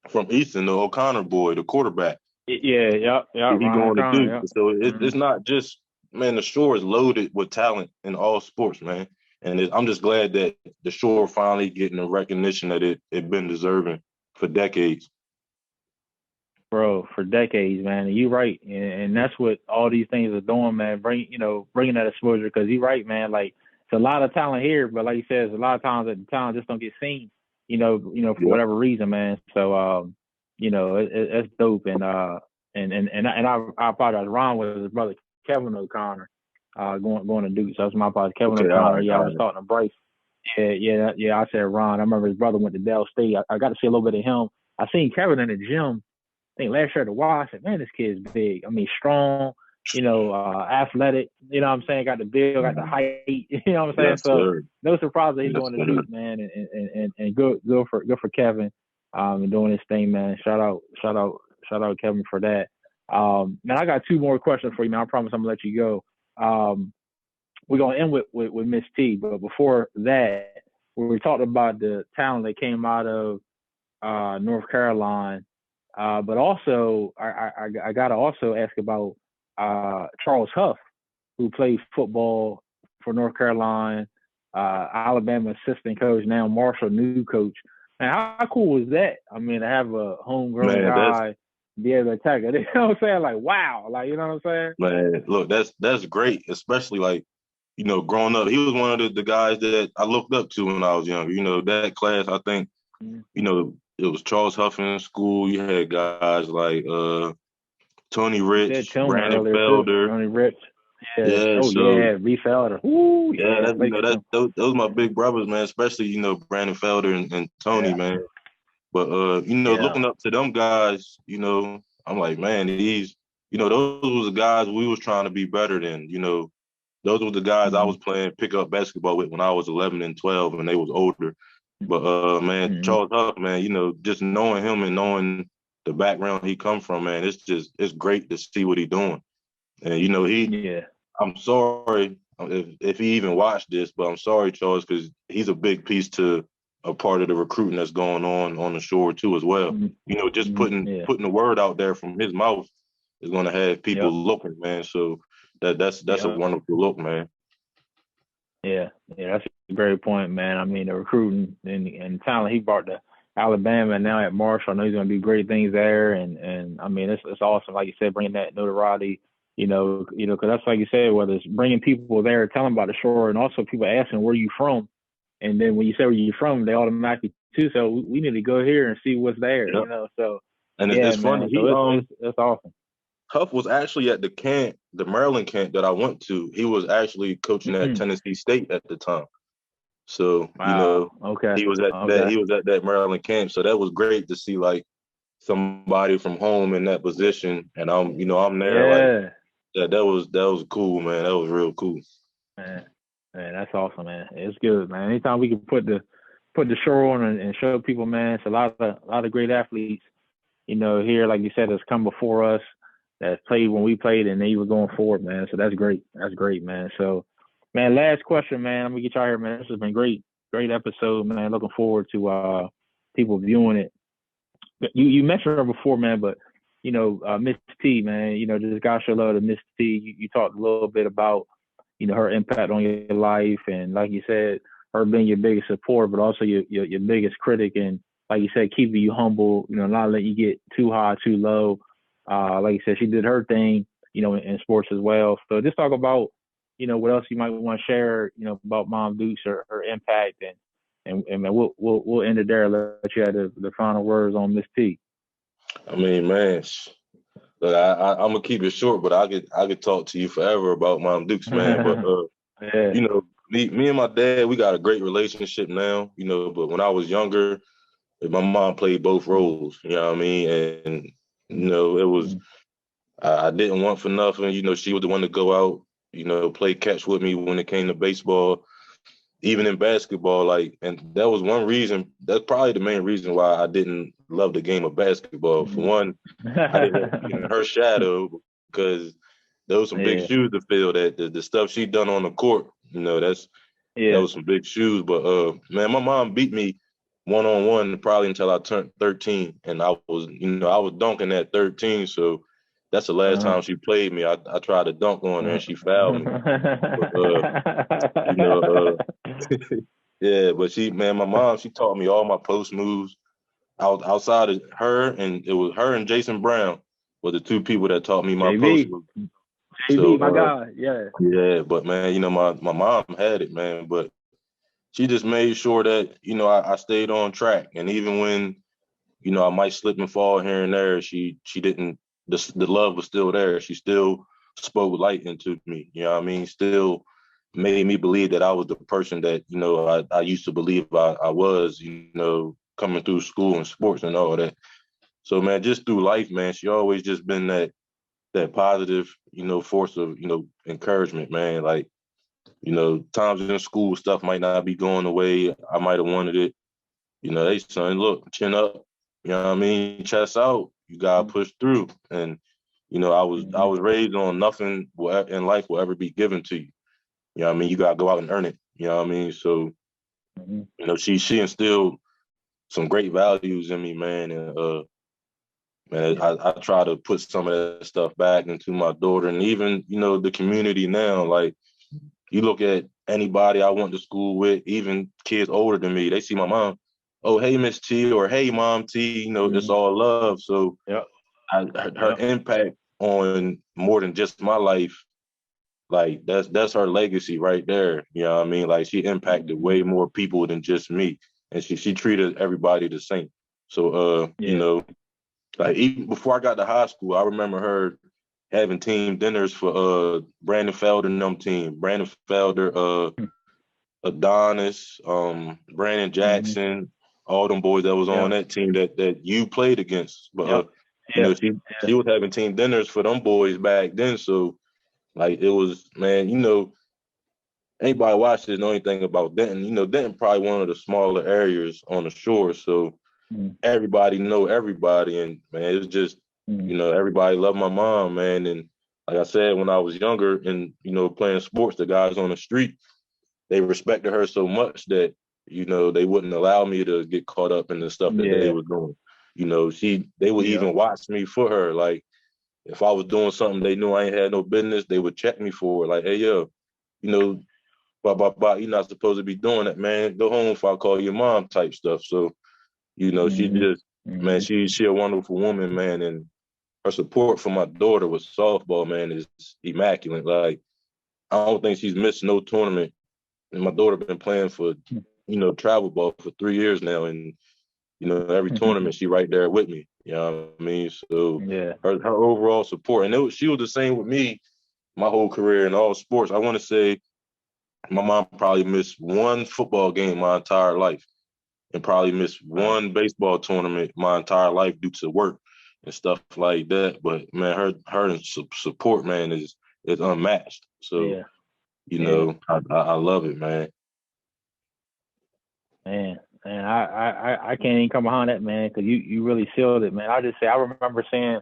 from Easton, the O'Connor boy, the quarterback. Yeah. He going to do. So it's not just, man, the Shore is loaded with talent in all sports, man. And I'm just glad that the Shore finally getting the recognition that it been deserving for decades. Bro, for decades, man. And you're right. And that's what all these things are doing, man. Bringing that exposure, because you're right, man. Like, it's a lot of talent here, but like you said, a lot of times that the talent just don't get seen, for whatever reason, man. So, it's dope. And I apologize. Ron was his brother, Kevin O'Connor, going to Duke. So that's my apologies. Kevin O'Connor. I was talking to Bryce. Yeah. I said Ron. I remember his brother went to Dell State. I got to see a little bit of him. I seen Kevin in the gym. I think last year at the Y, I said, man, this kid's big. I mean, strong, athletic, what I'm saying? Got the build, got the height, what I'm saying? Yes, so sir. No surprise that he's going to Duke, man. And good for Kevin and doing his thing, man. Shout out Kevin for that. Man, I got two more questions for you, man. I promise I'm gonna let you go. We're gonna end with Miss T, but before that, we talked about the talent that came out of North Carolina. But also, I got to also ask about Charles Huff, who played football for North Carolina, Alabama assistant coach, now Marshall new coach. And how cool was that? I mean, to have a homegrown guy be able to attack it. You know what I'm saying? Like, wow. Like, you know what I'm saying? Man, look, that's great, especially like, growing up, he was one of the guys that I looked up to when I was younger. That class, I think, it was Charles Huff in school. You had guys like Tony Rich, Brandon Felder. Tony Rich. Yeah. Yeah. Reed Felder. Ooh, yeah. Those my big brothers, man. Especially Brandon Felder and Tony, man. But looking up to them guys, I'm like, man, those was the guys we was trying to be better than. Those were the guys I was playing pickup basketball with when I was 11 and 12, and they was older. But man, Charles Huff, man, just knowing him and knowing the background he come from, man, it's great to see what he doing. And I'm sorry if he even watched this, but I'm sorry, Charles, because he's a big piece to a part of the recruiting that's going on the shore too as well. Just putting the word out there from his mouth is going to have people looking, man. So that's a wonderful look, man. Yeah, that's a great point, man. I mean, the recruiting and talent he brought to Alabama and now at Marshall, I know he's going to do great things there. And I mean, it's awesome, like you said, bringing that notoriety. Because that's like you said, whether it's bringing people there, telling about the shore, and also people asking where you from. And then when you say where you're from, they automatically too. So we need to go here and see what's there. So and it's funny. So it's awesome. Huff was actually at the Maryland camp that I went to. He was actually coaching at Tennessee State at the time. So he was at that Maryland camp. So that was great to see like somebody from home in that position, and I'm there like. Yeah, that was cool, man. That was real cool. Man, that's awesome, man. It's good, man. Anytime we can put the show on and show people, man, it's a lot of great athletes, here, like you said, that's come before us, that played when we played, and they were going forward, man. So that's great. That's great, man. So, man, last question, man. I'm gonna get y'all here, man. This has been great episode, man. Looking forward to people viewing it. You mentioned her before, man, but Miss T, man, just gotta show love to Miss T. You talked a little bit about, her impact on your life, and like you said, her being your biggest support, but also your biggest critic, and like you said, keeping you humble, not letting you get too high, too low. Like you said, she did her thing, in sports as well. So just talk about, what else you might want to share, about Mom Dukes, her impact, and we'll end it there. Let you have the final words on Miss T. I mean, man, look, I'm gonna keep it short, but I could talk to you forever about Mom Dukes, man. But me and my dad, we got a great relationship now, But when I was younger, my mom played both roles, you know what I mean, and it was I didn't want for nothing, She was the one to go out, play catch with me when it came to baseball. Even in basketball, and that was one reason, that's probably the main reason why I didn't love the game of basketball. For one, I didn't want to be in her shadow because there was some big shoes to fill. That the stuff she done on the court, that was some big shoes. But man, my mom beat me one-on-one probably until I turned 13, and I was dunking at 13, so that's the last time she played me. I tried to dunk on her and she fouled me. Yeah, but my mom, she taught me all my post moves. Outside of her, and it was her and Jason Brown were the two people that taught me my post moves. JB, my God, yeah. Yeah, but man, my mom had it, man, but she just made sure that, I stayed on track. And even when, I might slip and fall here and there, she didn't, the love was still there. She still spoke light into me, you know what I mean? Still made me believe that I was the person that, I used to believe I was, coming through school and sports and all that. So, man, just through life, man, she always just been that positive, force of, encouragement, man. Like, times in school stuff might not be going the way I might have wanted it. Hey, son, look, chin up, you know what I mean? Chest out, you got to push through. And, I was raised on nothing in life will ever be given to you. You know what I mean? You got to go out and earn it. You know what I mean? So, she instilled some great values in me, man. And, man, I try to put some of that stuff back into my daughter and even, the community now. Like, you look at anybody I went to school with, even kids older than me, they see my mom, oh, hey, Miss T, or hey, Mom T, it's all love. So her impact on more than just my life like that's her legacy right there. You know what I mean? Like she impacted way more people than just me, and she treated everybody the same. So you know, like even before I got to high school, I remember her having team dinners for Brandon Felder and them team. Brandon Felder, Adonis, Brandon Jackson, all them boys that was on that team that you played against. But you know, she was having team dinners for them boys back then. So like it was, man, you know, anybody watch this know anything about Denton. You know, Denton probably one of the smaller areas on the shore. So everybody know everybody. And man, it was just, you know, everybody loved my mom, man. And like I said, when I was younger and, you know, playing sports, the guys on the street, they respected her so much that, you know, they wouldn't allow me to get caught up in the stuff that they were doing. You know, they would even watch me for her. Like, if I was doing something they knew I ain't had no business, they would check me for it. Like, hey, yo, you know, you're not supposed to be doing that, man. Go home if I call your mom type stuff. So, you know, she just, man, she a wonderful woman, man. And her support for my daughter with softball, man, is immaculate. Like, I don't think she's missed no tournament. And my daughter been playing for, you know, travel ball for 3 years now. And, you know, every tournament she right there with me. You know what I mean? So her overall support. And she was the same with me my whole career in all sports. I want to say my mom probably missed one football game my entire life and probably missed one baseball tournament my entire life due to work and stuff like that. But, man, her support, man, is unmatched. So, you know, I love it, man. Man, I can't even come behind that, man, because you really sealed it, man. I just say I remember saying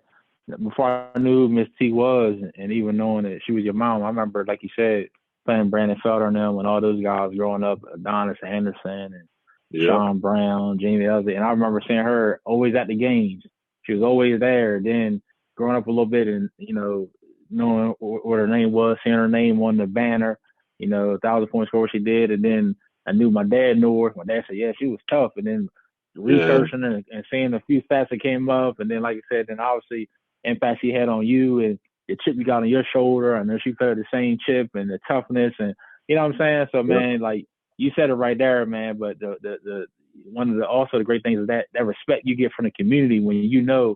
before I knew who Miss T was, and even knowing that she was your mom, I remember, like you said, playing Brandon Felder and them and all those guys growing up, Adonis Anderson and Sean Brown, Jamie Elliott, and I remember seeing her always at the games. She was always there. Then growing up a little bit and, you know, knowing what her name was, seeing her name on the banner, you know, 1,000 points for what she did, and then I knew my dad knew her. My dad said, yeah, she was tough. And then researching and seeing a few stats that came up. And then, like I said, then obviously impact she had on you and the chip you got on your shoulder. I know she played the same chip and the toughness. And you know what I'm saying? So, man, like you said it right there, man. But the one of the also the great things is that respect you get from the community when you know,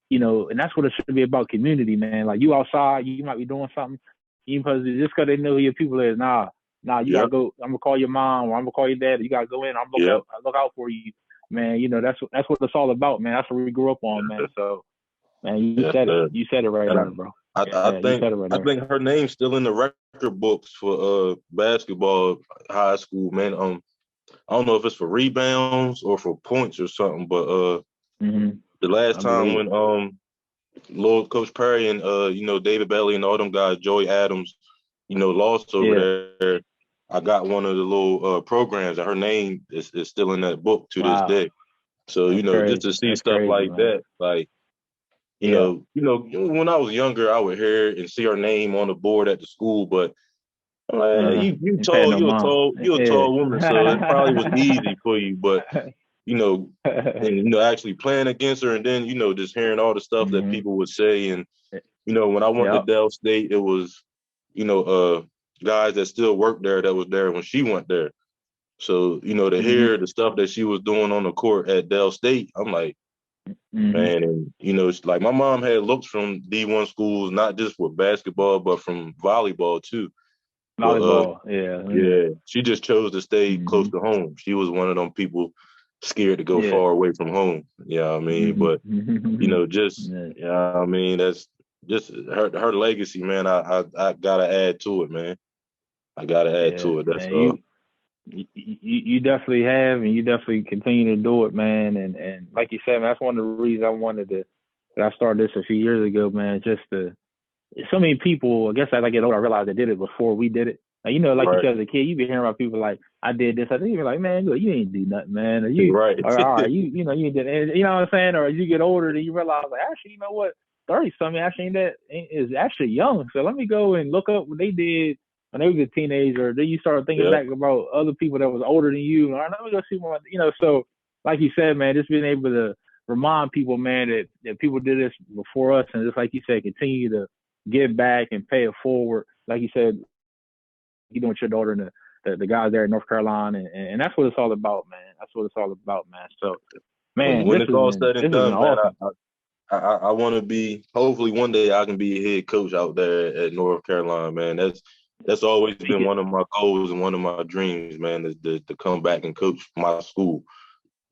and that's what it should be about, community, man. Like you outside, you might be doing something. Even just because they know who your people is, nah, you gotta go. I'm gonna call your mom, or I'm gonna call your dad. You gotta go in. I'm gonna look out for you, man. You know that's what it's all about, man. That's what we grew up on, man. So, man, you said it. You said it right there, bro. I think her name's still in the record books for basketball, high school, man. I don't know if it's for rebounds or for points or something, but the last time when Lord Coach Perry and you know, David Bailey and all them guys, Joey Adams, you know, lost over there. I got one of the little programs, and her name is still in that book to this day. So that's, you know, crazy. Just to see stuff crazy, like man. That, like, you know, when I was younger, I would hear and see her name on the board at the school, but I'm like, you're a tall woman, so it probably was easy for you, but you know, and you know, actually playing against her, and then you know, just hearing all the stuff that people would say, and you know, when I went to Dell State, it was, you know, guys that still work there that was there when she went there. So, you know, to hear the stuff that she was doing on the court at Dell State, I'm like, man, and, you know, it's like my mom had looks from D1 schools, not just with basketball, but from volleyball too. Volleyball, yeah. She just chose to stay close to home. She was one of them people scared to go far away from home. You know what I mean? But, you know, just, you know what I mean? That's just her legacy, man. I gotta add to it, man. I gotta add to it. That's all. You definitely have, and you definitely continue to do it, man. And like you said, man, that's one of the reasons I wanted to. I started this a few years ago, man. Just so many people. I guess as I get older, I realized I did it before we did it. Now, you know, like you said as a kid, you be hearing about people like, I did this. I think you're like, man, look, you ain't do nothing, man. Or you, or all right, you know, you did it. You know what I'm saying? Or as you get older, then you realize, like, actually, you know what? 30-something actually is actually young. So let me go and look up what they did when they was a teenager. Then you start thinking back about other people that was older than you. All right, let me go see what, you know. So like you said, man, just being able to remind people, man, that people did this before us, and just like you said, continue to give back and pay it forward. like you said, you doing with your daughter and the guys there in North Carolina, and that's what it's all about, man. That's what it's all about, man. So, man, when this it's has all been said and done, man, awesome. I want to be. Hopefully, one day I can be a head coach out there at North Carolina, man. That's always been one of my goals and one of my dreams, man, is to come back and coach my school.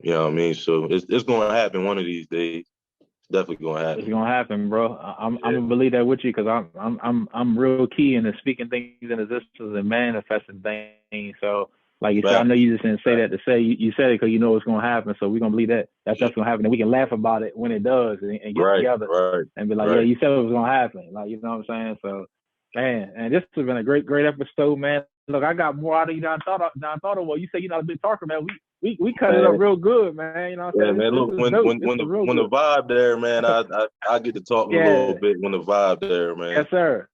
You know what I mean? So it's going to happen one of these days. It's definitely going to happen. It's gonna happen, bro. I'm gonna believe that with you because I'm real key into speaking things into existence and manifesting things. So, like you said, I know you just didn't say that to say you said it because you know it's gonna happen. So we're gonna believe that that's definitely gonna happen, and we can laugh about it when it does and get together and be like, yeah, you said it was gonna happen. Like, you know what I'm saying? So, man, and this has been a great episode, man. Look, I got more out of you than I thought of. Well, you say you're not a big talker, man. We cut it up real good, man. You know what I'm saying? Man, look, when the vibe there, man, I get to talk a little bit when the vibe there, man. Yes, sir.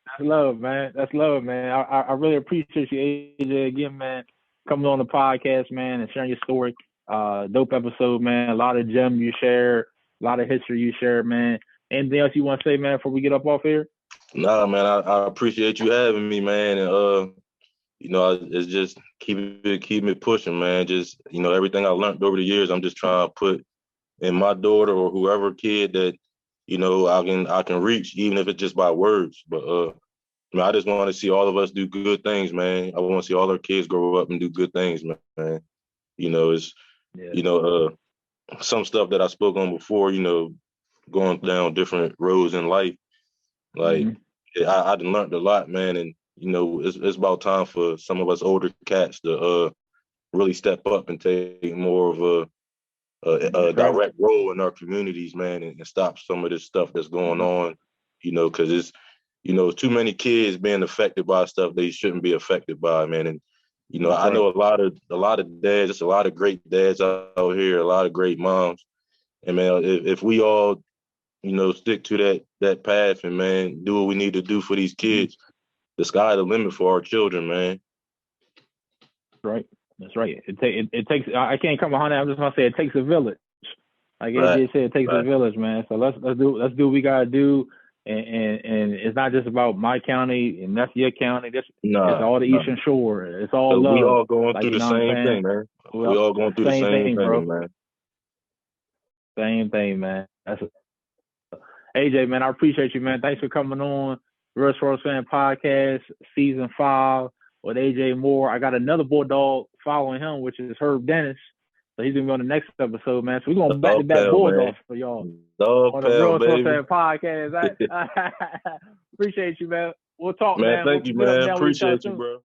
That's love, man. That's love, man. I really appreciate you, AJ, again, man, coming on the podcast, man, and sharing your story. Dope episode, man. A lot of gems you share, a lot of history you share, man. Anything else you want to say, man, before we get up off here? Nah, man, I appreciate you having me, man. And you know, it's just keep it pushing, man. Just, you know, everything I learned over the years, I'm just trying to put in my daughter or whoever kid that, you know, I can reach, even if it's just by words. But I just want to see all of us do good things, man. I want to see all our kids grow up and do good things, man. You know, you know, some stuff that I spoke on before, you know, going down different roads in life. Like, I done learned a lot, man. And, you know, it's about time for some of us older cats to really step up and take more of a direct role in our communities, man, and stop some of this stuff that's going on, you know, because it's, you know, too many kids being affected by stuff they shouldn't be affected by, man. And, you know, I know a lot of dads, there's a lot of great dads out here, a lot of great moms. And, man, if we all, you know, stick to that path and, man, do what we need to do for these kids, the sky's the limit for our children, man. Right. That's right. It takes. I can't come behind that. I'm just gonna say it takes a village. Like AJ said, it takes a village, man. So let's do what we gotta do. And it's not just about my county and that's your county. It's all the Eastern Shore. It's all love. We all going through the same thing, man. We all going through the same thing, man. Same thing, man. That's AJ, man. I appreciate you, man. Thanks for coming on Real Sports Fan Podcast, Season 5. With AJ Moore. I got another Bulldog following him, which is Herb Dennis. So he's gonna be on the next episode, man. So we're gonna back-to-back Bulldogs for y'all on the Real Sports Fan Podcast. I appreciate you, man. We'll talk, man. Thank you, man. Appreciate you, bro.